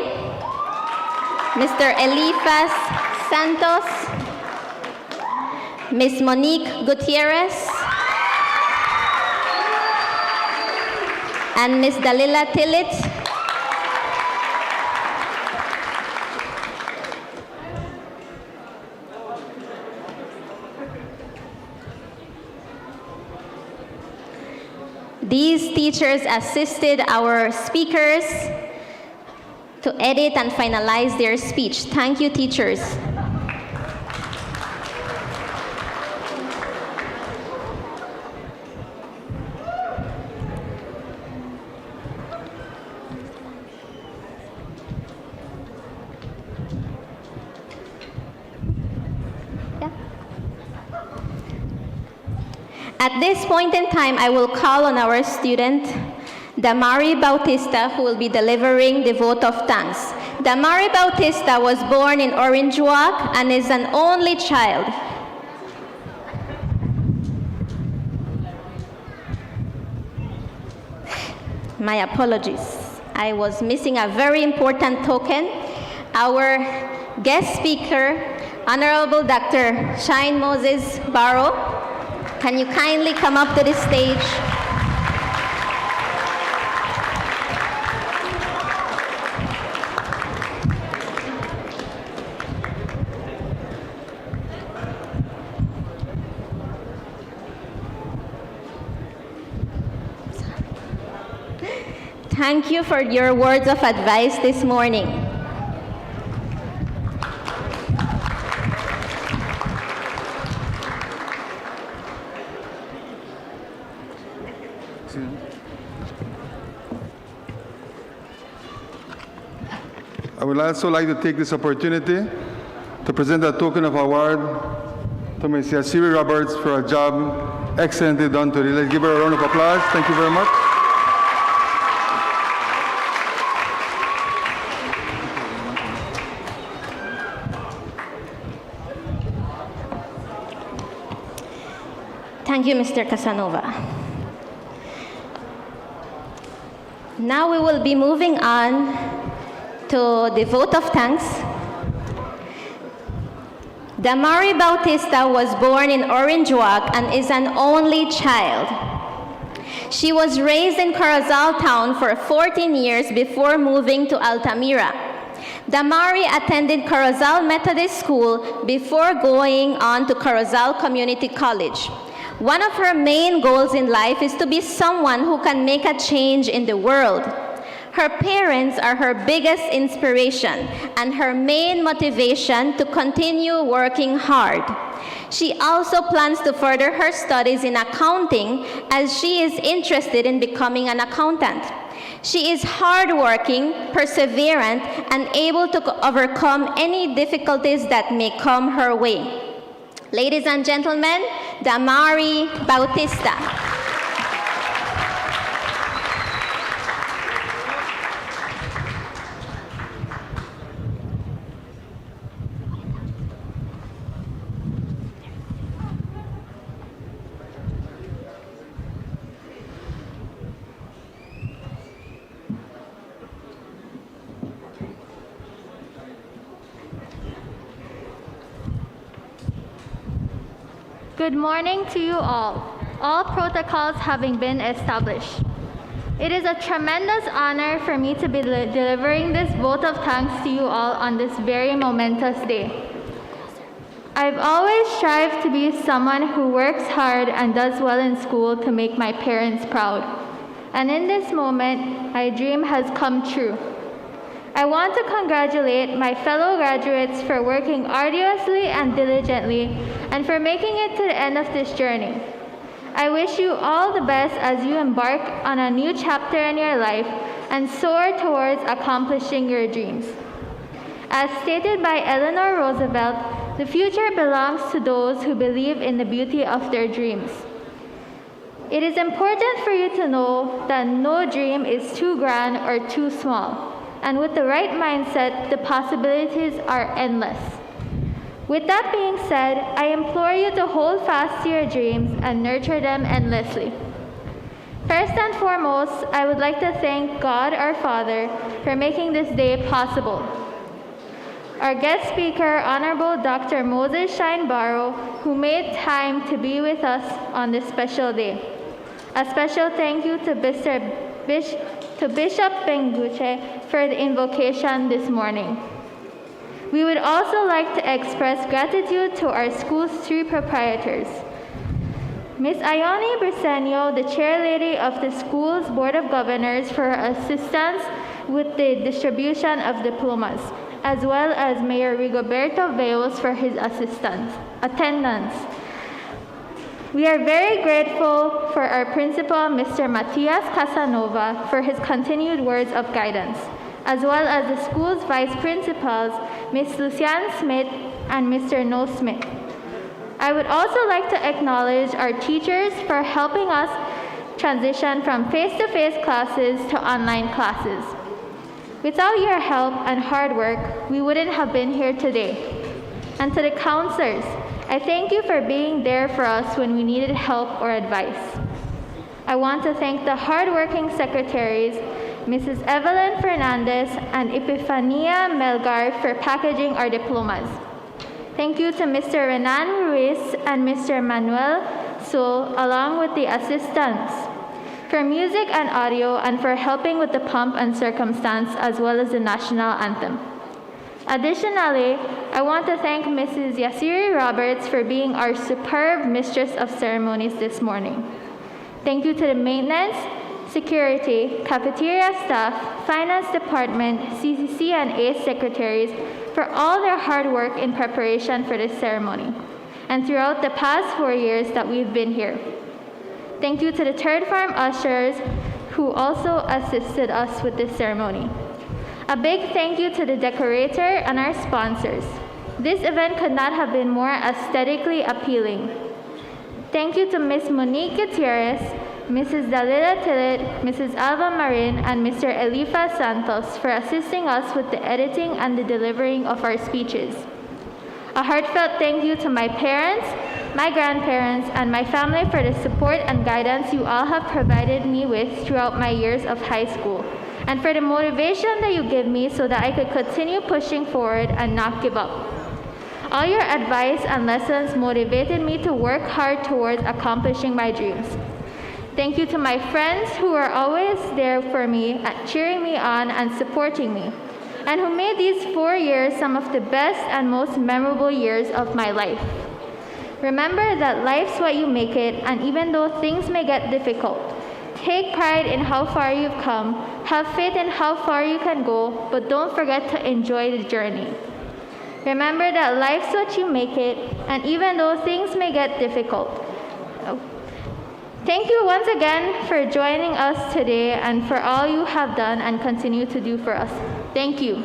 Mr. Elifas Santos, Ms. Monique Gutierrez, and Ms. Dalila Tillit. These teachers assisted our speakers to edit and finalize their speech. Thank you, teachers. At this point in time, I will call on our student, Damari Bautista, who will be delivering the vote of thanks. Damari Bautista was born in Orange Walk and is an only child. My apologies. I was missing a very important token. Our guest speaker, Honorable Dr. Shine Moses Barrow. Can you kindly come up to the stage? Thank you for your words of advice this morning. would also like to take this opportunity to present a token of award to Ms. Yasiri Roberts for a job excellently done today. Let's give her a round of applause. Thank you very much. Thank you, Mr. Casanova. Now we will be moving on to the vote of thanks. Damari Bautista was born in Orange Walk and is an only child. She was raised in Corozal town for 14 years before moving to Altamira. Damari attended Corozal Methodist School before going on to Corozal Community College. One of her main goals in life is to be someone who can make a change in the world. Her parents are her biggest inspiration and her main motivation to continue working hard. She also plans to further her studies in accounting as she is interested in becoming an accountant. She is hardworking, perseverant, and able to overcome any difficulties that may come her way. Ladies and gentlemen, Damari Bautista. Good morning to you all protocols having been established. It is a tremendous honor for me to be delivering this vote of thanks to you all on this very momentous day. I've always strived to be someone who works hard and does well in school to make my parents proud. And in this moment, my dream has come true. I want to congratulate my fellow graduates for working arduously and diligently and for making it to the end of this journey. I wish you all the best as you embark on a new chapter in your life and soar towards accomplishing your dreams. As stated by Eleanor Roosevelt, the future belongs to those who believe in the beauty of their dreams. It is important for you to know that no dream is too grand or too small. And with the right mindset, the possibilities are endless. With that being said, I implore you to hold fast to your dreams and nurture them endlessly. First and foremost, I would like to thank God our Father for making this day possible. Our guest speaker, Honorable Dr. Moses Shine Barrow, who made time to be with us on this special day. A special thank you to Bishop Benguche for the invocation this morning. We would also like to express gratitude to our school's three proprietors. Ms. Ione Briseño, the chairlady of the school's Board of Governors, for her assistance with the distribution of diplomas, as well as Mayor Rigoberto Veos for his attendance. We are very grateful for our principal, Mr. Matias Casanova, for his continued words of guidance, as well as the school's vice principals, Ms. Lucianne Smith and Mr. No Smith. I would also like to acknowledge our teachers for helping us transition from face-to-face classes to online classes. Without your help and hard work, we wouldn't have been here today. And to the counselors, I thank you for being there for us when we needed help or advice. I want to thank the hardworking secretaries, Mrs. Evelyn Fernandez and Epifania Melgar, for packaging our diplomas. Thank you to Mr. Renan Ruiz and Mr. Manuel Sul, along with the assistants, for music and audio, and for helping with the pomp and circumstance, as well as the national anthem. Additionally, I want to thank Mrs. Yasiri Roberts for being our superb mistress of ceremonies this morning. Thank you to the maintenance, security, cafeteria staff, finance department, CCC and ACE secretaries for all their hard work in preparation for this ceremony, and throughout the past 4 years that we've been here. Thank you to the third farm ushers who also assisted us with this ceremony. A big thank you to the decorator and our sponsors. This event could not have been more aesthetically appealing. Thank you to Ms. Monique Gutierrez, Mrs. Dalila Tillet, Mrs. Alva Marin, and Mr. Elifa Santos for assisting us with the editing and the delivering of our speeches. A heartfelt thank you to my parents, my grandparents, and my family for the support and guidance you all have provided me with throughout my years of high school, and for the motivation that you give me so that I could continue pushing forward and not give up. All your advice and lessons motivated me to work hard towards accomplishing my dreams. Thank you to my friends who are always there for me, cheering me on and supporting me, and who made these 4 years some of the best and most memorable years of my life. Remember that life's what you make it, and even though things may get difficult, take pride in how far you've come, have faith in how far you can go, but don't forget to enjoy the journey. Remember that life's what you make it, and even though things may get difficult. Thank you once again for joining us today and for all you have done and continue to do for us. Thank you.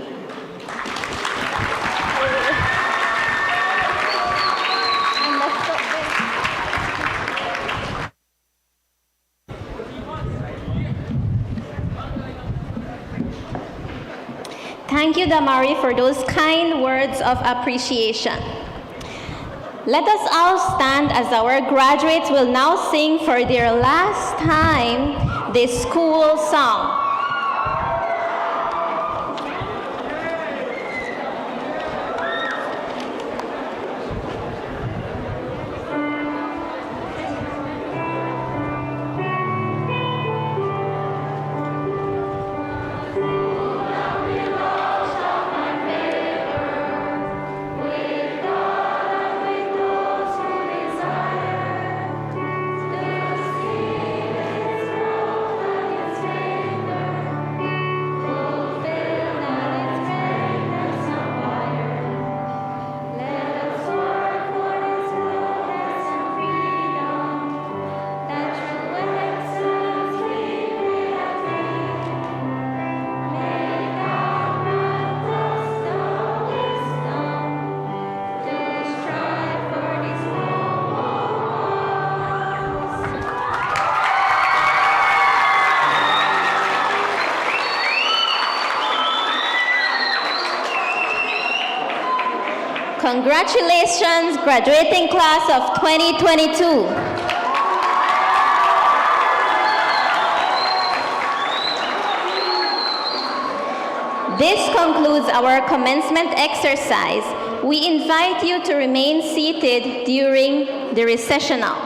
Thank you, Damari, for those kind words of appreciation. Let us all stand as our graduates will now sing for their last time this school song. Congratulations, graduating class of 2022. This concludes our commencement exercise. We invite you to remain seated during the recessional.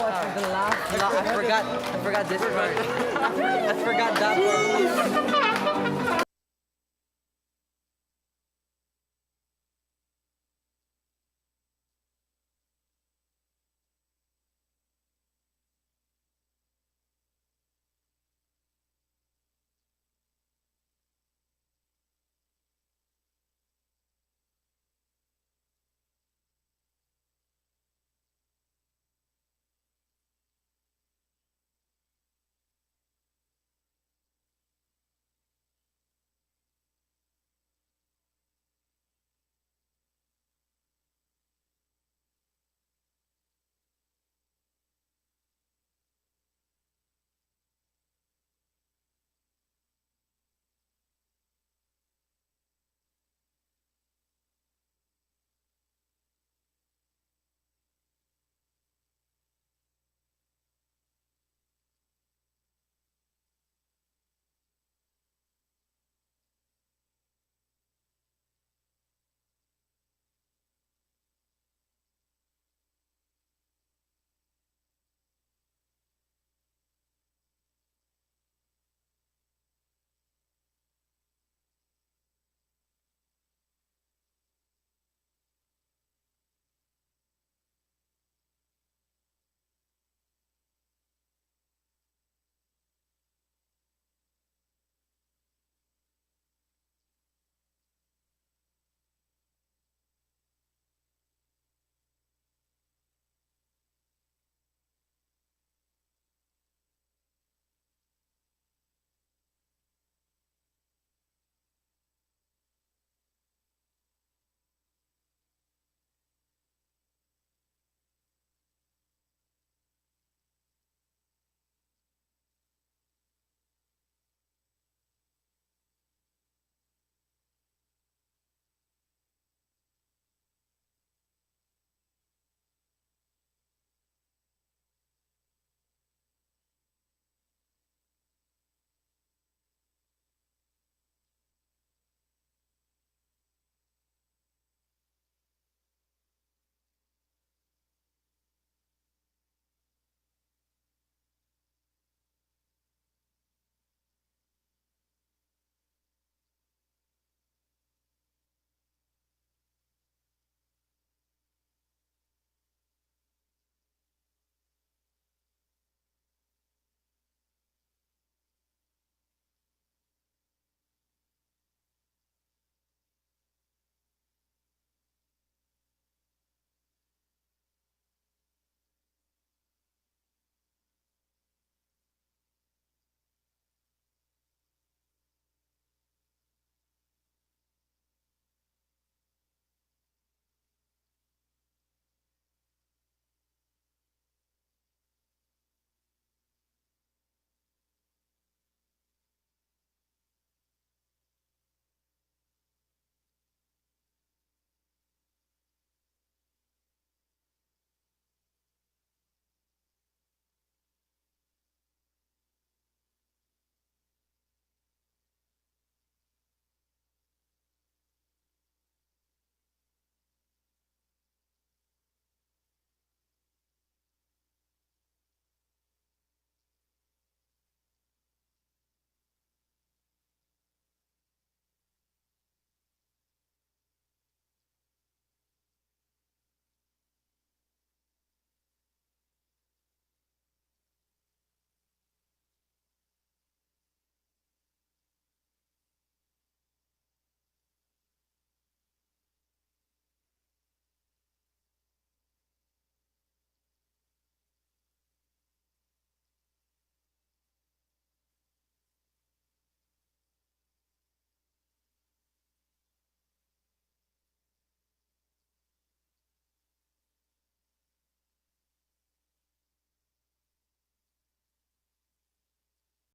I forgot this part. I forgot that part.